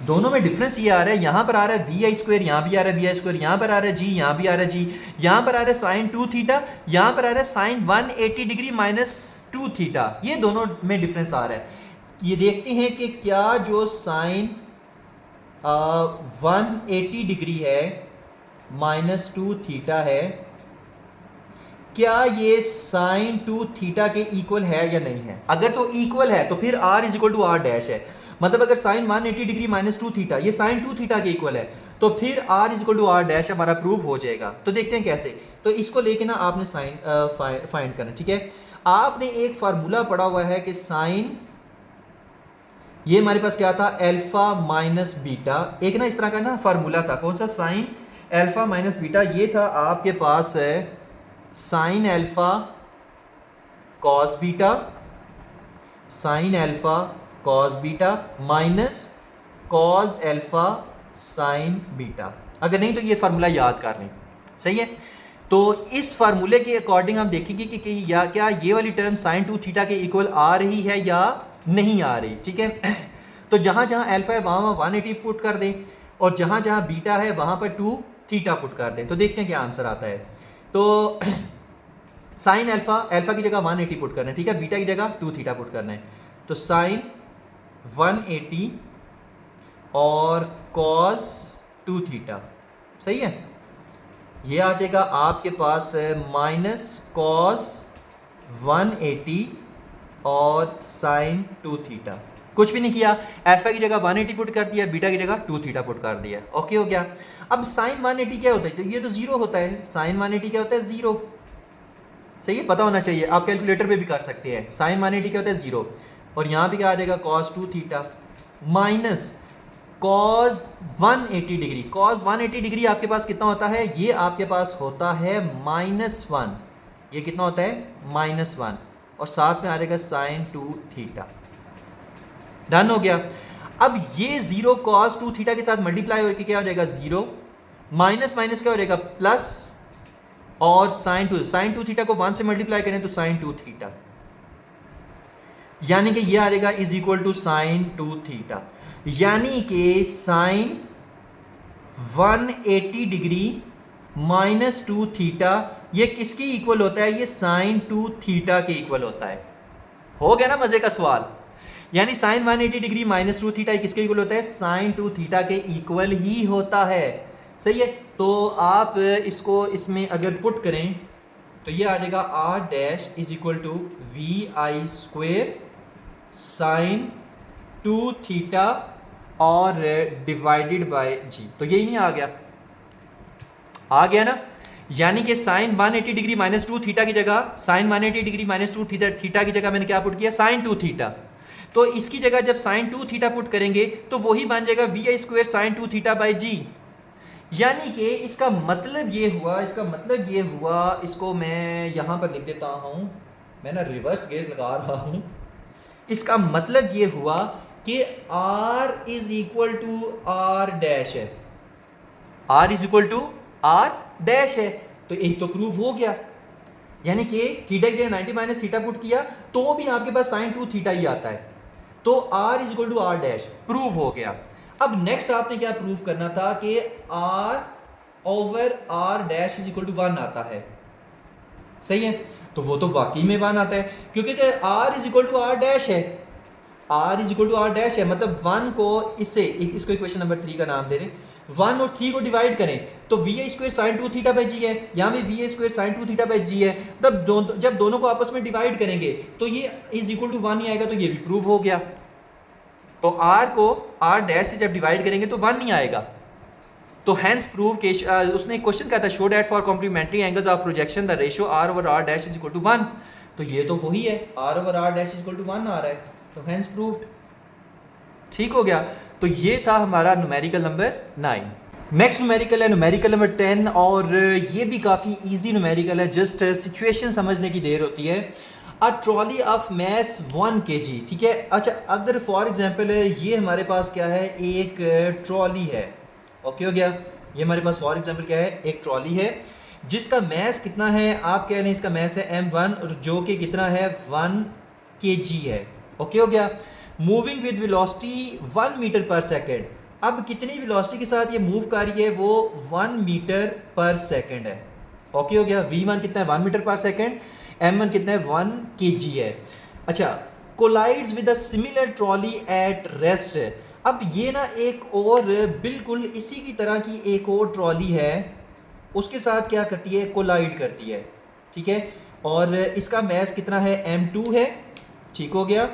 दोनों में डिफरेंस ये आ रहा है, यहाँ पर आ रहा है वी आई स्क्वायर, यहाँ भी आ रहा है वी आई स्क्वायर, यहाँ पर आ रहा है जी, यहाँ भी आ रहा है जी, यहाँ पर आ रहा है साइन 2 थीटा, यहाँ पर आ रहा है साइन 180 डिग्री -2 थीटा, ये दोनों में डिफरेंस आ रहा है। ये देखते हैं कि क्या जो साइन 180 डिग्री है -2 थीटा है, क्या ये साइन 2 थीटा के इक्वल है या नहीं है। अगर तो इक्वल है तो फिर r is equal to R dash है, मतलब अगर साइन 180 डिग्री -2 थीटा ये साइन 2 थीटा के इक्वल है, तो फिर r is equal to R dash हमारा प्रूव हो जाएगा। तो देखते हैं कैसे। तो इसको लेके ना आपने साइन फाइंड करना, ठीक है। आपने एक फार्मूला पढ़ा हुआ है कि साइन ये हमारे पास क्या था, अल्फा माइनस बीटा, एक ना इस तरह का ना फार्मूला था, कौन सा, साइन अल्फा माइनस बीटा, ये था आपके पास है sine alpha cos beta, sine alpha cos beta minus cos alpha sign beta. अगर नहीं तो ये फार्मूला याद कर लें, सही है। तो इस फार्मूले के अकॉर्डिंग हम देखेंगे कि या क्या ये वाली टर्म साइन 2 थीटा के इक्वल आ रही है या नहीं आ रही, ठीक है। तो जहां जहां अल्फा है वहां 180 पुट कर दें, और जहां जहां बीटा है वहां पर 2 थीटा पुट कर दें, तो देखते हैं क्या आंसर आता है। तो साइन अल्फा, अल्फा की जगह 180 पुट करना है, ठीक है, बीटा की जगह 2 थीटा पुट करना है। तो साइन 180 और कॉस 2 थीटा, सही है। ये आ जाएगा आपके पास माइनस कॉस 180 और साइन 2 थीटा। कुछ भी नहीं किया, अल्फा की जगह 180 पुट कर दिया, बीटा की जगह 2 थीटा पुट कर दिया, ओके हो गया। अब साइन 180 क्या होता है, तो ये तो जीरो होता है, साइन 180 क्या होता है, जीरो, सही है, पता होना चाहिए, आप कैलकुलेटर पे भी कर सकते हैं। साइन 180 क्या होता है, जीरो, और यहाँ पे क्या आ जाएगा, cos 2 theta minus cos 180 degree. Cos 180 degree आपके पास कितना होता है, ये आपके पास होता है -1, ये कितना होता है, -1, और साथ में आ जाएगा साइन 2 थीटा। डन हो गया। अब ये जीरो कॉस 2 थीटा के साथ मल्टीप्लाई होकर क्या हो जाएगा, जीरो, माइनस माइनस क्या हो जाएगा, प्लस, और साइन 2 थीटा को 1 से मल्टीप्लाई करें तो साइन 2 थीटा, यानी कि ये आ जाएगा is equal to sine 2 theta, यानी कि साइन 180 डिग्री माइनस 2 थीटा ये किसके इक्वल होता है, ये साइन 2 थीटा के इक्वल होता है। हो गया ना मजे का सवाल, यानी साइन 180 डिग्री माइनस 2 थीटा किसके इक्वल होता है, साइन 2 थीटा के इक्वल ही होता है, सही है। तो आप इसको इसमें अगर पुट करें तो ये आ जाएगा R dash is equal to V I square sine 2 theta और डिवाइडेड बाय जी, तो यही नहीं आ गया ना। यानी कि साइन 180 डिग्री माइनस 2 थीटा की जगह, साइन 180 डिग्री माइनस 2 थीटा की जगह मैंने क्या पुट किया, साइन 2 थीटा। तो इसकी जगह जब साइन 2 थीटा पुट करेंगे तो वही बन जाएगा V I square sine 2 theta by G. यानी कि इसका मतलब ये हुआ, इसको मैं यहां पर लिख देता हूं, मैं ना रिवर्स गेयर लगा रहा हूं। इसका मतलब ये हुआ कि R is equal to R dash है, R is equal to R dash है, तो एक तो प्रूव हो गया। यानी कि थीटा की जगह 90 माइनस थीटा पुट किया तो भी आपके पास साइन 2 थीटा ही आता है, तो R is equal to R dash prove हो गया। अब नेक्स्ट आपने क्या प्रूव करना था कि R over R dash is equal to 1 आता है, सही है। तो वो तो वाकई में 1 आता है, क्योंकि R is equal to R dash है, R is equal to R dash है, मतलब 1 को इससे, इसको इक्वेशन नंबर 3 का नाम दे रहे, 1 और 3 को डिवाइड करें तो V I square sine 2 theta by G है, यहाँ भी V I square sine 2 theta by G है। तब जब दोनों को आपस में डिवाइड करेंगे तो ये इज इक्वल टू 1 ही आएगा, तो ये भी प्रूव हो गया। तो R को R डैश से जब डिवाइड करेंगे तो 1 नहीं आएगा, तो हैंस प्रूव के उसने एक क्वेश्चन कहा था, show that for complementary angles of projection the ratio R over R dash is equal to 1, तो ये तो वही है, R over R dash is equal to 1 आ रहा है, तो हैंस प्रूव्ड, ठीक हो गया। तो ये था हमारा न्यूमेरिकल नंबर 9। नेक्स्ट न्यूमेरिकल है न्यूमेरिकल नंबर 10, और ये भी काफ़ी इजी न्यूमेरिकल है, जस्ट सिचुएशन समझने की देर होती है। A trolley of mass 1 kg, ठीक है। अच्छा, अगर फॉर एग्जांपल ये हमारे पास क्या है, एक ट्रॉली है, ओके हो गया। ये हमारे पास फॉर एग्जांपल क्या है, एक ट्रॉली है जिसका मैस कितना है, आप कह लें इसका मैस है m1, और जो कि कितना है 1 kg है, ओके हो गया। मूविंग विद वेलोसिटी 1 मीटर पर सेकेंड, अब कितनी वेलोसिटी के साथ ये मूव कर रही है, वो 1 मीटर पर सेकेंड है, ओके हो गया। v1 कितना है 1 मीटर पर सेकेंड, m1 कितना है 1 kg है। अच्छा, collides with a similar trolley at rest, अब ये ना एक और बिल्कुल इसी की तरह की एक और ट्रॉली है, उसके साथ क्या करती है, कोलाइड करती है, ठीक है। और इसका मैस कितना है, m2 है, ठीक हो गया।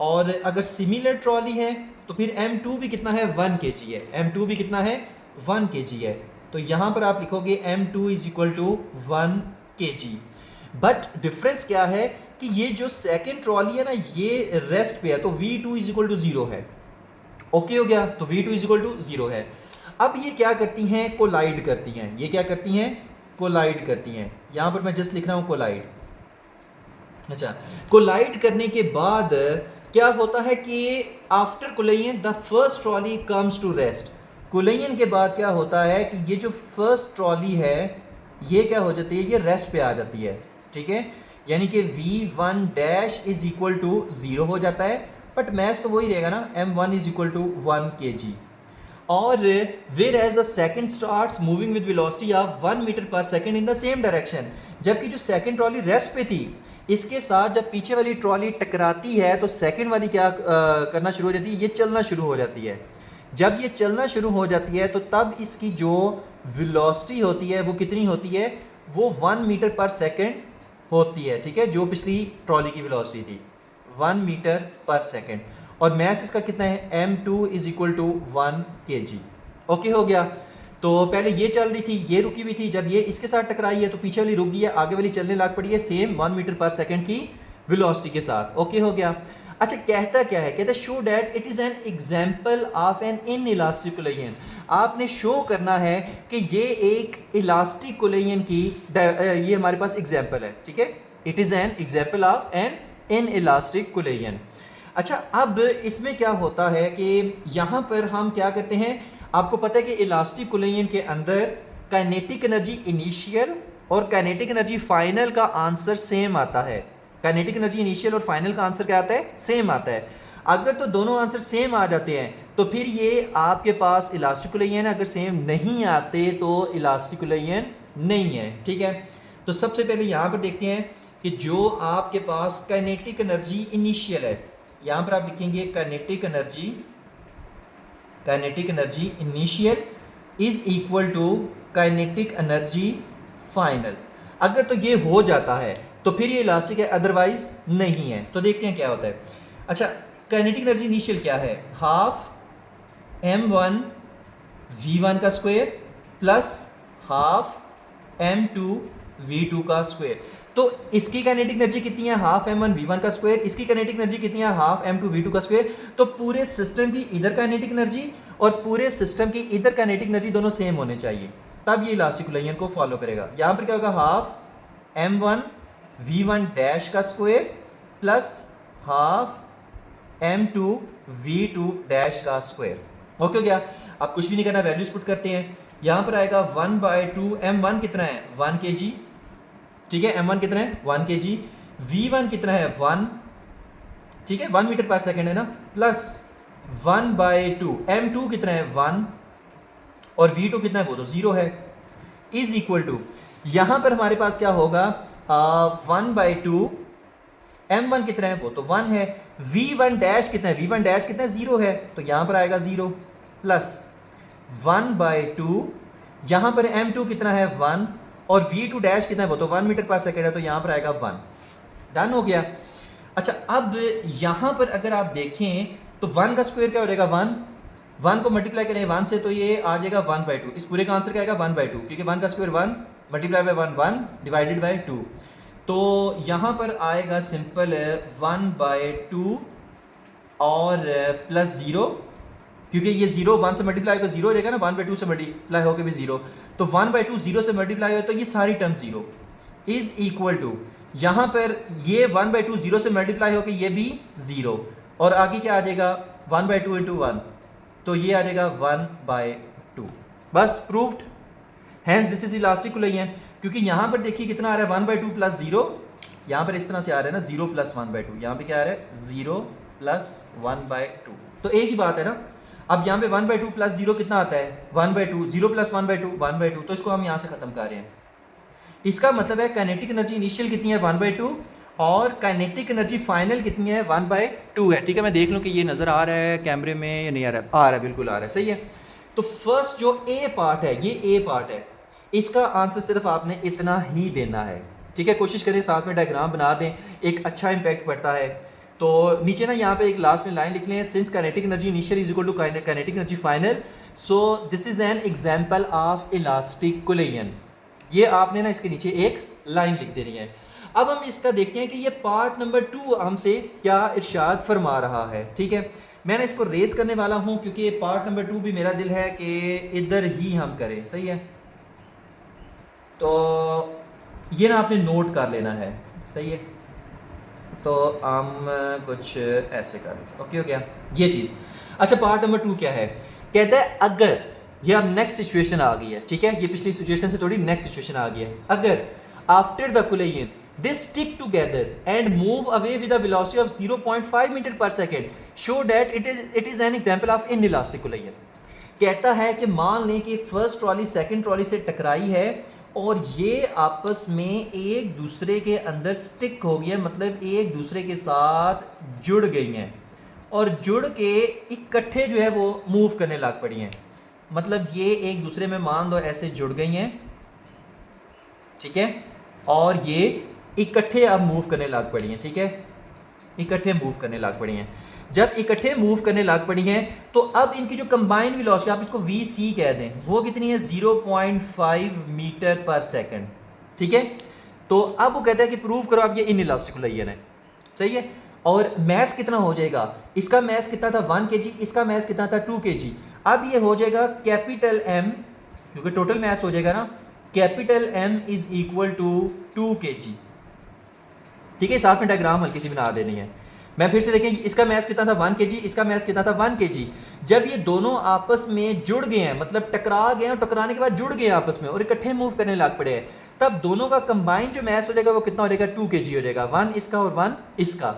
और अगर सिमिलर ट्रॉली है तो फिर m2 भी कितना है 1 kg है, m2 भी कितना है 1 kg है। तो यहाँ पर आप लिखोगे m2 is equal to 1 kg। But difference क्या है कि ये जो सेकंड ट्रॉली है ना ये रेस्ट पे है, तो v2 इज इक्वल टू 0 है। ओके हो गया, तो v2 इज इक्वल टू 0 है। अब ये क्या करती हैं, कोलाइड करती हैं। ये क्या करती हैं, कोलाइड करती हैं। यहां पर मैं जस्ट लिख रहा हूं कोलाइड। अच्छा, कोलाइड करने के बाद क्या होता है कि after collision the first trolley comes to rest. Collision के बाद क्या होता है कि ये जो फर्स्ट ट्रॉली है ये क्या हो जाती है, ये रेस्ट पे आ जाती है। ठीक है, यानी कि v1 dash is equal to 0 हो जाता है, बट मैथ तो वही रहेगा ना, m1 is equal to 1 kg। और where as the second starts moving with velocity of 1 meter per second in the same direction. जबकि जो सेकंड ट्रॉली रेस्ट पे थी, इसके साथ जब पीछे वाली ट्रॉली टकराती है तो सेकंड वाली क्या करना शुरू हो जाती है, ये चलना शुरू हो जाती है। जब ये चलना शुरू हो जाती है तो तब इसकी जो वेलोसिटी होती है वो कितनी होती है, वो 1 मीटर पर सेकंड होती है। ठीक है, जो पिछली ट्रॉली की वेलोसिटी थी 1 मीटर पर सेकंड, और मैथ इसका कितना है, m2 is equal to 1 kg। Okay हो गया। तो पहले ये चल रही थी, ये रुकी हुई थी, जब ये इसके साथ टकराई है तो पीछे वाली रुक गई है, आगे वाली चलने लग पड़ी है सेम 1 मीटर पर सेकंड की वेलोसिटी के साथ। ओके हो गया। अच्छा, कहता क्या है, कहता show that it is an example of an inelastic collision. आपने शो करना है कि ये एक इलास्टिक कोलिजन की ये हमारे पास एग्जांपल है। ठीक है, it is an example of an inelastic collision. अच्छा, अब इसमें क्या होता है कि यहाँ पर हम क्या करते हैं, आपको पता है कि इलास्टिक कोलिजन के अंदर काइनेटिक एनर्जी इनिशियल और काइनेटिक एनर्जी फाइनल का आंसर सेम आता है। काइनेटिक एनर्जी इनिशियल और फाइनल का आंसर क्या आता है, सेम आता है। अगर तो दोनों आंसर सेम आ जाते हैं तो फिर ये आपके पास इलास्टिक कोलिजन है, अगर सेम नहीं आते तो इलास्टिक कोलिजन नहीं है। ठीक है, तो सबसे पहले यहाँ पर देखते हैं कि जो आपके पास काइनेटिक एनर्जी इनिशियल है, यहाँ पर आप लिखेंगे kinetic energy initial is equal to kinetic energy final. अगर तो ये हो जाता है तो फिर ये इलास्टिक है, अदरवाइज नहीं है। तो देखते हैं क्या होता है। अच्छा, काइनेटिक एनर्जी इनिशियल क्या है, हाफ m1 v1 का square plus half m2 v2 का स्क्वायर। तो इसकी काइनेटिक एनर्जी कितनी है, हाफ m1 v1 का स्क्वायर, इसकी काइनेटिक एनर्जी कितनी है, हाफ m2 v2 का स्क्वायर। तो पूरे सिस्टम की इधर काइनेटिक एनर्जी और पूरे सिस्टम की इधर काइनेटिक एनर्जी दोनों सेम होने चाहिए, तब ये इलास्टिक कोलिजन को फॉलो करेगा। यहां पर क्या होगा, हाफ m1 v1 डैश का square plus half m2 v2 dash का स्क्वायर। ओके हो गया। अब कुछ भी नहीं करना, वैल्यूज पुट करते हैं। यहां पर आएगा 1/2, m1 कितना है 1 kg। ठीक है, m1 कितना है 1 kg, v1 कितना है 1, ठीक है 1 मीटर पर सेकेंड है ना, प्लस 1/2 m2 कितना है 1 और v2 कितना है, वो तो 0 है, इज इक्वल टू यहां पर हमारे पास क्या होगा 1/2 m1 कितना है, वो तो 1 है, v1 डैश कितना है, v1 डैश कितना है 0 है, तो यहां पर आएगा 0 प्लस 1/2 यहां पर m2 कितना है 1 और v2 डैश कितना है, वो तो 1 मीटर पर सेकेंड है, तो यहां पर आएगा 1। डन हो गया। अच्छा, अब यहां पर अगर आप देखें तो 1 का स्क्वायर क्या हो जाएगा 1 को मल्टीप्लाई करें 1 से तो ये आ जाएगा 1/2। इस पूरे का आंसर क्या आएगा 1/2, क्योंकि 1 का square 1 multiply by 1 divided by 2। तो यहां पर आएगा सिंपल 1/2 और प्लस 0, क्योंकि ये 0 1 से मल्टीप्लाई होकर 0 हो जाएगा ना, 1/2 से मल्टीप्लाई होकर भी 0, तो 1/2 0 से मल्टीप्लाई हो तो ये सारी टर्म 0 इज इक्वल टू यहाँ पर ये 1/2 0 से मल्टीप्लाई होकर ये भी 0 और आगे क्या आ जाएगा 1/2 इंटू 1, तो ये आ जाएगा 1/2। बस proved. Hence this is elastic collision. क्योंकि यहाँ पर देखिए कितना आ रहा है 1/2 प्लस 0, यहाँ पर इस तरह से आ रहा है ना 0 प्लस 1/2, यहाँ पे क्या आ रहा है 0 प्लस 1/2, तो एक ही बात है ना। अब यहाँ पे 1/2 प्लस 0 कितना आता है 1/2, 0 प्लस 1/2, तो इसको हम यहाँ से खत्म कर रहे हैं। इसका मतलब है काइनेटिक एनर्जी इनिशियल कितनी है 1/2 और काइनेटिक एनर्जी फाइनल कितनी है 1/2 है। ठीक है, मैं देख लूँ कि ये नज़र आ रहा है कैमरे में या नहीं आ रहा है, आ रहा है, बिल्कुल आ रहा है, सही है। तो फर्स्ट जो ए पार्ट है, ये ए पार्ट है, इसका आंसर सिर्फ आपने इतना ही देना है। ठीक है, कोशिश करें साथ में डायग्राम बना दें, एक अच्छा इंपैक्ट पड़ता है। तो नीचे ना यहाँ पे एक लास्ट में लाइन लिख लें, since kinetic energy initial is equal to kinetic energy final, so this is an example of elastic collision. ये आपने ना इसके नीचे एक लाइन लिख देनी है। अब हम इसका देखते हैं कि ये पार्ट नंबर 2 हमसे क्या इरशाद फरमा रहा है। ठीक है, मैंने इसको रेस करने वाला हूं क्योंकि ये पार्ट नंबर 2 भी मेरा दिल है कि इधर ही हम करें। सही है, तो ये ना आपने नोट कर लेना है। सही है, तो हम कुछ ऐसे कर लें। ओके हो गया ये चीज़। अच्छा, पार्ट नंबर 2 क्या है, कहता है अगर ये अब नेक्स्ट सिचुएशन आ गई है। ठीक है, ये पिछली सिचुएशन से थोड़ी नेक्स्ट सिचुएशन आ गई है। अगर after the collision they stick together and move away with a velocity of 0.5 meter पर second, show that it is an example of inelastic collision. कहता है कि मान लें कि फर्स्ट ट्रॉली सेकंड ट्रॉली से टकराई है और ये आपस में एक दूसरे के अंदर स्टिक हो गई है, मतलब एक दूसरे के साथ जुड़ गई हैं और जुड़ के इकट्ठे जो है वो मूव करने लग पड़ी हैं। मतलब ये एक दूसरे में मान लो ऐसे जुड़ गई हैं, ठीक है, और ये इकट्ठे अब मूव करने लग पड़ी हैं। ठीक है, इकट्ठे मूव करने लग पड़ी हैं। जब इकट्ठे मूव करने लग पड़ी हैं तो अब इनकी जो कंबाइंड वेलोसिटी, आप इसको VC कह दें, वो कितनी है 0.5 मीटर पर सेकंड। ठीक है, तो अब वो कहता है कि प्रूव करो अब ये इनइलास्टिक कुलैयन है। सही है, और मैस कितना हो जाएगा, इसका मैस कितना था 1 kg, इसका मैस कितना था 2 kg। अब ये हो जाएगा कैपिटल M, क्योंकि टोटल मैस हो जाएगा ना, capital M is equal to 2 kg। ठीक है, साथ में डायग्राम हल्की सी बना देनी है। मैं फिर से देखेंगे, इसका मैस कितना था 1 kg, इसका मैस कितना था 1 kg। जब ये दोनों आपस में जुड़ गए हैं, मतलब टकरा गए हैं, और टकराने के बाद जुड़ गए हैं आपस में और इकट्ठे मूव करने लग पड़े हैं, तब दोनों का कंबाइन जो मैस हो जाएगा वो कितना हो जाएगा 2 kg हो जाएगा, 1 इसका और 1 इसका।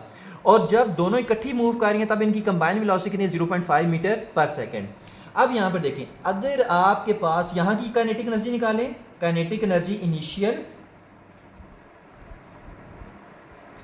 और जब दोनों इकट्ठी मूव कर रही हैं तब इनकी कंबाइन वेलोसिटी कितनी है 0.5 मीटर पर सेकेंड। अब यहाँ पर देखें, अगर आपके पास यहाँ की काइनेटिक एनर्जी निकालें, काइनेटिक एनर्जी इनिशियल,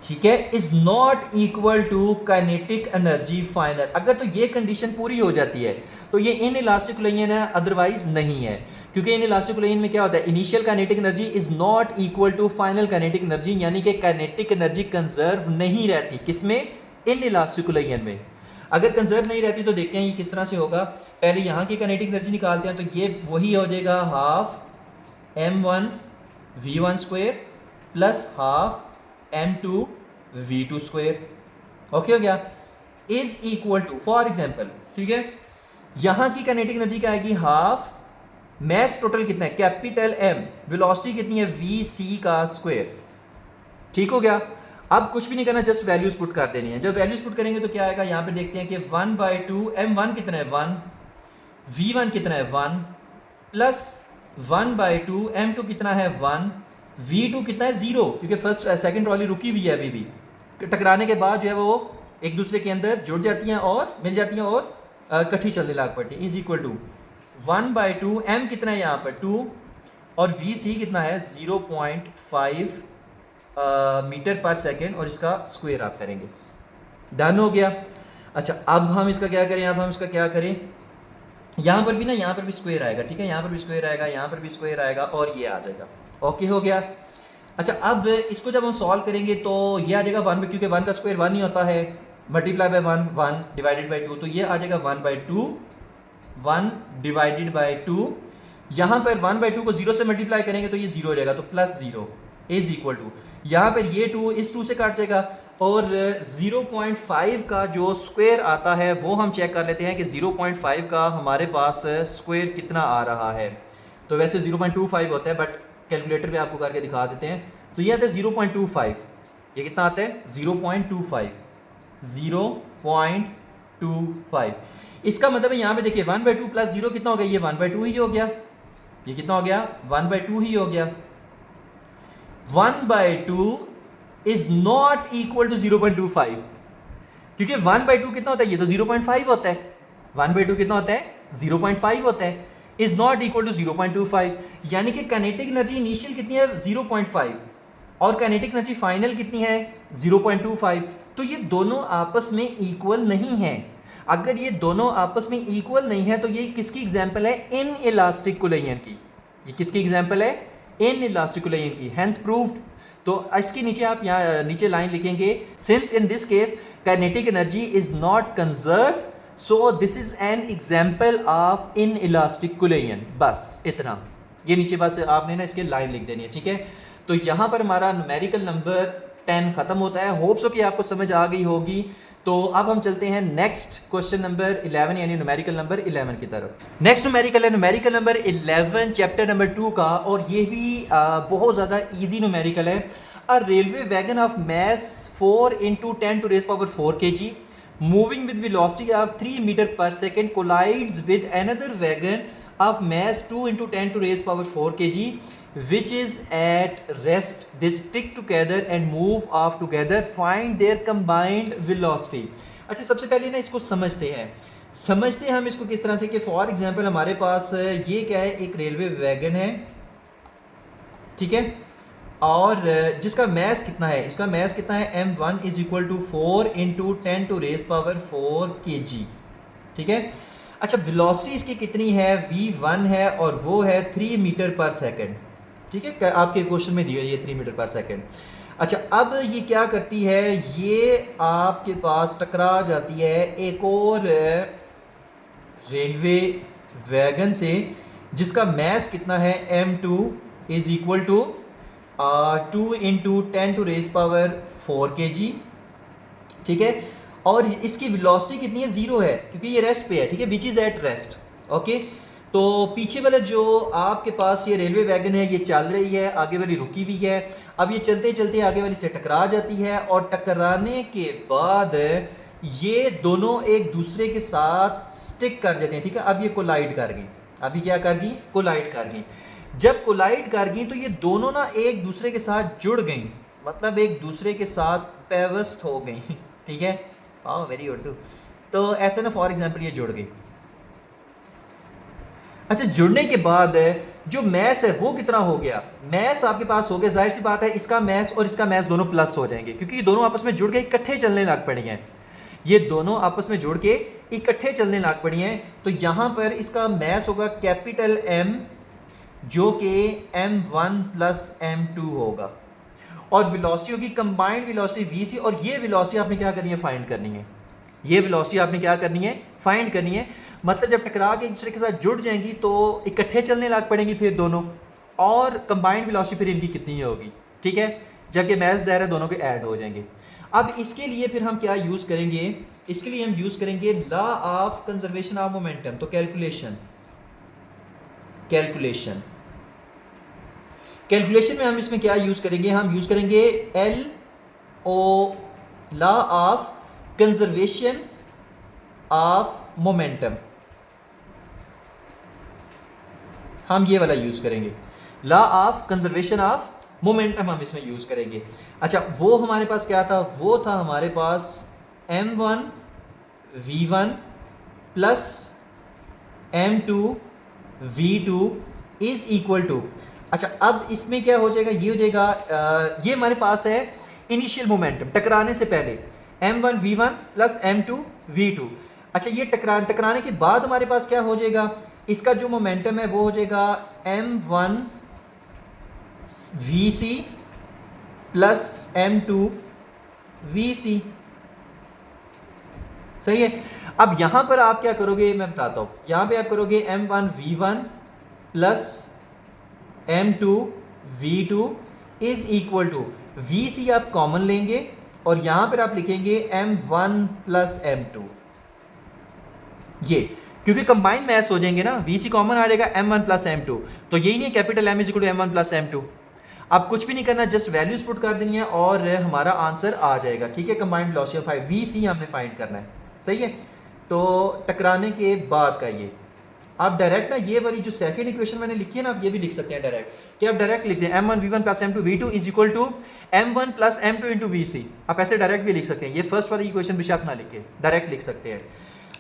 ठीक है, is not equal to kinetic energy final. अगर तो ये कंडीशन पूरी हो जाती है तो ये इनइलास्टिक कुलैयन है, अदरवाइज नहीं है। क्योंकि इनइलास्टिक कुलैयन में क्या होता है, initial kinetic energy is not equal to final kinetic energy, यानी कि काइनेटिक एनर्जी कंजर्व नहीं रहती। किसमें, इनइलास्टिक कुलैयन में। अगर कंजर्व नहीं रहती तो देखते हैं ये किस तरह से होगा। पहले यहाँ की काइनेटिक एनर्जी निकालते हैं, तो ये वही हो जाएगा half m1 v1 square plus half m2 v2 square. Okay हो गया, is equal to, for example, ठीक है, यहां की काइनेटिक एनर्जी क्या आएगी, हाफ, मैस टोटल कितना है कैपिटल M, वेलोसिटी कितनी है VC का स्क्वायर। ठीक हो गया, अब कुछ भी नहीं करना, जस्ट वैल्यूज पुट कर देनी है। जब वैल्यूज पुट करेंगे तो क्या आएगा, यहां पे देखते हैं कि 1/2 m1 कितना है 1, v1 कितना है 1, प्लस 1/2 m2 कितना है 1, v2 कितना है 0, क्योंकि फर्स्ट सेकंड ट्रॉली रुकी हुई है, अभी भी टकराने के बाद जो है वो एक दूसरे के अंदर जुड़ जाती हैं और मिल जाती हैं और इकट्ठी चलने लग पड़ती है। इज इक्वल टू 1/2 m कितना है यहाँ पर 2 और VC कितना है 0.5 मीटर पर सेकेंड, और इसका स्क्वायर आप करेंगे। डन हो गया। अच्छा, अब हम इसका क्या करें, अब हम इसका क्या करें, यहाँ पर भी ना, यहाँ पर भी स्क्वायर आएगा। ठीक है, यहाँ पर भी स्क्वायर आएगा, यहाँ पर भी स्क्वायर आएगा और ये आ जाएगा। ओके हो गया। अच्छा, अब इसको जब हम सॉल्व करेंगे तो ये आ जाएगा 1, क्योंकि 1 का स्क्वायर 1 ही होता है, मल्टीप्लाई बाय 1, 1 डिवाइडेड बाय 2, तो ये आ जाएगा 1/2, 1 डिवाइडेड बाय 2। यहाँ पर 1/2 को 0 से मल्टीप्लाई करेंगे तो ये 0 हो जाएगा, तो प्लस 0 इज इक्वल टू, यहाँ पर ये 2 इस 2 से काट जाएगा, और 0.5 का जो स्क्वायर आता है वो हम चेक कर लेते हैं कि 0.5 का हमारे पास स्क्वायर कितना आ रहा है। तो वैसे 0.25 होता है, बट कैलकुलेटर पे आपको करके दिखा देते हैं। तो ये आता है 0.25, ये कितना आता है 0.25, 0.25। इसका मतलब है यहाँ पे देखिए 1/2 प्लस 0 कितना हो गया, ये 1/2 ही हो गया, ये कितना हो गया 1/2 ही हो गया। 1/2 इज नॉट इक्वल टू 0.25, क्योंकि 1/2 कितना होता है, ये तो 0.5 होता है, 1/2 कितना होता है 0.5 होता है, इज नॉट इक्वल टू 0.25, यानी कि काइनेटिक एनर्जी इनिशियल कितनी है 0.5 और काइनेटिक एनर्जी फाइनल कितनी है 0.25। तो ये दोनों आपस में इक्वल नहीं है। अगर ये दोनों आपस में इक्वल नहीं है तो ये किसकी एग्जांपल है, इनइलास्टिक कुलैयन की। ये किसकी एग्जांपल है, इनइलास्टिक कुलैयन की, हेंस प्रूव्ड। तो इसके नीचे आप यहाँ नीचे लाइन लिखेंगे, since in this case kinetic energy is not conserved, so this is an example of inelastic collision. बस इतना, ये नीचे बस आपने ना इसके लाइन लिख देनी है। ठीक है, तो यहाँ पर हमारा न्यूमेरिकल नंबर 10 खत्म होता है। होप सो कि आपको समझ आ गई होगी। तो अब हम चलते हैं नेक्स्ट क्वेश्चन नंबर 11 यानी न्यूमेरिकल नंबर 11 की तरफ। नेक्स्ट न्यूमेरिकल है न्यूमेरिकल नंबर 11 चैप्टर नंबर 2 का, और ये भी बहुत ज़्यादा इजी न्यूमेरिकल है। A railway wagon of mass 4 into 10 to raise power 4 kg moving with velocity of 3 meter per second collides with another wagon of mass 2 into 10 to raise power 4 kg which is at rest. They stick together and move off together. Find their combined velocity. अच्छा, सबसे पहले ना इसको समझते हैं हम इसको किस तरह से कि फॉर एग्जांपल हमारे पास ये क्या है, एक रेलवे वैगन है, ठीक है, और जिसका मैस कितना है, इसका मैस कितना है, m1 is equal to 4 into 10 to raise power 4 kg, ठीक है। अच्छा, वेलोसिटी इसकी कितनी है, v1 है और वो है 3 मीटर पर सेकंड, ठीक है, आपके क्वेश्चन में दिया ये 3 मीटर पर सेकंड। अच्छा, अब ये क्या करती है, ये आपके पास टकरा जाती है एक और रेलवे वैगन से जिसका मैस कितना है, m2 is equal to 2 into 10 to raise power 4 kg, ठीक है, और इसकी वेलोसिटी कितनी है, 0 है क्योंकि ये रेस्ट पे है, ठीक है, which is at rest, okay. तो पीछे वाला जो आपके पास ये रेलवे वैगन है ये चल रही है, आगे वाली रुकी हुई है। अब ये चलते चलते आगे वाली से टकरा जाती है और टकराने के बाद ये दोनों एक दूसरे के साथ स्टिक कर जाते हैं, ठीक है। अब ये कोलाइड कर गई, अभी क्या कर गई, कोलाइड कर गई। जब कोलाइड कर गई तो ये दोनों ना एक दूसरे के साथ जुड़ गई, मतलब एक दूसरे के साथ पेवस्त हो गई, ठीक है, हाँ वेरी गुड। तो ऐसे ना फॉर एग्जांपल ये जुड़ गई। अच्छा, जुड़ने के बाद जो मैस है वो कितना हो गया, मैस आपके पास हो गया, जाहिर सी बात है इसका मैस और इसका मैस दोनों प्लस हो जाएंगे क्योंकि ये दोनों आपस में जुड़ के इकट्ठे चलने लग पड़ी हैं, ये दोनों आपस में जुड़ के इकट्ठे चलने लग पड़ी हैं। तो यहाँ पर इसका मैस होगा कैपिटल M जो कि m1 प्लस m2 होगा, और वेलोसिटी होगी कंबाइंड वेलोसिटी vc, और ये वेलोसिटी आपने क्या करनी है, फाइंड करनी है, ये वेलोसिटी आपने क्या करनी है, फाइंड करनी है। मतलब जब टकरा के एक दूसरे के साथ जुड़ जाएंगी तो इकट्ठे चलने लग पड़ेंगी फिर दोनों, और कंबाइंड वेलोसिटी फिर इनकी कितनी होगी, ठीक है, जबकि मैस ज़ाहिर है दोनों के ऐड हो जाएंगे। अब इसके लिए फिर हम क्या यूज़ करेंगे, इसके लिए हम यूज़ करेंगे law of conservation of momentum. तो कैलकुलेशन में हम इसमें क्या यूज़ करेंगे, हम यूज़ करेंगे LO, law of conservation of momentum, हम ये वाला यूज़ करेंगे, law of conservation of momentum हम इसमें यूज़ करेंगे। अच्छा, वो हमारे पास क्या था, वो था हमारे पास m1 v1 plus m2 v2 is equal to, अच्छा अब इसमें क्या हो जाएगा, ये हो जाएगा ये हमारे पास है इनिशियल मोमेंटम टकराने से पहले m1 v1 plus m2 v2। अच्छा, ये टकराने के बाद हमारे पास क्या हो जाएगा, इसका जो मोमेंटम है वो हो जाएगा m1 vc plus m2 vc, सही है। अब यहां पर आप क्या करोगे मैं बताता हूं, यहां पे आप करोगे m1 v1 plus m2 v2 is equal to vc, आप कॉमन लेंगे और यहां पर आप लिखेंगे m1 प्लस m2, ये क्योंकि कंबाइंड मैस हो जाएंगे ना, vc कॉमन आ जाएगा m1 प्लस m2, तो यही नहीं capital M is equal to m1 plus m2। अब कुछ भी नहीं करना, जस्ट वैल्यूज पुट कर देनी है और हमारा आंसर आ जाएगा, ठीक है। कंबाइंड वेलोसिटी ऑफ vc हमने फाइंड करना है, सही है। तो टकराने के बाद का ये आप डायरेक्ट ना ये वाली जो सेकंड इक्वेशन मैंने लिखी है ना, आप ये भी लिख सकते हैं डायरेक्ट, कि आप डायरेक्ट लिख दें m1 v1 plus m2 v2 is equal to m1 plus m2 into vc, आप ऐसे डायरेक्ट भी लिख सकते हैं, ये फर्स्ट वाली इक्वेशन बेशक ना लिखे, डायरेक्ट लिख सकते हैं।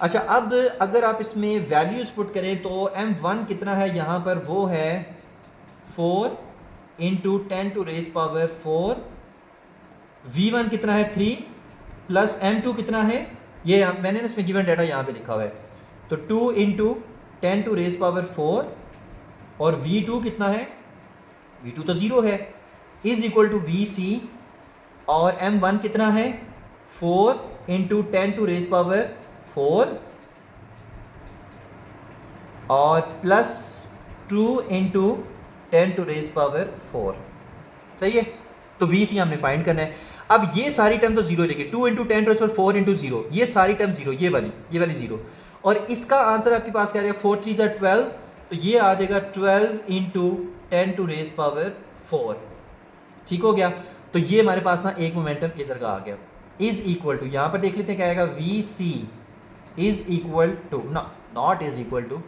अच्छा, अब अगर आप इसमें वैल्यूज पुट करें तो m1 कितना है यहाँ पर, वो है 4 into 10 to raise power 4, v1 कितना है 3 प्लस m2 कितना है, ये मैंने ना इसमें गिवन डाटा यहाँ पे लिखा हुआ है, तो 2 इंटू 10 टू रेस पावर 4, और v2 कितना है, v2 तो 0 है, इज इक्वल टू vc, और m1 कितना है 4 इंटू 10 टू रेस पावर 4 और plus 2 into 10 to raise power 4, सही है। तो वी सी हमने फाइंड करना है। अब ये सारी टर्म तो जीरो लेके 2 into 10 to power 4 into zero, ये सारी टर्म जीरो, ये वाली जीरो, और इसका आंसर आपके पास क्या आ जाएगा 4 3 ज़ा 12, तो ये आ जाएगा 12 इंटू 10 टू रेज पावर 4। ठीक हो गया। तो ये हमारे पास ना एक मोमेंटम इधर का आ गया, इज इक्वल टू, यहाँ पर देख लेते हैं क्या आएगा, V C is equal to, naught is equal to.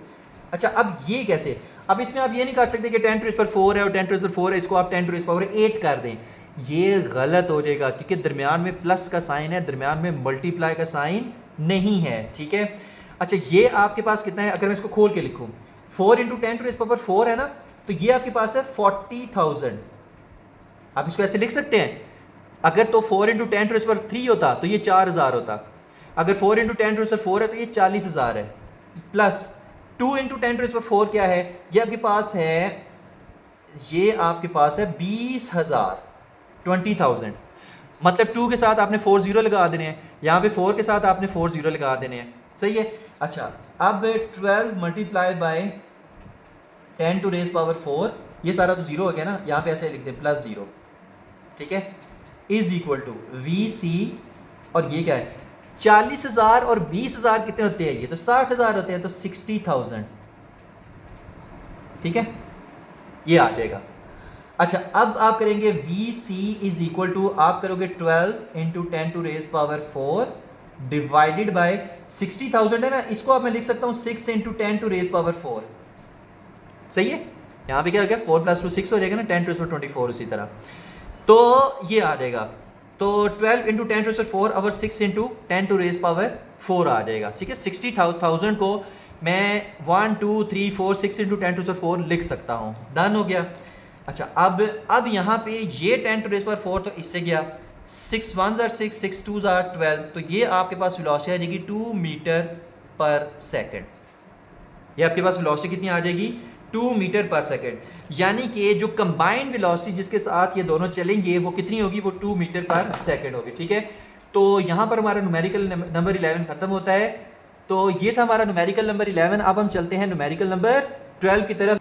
अच्छा अब ये कैसे, अब इसमें आप ये नहीं कर सकते कि 10 टू रेज पावर 4 है और 10 टू रेज पावर 4 है, इसको आप 10 टू रेज पावर 8 कर दें, ये गलत हो जाएगा क्योंकि दरमियान में प्लस का साइन है, दरमियान में मल्टीप्लाई का साइन नहीं है। ठीक है। अच्छा ये आपके पास कितना है, अगर मैं इसको खोल के लिखूं 4 इंटू 10 टू रेज पावर 4 है ना, तो ये आपके पास है 40,000। आप इसको ऐसे लिख सकते हैं, अगर तो 4 इंटू 10 टू रेज पावर 3 होता तो ये 4,000 होता, अगर 4 इंटू 10 टू रेज पावर 4 है तो ये 40,000 है, plus 2 into 10 to raise power 4 क्या है, ये आपके पास है, ये आपके पास है 20,000, 20,000, मतलब 2 के साथ आपने 4 जीरो लगा देने हैं, यहाँ पे 4 के साथ आपने 4 जीरो लगा देने हैं। सही है। अच्छा अब 12 multiply by 10 to raise power 4, ये सारा तो जीरो हो गया ना, यहाँ पे ऐसे लिखते हैं प्लस जीरो। ठीक है। इज इक्वल टू वी सी, और ये क्या है 40,000 और 20,000 कितने होते हैं, ये तो 60,000 होते हैं, तो 60,000। ठीक है, ये आ जाएगा। अच्छा अब आप करेंगे V C is equal to, आप करोगे 12 into 10 to raise power 4 divided by 60,000 है ना, इसको आप मैं लिख सकता हूँ 6 इंटू 10 टू रेज पावर 4। सही है। यहाँ पे क्या हो गया 4 प्लस 2 6 हो जाएगा ना, 10 टू 24 उसी तरह, तो ये आ जाएगा, तो 12 इंटू 10 टू 4 और 6 इंटू 10 टू रेज पावर 4 आ जाएगा। ठीक है। 60,000 को मैं 1 2 3 4 6 इंटू 10 टू 4 लिख सकता हूँ। डन हो गया। अच्छा अब यहाँ पे ये 10 टू रेज पावर 4 तो इससे गया, 6 1 are 6 6 2 are 12, तो ये आपके पास वेलोसिटी आ जाएगी 2 मीटर पर सेकेंड। ये आपके पास वेलोसिटी कितनी आ जाएगी 2 मीटर पर सेकेंड, यानी कि जो कंबाइंड वेलोसिटी जिसके साथ ये दोनों चलेंगे वो कितनी होगी, वो 2 मीटर पर सेकेंड होगी। ठीक है। तो यहाँ पर हमारा न्यूमेरिकल नंबर 11 खत्म होता है। तो ये था हमारा न्यूमेरिकल नंबर 11। अब हम चलते हैं न्यूमेरिकल नंबर 12 की तरफ।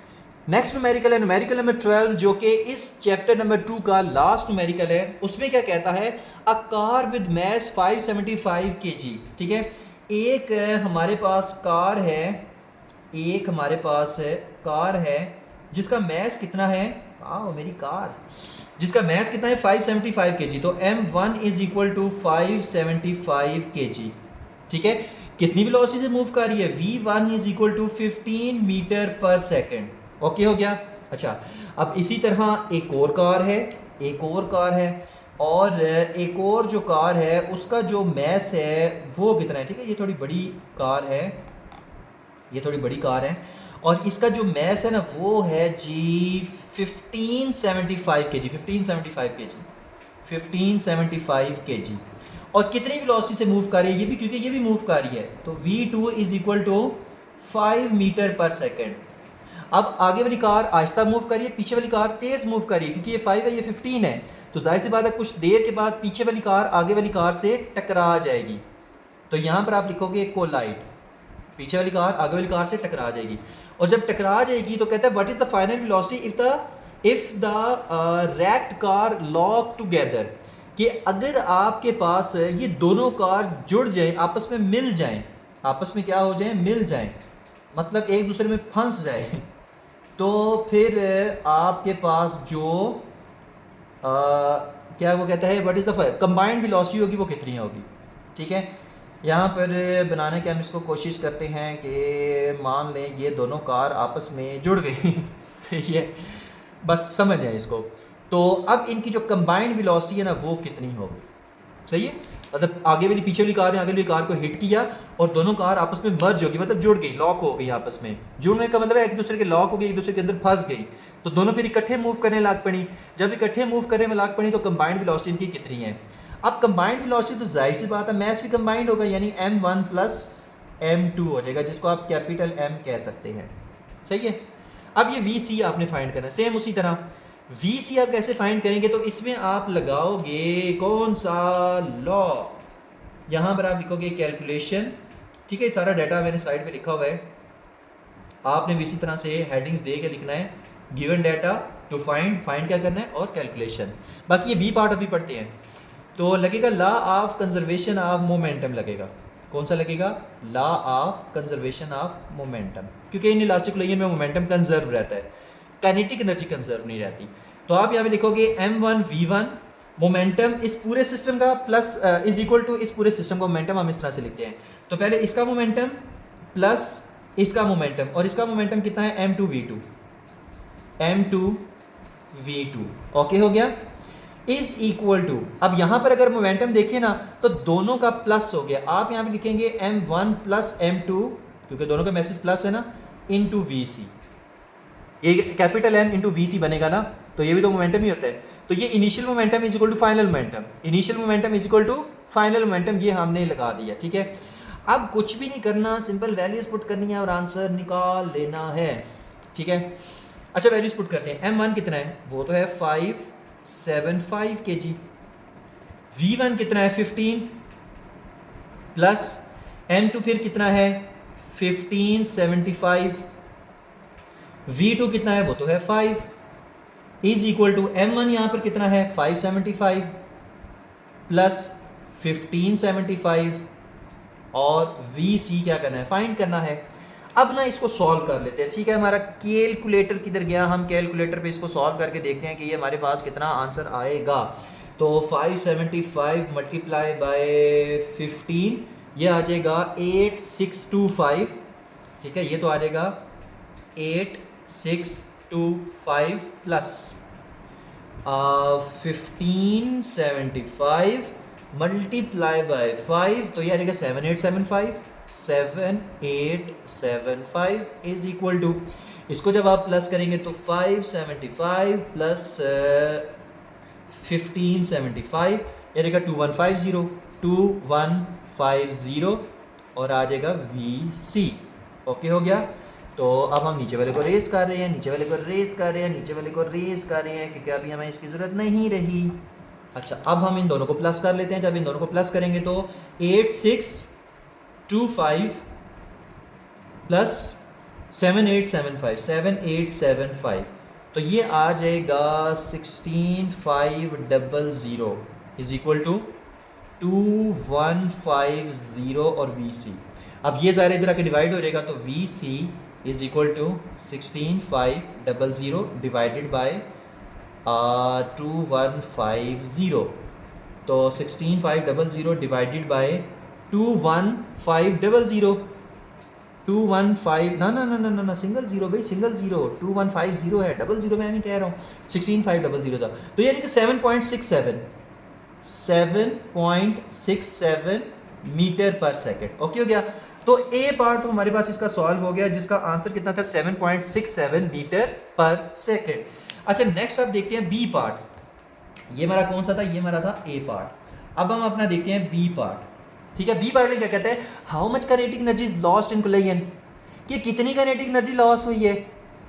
नेक्स्ट न्यूमेरिकल है न्यूमेरिकल नंबर 12, जो कि इस चैप्टर नंबर 2 का लास्ट न्यूमेरिकल है। उसमें क्या कहता है, a car with mass 575 kg। ठीक है। एक हमारे पास कार है, एक हमारे पास कार है जिसका मैस कितना है, आओ मेरी कार, जिसका मैस कितना है 575 kg, तो m1 is equal to 575 kg। ठीक है। कितनी वेलोसिटी से मूव कर रही है, v1 is equal to 15 metre पर सेकेंड। ओके हो गया। अच्छा अब इसी तरह एक और कार है, एक और कार है, और एक और जो कार है उसका जो मैस है वो कितना है। ठीक है। ये थोड़ी बड़ी कार है, ये थोड़ी बड़ी कार है, और इसका जो मैस है ना वो है जी 1575 kg, 1575 kg, 1575 kg। और कितनी वेलोसिटी से मूव कर रही है, ये भी क्योंकि ये भी मूव कर रही है, तो v2 is equal to 5 metre पर सेकेंड। अब आगे वाली कार आहिस्ता मूव कर रही है, पीछे वाली कार तेज मूव कर रही है, क्योंकि ये 5 है ये 15 है, तो जाहिर सी बात है कुछ देर के बाद पीछे वाली कार आगे वाली कार से टकरा जाएगी। तो यहाँ पर आप लिखोगे कोलाइड, पीछे वाली कार आगे वाली कार से टकरा जाएगी, और जब टकरा जाएगी तो कहता है what is the final velocity if the racked car lock together, कि अगर आपके पास ये दोनों कार्स जुड़ जाएं, आपस में मिल जाएं, आपस में क्या हो जाएं, मिल जाएं, मतलब एक दूसरे में फंस जाए, तो फिर आपके पास जो क्या वो कहता है what is the combined velocity होगी वो कितनी होगी। ठीक है। यहाँ पर बनाने की हम इसको कोशिश करते हैं कि मान लें ये दोनों कार आपस में जुड़ गई सही है, बस समझ जाए इसको। तो अब इनकी जो कंबाइंड वेलोसिटी है ना वो कितनी होगी। सही है। मतलब आगे वाली पीछे वाली कार ने आगे वाली कार को हिट किया और दोनों कार आपस में मर्ज होगी, मतलब जुड़ गई, लॉक हो गई आपस में। जुड़ने का मतलब है एक दूसरे के लॉक हो गई, एक दूसरे के अंदर फंस गई, तो दोनों फिर इकट्ठे मूव करने लग पड़ी। जब इकट्ठे मूव करने में लग पड़ी तो कंबाइंड वेलोसिटी इनकी कितनी है। अब कंबाइंड वेलोसिटी तो जाहिर सी बात है मैस भी कंबाइंड होगा, यानी m1 प्लस m2 हो जाएगा, जिसको आप कैपिटल M कह सकते हैं। सही है। अब ये VC आपने फाइंड करना है, सेम उसी तरह VC आप कैसे फाइंड करेंगे, तो इसमें आप लगाओगे कौन सा लॉ, यहाँ पर आप लिखोगे कैलकुलेशन। ठीक है। सारा डाटा मैंने साइड पे लिखा हुआ है, आपने भी इसी तरह से हेडिंग्स दे के लिखना है, गिवन डाटा टू फाइंड क्या करना है और कैलकुलेशन। बाकी ये बी पार्ट अभी पढ़ते हैं। तो लगेगा law of conservation of momentum लगेगा। कौन सा लगेगा? Law of conservation of momentum, क्योंकि इन इलास्टिक लाइन में मोमेंटम कंजर्व रहता है, काइनेटिक एनर्जी कंजर्व नहीं रहती। तो आप यहाँ पे लिखोगे m1v1 मोमेंटम इस पूरे सिस्टम का प्लस इज इक्वल टू इस पूरे सिस्टम का मोमेंटम हम इस तरह से लिखते हैं। तो पहले इसका मोमेंटम प्लस इसका मोमेंटम, और इसका मोमेंटम कितना है m2v2, m2v2 ओके हो गया, इज इक्वल टू, अब यहां पर अगर मोमेंटम देखें ना तो दोनों का प्लस हो गया। आप यहां पे लिखेंगे m1 प्लस m2, क्योंकि दोनों का मैसेज प्लस है ना, इनटू vc। ये कैपिटल M इंटू वी बनेगा ना, तो ये भी तो मोमेंटम ही होता है। तो ये initial momentum is equal to final momentum, initial momentum is equal to final momentum, ये हमने लगा दिया। ठीक है, अब कुछ भी नहीं करना, सिंपल वैल्यूज पुट करनी है और आंसर निकाल लेना है। ठीक है, अच्छा वैल्यूज पुट करते हैं। m1 कितना है? वो तो है 575 kg। v1 कितना है? 15 प्लस m2 फिर कितना है? 1575। v2 कितना है? वो तो है 5 इज इक्वल टू m1 यहाँ पर कितना है? 575 प्लस 1575 और vc क्या करना है? फाइंड करना है। अब ना इसको सॉल्व कर लेते हैं। ठीक है, हमारा कैलकुलेटर किधर गया? हम कैलकुलेटर पे इसको सॉल्व करके देखते हैं कि ये हमारे पास कितना आंसर आएगा। तो 575 मल्टीप्लाई बाय 15, ये आ जाएगा 8625। ठीक है, ये तो आ जाएगा 8625 प्लस 1575 मल्टीप्लाई बाय 5, तो ये आ जाएगा 7875 इज इक्वल टू, इसको जब आप प्लस करेंगे तो 575 प्लस 1575 ये रहेगा 2150 और आ जाएगा VC। ओके हो गया। तो अब हम नीचे वाले को रेस कर रहे हैं, नीचे वाले को रेस कर रहे हैं, नीचे वाले को रेस कर रहे हैं, क्योंकि अभी हमें इसकी ज़रूरत नहीं रही। अच्छा, अब हम इन दोनों को प्लस कर लेते हैं। जब इन दोनों को प्लस करेंगे तो 8625 प्लस 7875 तो ये आ जाएगा 16500 इज इक्वल टू 2150 और VC। अब ये ज़ाहिर इधर आके डिवाइड हो जाएगा, तो VC is equal to 16500 divided by 2150। तो 16500 डिवाइडेड बाय 21500, 215 ना सिंगल जीरो भाई, सिंगल जीरो 2150 है, डबल जीरो मैं भी कह रहा हूँ, 16500 था। तो यानी कि 7.67 मीटर पर सेकेंड। ओके हो गया। तो ए पार्ट तो हमारे पास इसका सॉल्व हो गया, जिसका आंसर कितना था? 7.67 मीटर पर सेकेंड। अच्छा, नेक्स्ट आप देखते हैं बी पार्ट। ये हमारा कौन सा था? ये हमारा था ए पार्ट। अब हम अपना देखते हैं बी पार्ट। ठीक है, बी पार्ट में क्या कहते हैं? How much kinetic energy is lost in collision, कि कितनी काइनेटिक एनर्जी लॉस हुई है।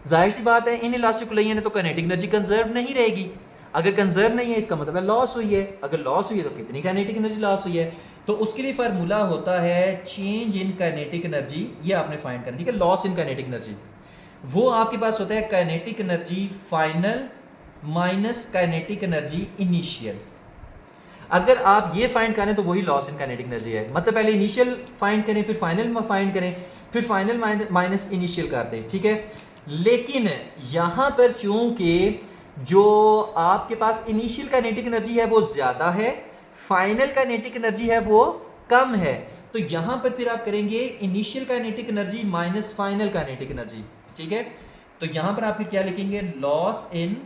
जाहिर सी बात है, इन इलास्टिक कोलिजन है तो काइनेटिक एनर्जी कंजर्व नहीं रहेगी। अगर कंजर्व नहीं है इसका मतलब लॉस हुई है। अगर लॉस हुई है तो कितनी काइनेटिक एनर्जी लॉस हुई है? तो उसके लिए फार्मूला होता है चेंज इन काइनेटिक एनर्जी, ये आपने फाइंड करना। ठीक है, लॉस इन काइनेटिक एनर्जी वो आपके पास होता है kinetic energy final minus kinetic energy initial. अगर आप ये फाइंड करें तो वही लॉस इन काइनेटिक एनर्जी है। मतलब पहले इनिशियल फाइंड करें, फिर फाइनल फाइंड करें, फिर फाइनल माइनस इनिशियल कर दें। ठीक है, लेकिन यहां पर चूंकि जो आपके पास इनिशियल काइनेटिक एनर्जी है वो ज्यादा है, फाइनल काइनेटिक एनर्जी है वो कम है, तो यहां पर फिर आप करेंगे initial kinetic energy minus final kinetic energy. ठीक है, तो यहां पर आप फिर क्या लिखेंगे? लॉस इन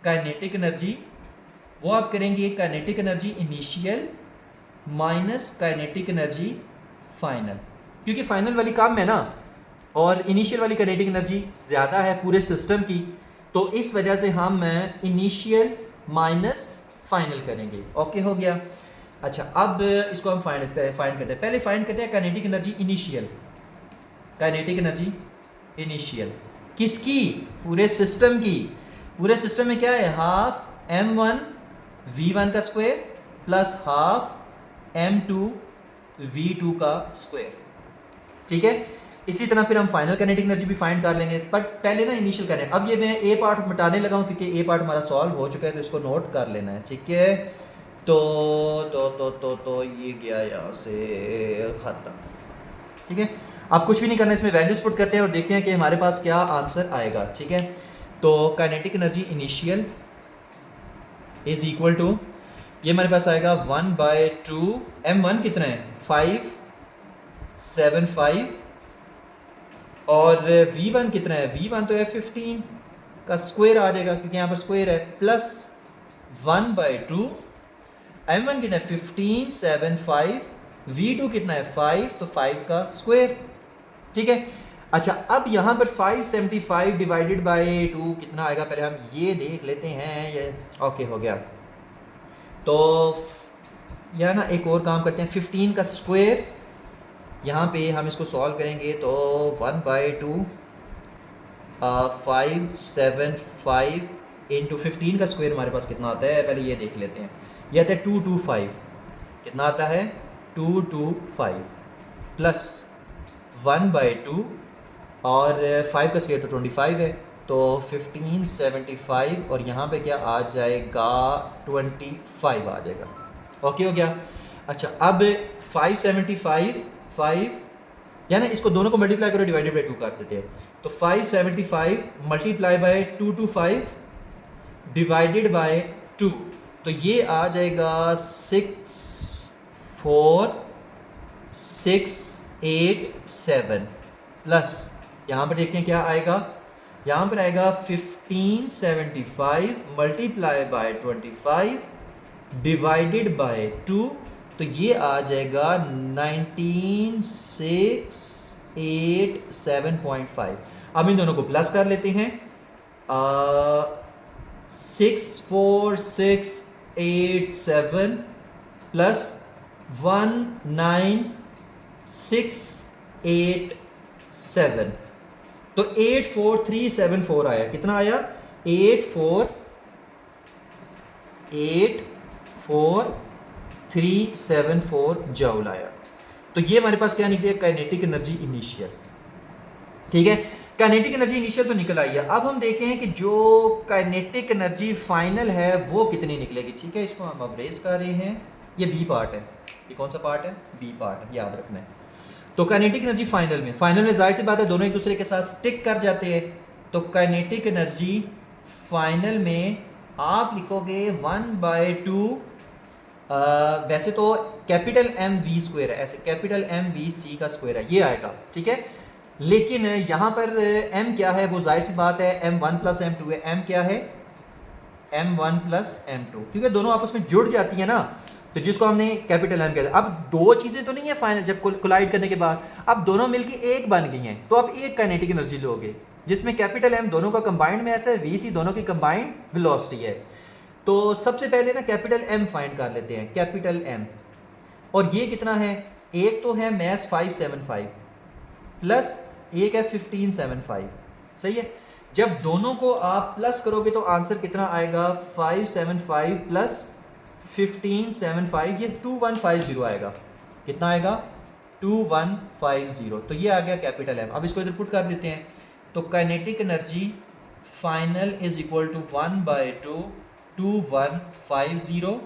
काइनेटिक एनर्जी, वो आप करेंगे kinetic energy initial minus kinetic energy final, क्योंकि फाइनल वाली कम है ना और इनिशियल वाली काइनेटिक एनर्जी ज़्यादा है पूरे सिस्टम की, तो इस वजह से हम इनिशियल माइनस फाइनल करेंगे। ओके हो गया। अच्छा, अब इसको हम फाइंड करते हैं। पहले फाइंड करते हैं kinetic energy initial. Kinetic energy initial किसकी? पूरे सिस्टम की। पूरे सिस्टम में क्या है? हाफ m1 v1 का square plus half m2 v2 का स्क्वायर। ठीक है, इसी तरह फिर हम फाइनल काइनेटिक एनर्जी भी फाइंड कर लेंगे, बट पहले ना इनिशियल करें। अब ये मैं ए पार्ट मिटाने लगा हूँ क्योंकि ए पार्ट हमारा सॉल्व हो चुका है, तो इसको नोट कर लेना है, ठीक है। तो ये गया यहाँ से खत्म, ठीक है। अब कुछ भी नहीं करना, इसमें वैल्यूज पुट करते हैं और देखते हैं कि हमारे पास क्या आंसर आएगा, ठीक है। तो kinetic energy initial is equal to, ये हमारे पास आएगा 1/2 m1 कितना है 575 और v1 कितना है, v1 तो है 15 का स्क्वायर आ जाएगा क्योंकि यहाँ पर स्क्वायर है, प्लस 1/2 m1 कितना है 1575, v2 कितना है 5 तो 5 का स्क्वायर, ठीक है। अच्छा अब यहाँ पर 575 डिवाइडेड बाय 2 कितना आएगा, पहले हम ये देख लेते हैं। ये ओके हो गया। तो यह ना एक और काम करते हैं, 15 का स्क्वायर यहाँ पे हम इसको सॉल्व करेंगे तो 1/2 575 इंटू 15 का स्क्वायर हमारे पास कितना आता है, पहले ये देख लेते हैं। ये आता है 225, कितना आता है 225 प्लस 1/2 और 5 का स्क्वायर तो 25 है, तो 1575 और यहाँ पे क्या आ जाएगा 25 आ जाएगा। ओके हो गया। अच्छा अब 575 या ना इसको दोनों को मल्टीप्लाई करो, डिवाइडेड बाई 2 कर देते हैं। तो 575 मल्टीप्लाई बाय 225 डिवाइडेड बाय 2, तो ये आ जाएगा 64687 प्लस यहाँ पर देखते हैं क्या आएगा, यहाँ पर आएगा 1575 मल्टीप्लाई बाय 25 डिवाइडेड बाय 2, तो ये आ जाएगा 19687.5। अब इन दोनों को प्लस कर लेते हैं, 64687 प्लस 19687, तो 84374 आया। कितना आया 84374 जूल आया। तो ये हमारे पास क्या निकले, काइनेटिक एनर्जी इनिशियल, ठीक है। काइनेटिक एनर्जी इनिशियल तो निकल आई है। अब हम देखते हैं कि जो काइनेटिक एनर्जी फाइनल है वो कितनी निकलेगी, ठीक है। इसको हम अब रेस कर रहे हैं, ये बी पार्ट है। ये कौन सा पार्ट है, बी पार्ट, याद रखना है। तो काइनेटिक एनर्जी फाइनल में जाहिर सी बात है दोनों एक दूसरे के साथ स्टिक कर जाते हैं। तो काइनेटिक एनर्जी फाइनल में आप लिखोगे 1/2, वैसे तो कैपिटल एम वी स्क्वायर है, ऐसे कैपिटल एम वी सी का स्क्वायर है, ये आएगा, ठीक है। लेकिन यहाँ पर m क्या है, वो जाहिर सी बात है m1 प्लस m2 है। m क्या है, m1 प्लस m2, क्योंकि दोनों आपस में जुड़ जाती है ना, तो जिसको हमने कैपिटल m कहते हैं। अब दो चीज़ें तो नहीं है फाइनल, जब कोलाइड करने के बाद अब दोनों मिलके एक बन गई हैं, तो अब एक काइनेटिक एनर्जी लोगे जिसमें कैपिटल M दोनों का कंबाइंड में ऐसा है, VC दोनों की कंबाइंड वेलोसिटी है। तो सबसे पहले ना कैपिटल M फाइंड कर लेते हैं, कैपिटल M, और ये कितना है, एक तो है मैस 575 प्लस एक है 1575, सही है। जब दोनों को आप प्लस करोगे तो आंसर कितना आएगा, 575 प्लस 1575, ये 2150 आएगा। कितना आएगा, 2150। तो ये आ गया कैपिटल M। अब इसको इधर पुट कर देते हैं, तो kinetic energy final is equal to 1/2 2150,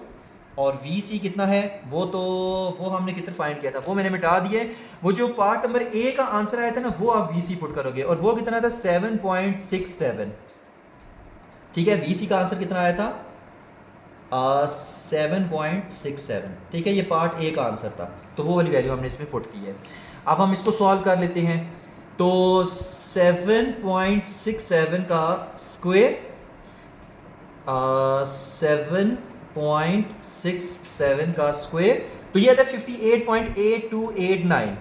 और VC कितना है, वो हमने कितना फाइंड किया था, वो मैंने मिटा दिए। वो जो पार्ट नंबर ए का आंसर आया था ना, वो आप VC पुट करोगे, और वो कितना था 7.67, ठीक है। VC का आंसर कितना आया था 7.67, ठीक है। ये पार्ट ए का आंसर था, तो वो वाली वैल्यू हमने इसमें पुट की है। अब हम इसको सॉल्व कर लेते हैं। तो 7.67 का स्क्वायर 7.67 का स्क्वायर, तो ये आता है 58.8289,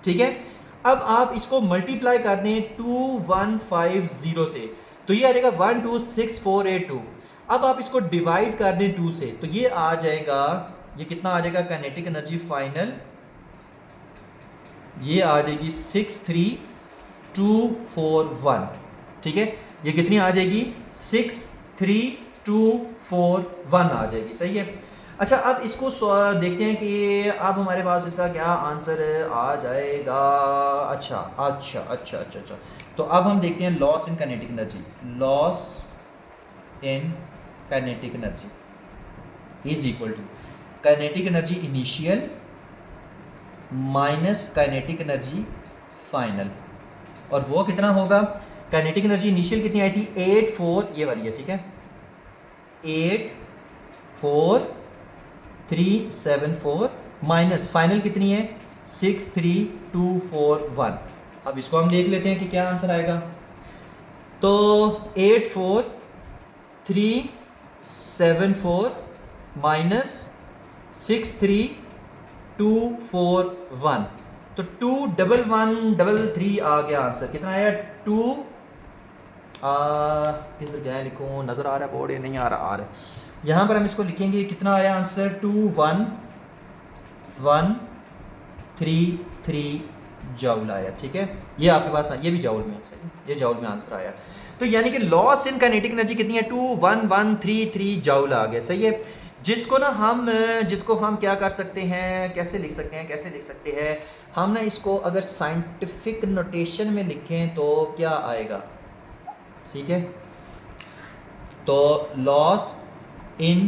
ठीक है। अब आप इसको मल्टीप्लाई कर दें 2150 से, तो ये आ जाएगा 126482। अब आप इसको डिवाइड कर दें 2 से, तो ये आ जाएगा, ये कितना आ जाएगा काइनेटिक एनर्जी फाइनल, ये आ जाएगी 63241, ठीक है। ये कितनी आ जाएगी 63241 आ जाएगी, सही है। अच्छा, अब इसको देखते हैं कि अब हमारे पास इसका क्या आंसर आ जाएगा। अच्छा अच्छा अच्छा अच्छा अच्छा, तो अब हम देखते हैं loss in kinetic energy. Loss in kinetic energy is equal to kinetic energy initial minus kinetic energy final. और वो कितना होगा? काइनेटिक एनर्जी इनिशियल कितनी आई थी? 8 4, ये वाली है, ठीक है, 8 4 3 7 4 माइनस फाइनल कितनी है? 6 3 2 4 1। अब इसको हम देख लेते हैं कि क्या आंसर आएगा। तो 8 4 3 7 4 माइनस 6 3 2 4 1, तो 2 1 1 3 3 आ गया आंसर। कितना आया? 2 किस तरह क्या लिखूँ, नज़र आ रहा है बोर्ड या नहीं आ रहा? आ रहा है। यहाँ पर हम इसको लिखेंगे, कितना आया आंसर? 2 1 1 3 3 जॉउल आया, ठीक है। ये आपके पास ये भी जॉउल में है, सही, ये जॉउल में आंसर आया। तो यानी कि लॉस इन काइनेटिक एनर्जी कितनी है? 2 1 1 3 3 जॉउल आ गया, सही है। जिसको हम क्या कर सकते हैं, कैसे लिख सकते हैं, कैसे लिख सकते हैं हम ना इसको, अगर साइंटिफिक नोटेशन में लिखें तो क्या आएगा, ठीक है। तो लॉस इन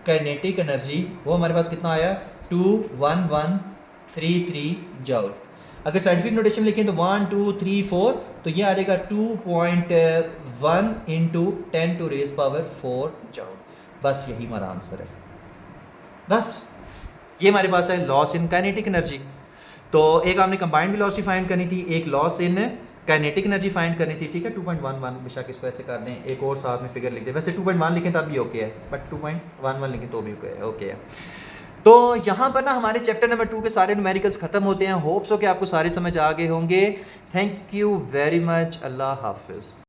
काइनेटिक एनर्जी वो हमारे पास कितना आया? 2 1 1 3 3 जॉउल। अगर साइंटिफिक नोटेशन में लिखें तो 1 2 3 4, तो ये आ जाएगा 2.1 इंटू 10⁴ जॉउल। बस यही हमारा आंसर है। बस ये हमारे पास है लॉस इन काइनेटिक एनर्जी। तो एक हमने कंबाइंड वेलोसिटी फाइंड करनी थी, एक loss in kinetic energy find करनी थी, ठीक है। 2.11 बेशक इसको ऐसे कर दें, एक और साथ में फिगर लिख दें। वैसे 2.1 लिखें तब भी ओके है, बट 2.11 लिखें तो भी ओके है। तो यहाँ पर ना हमारे चैप्टर नंबर 2 के सारे न्यूमेरिकल्स खत्म होते हैं। होप्स हो कि आपको सारे समझ आ गए होंगे। Thank you very much. अल्लाह हाफिज़।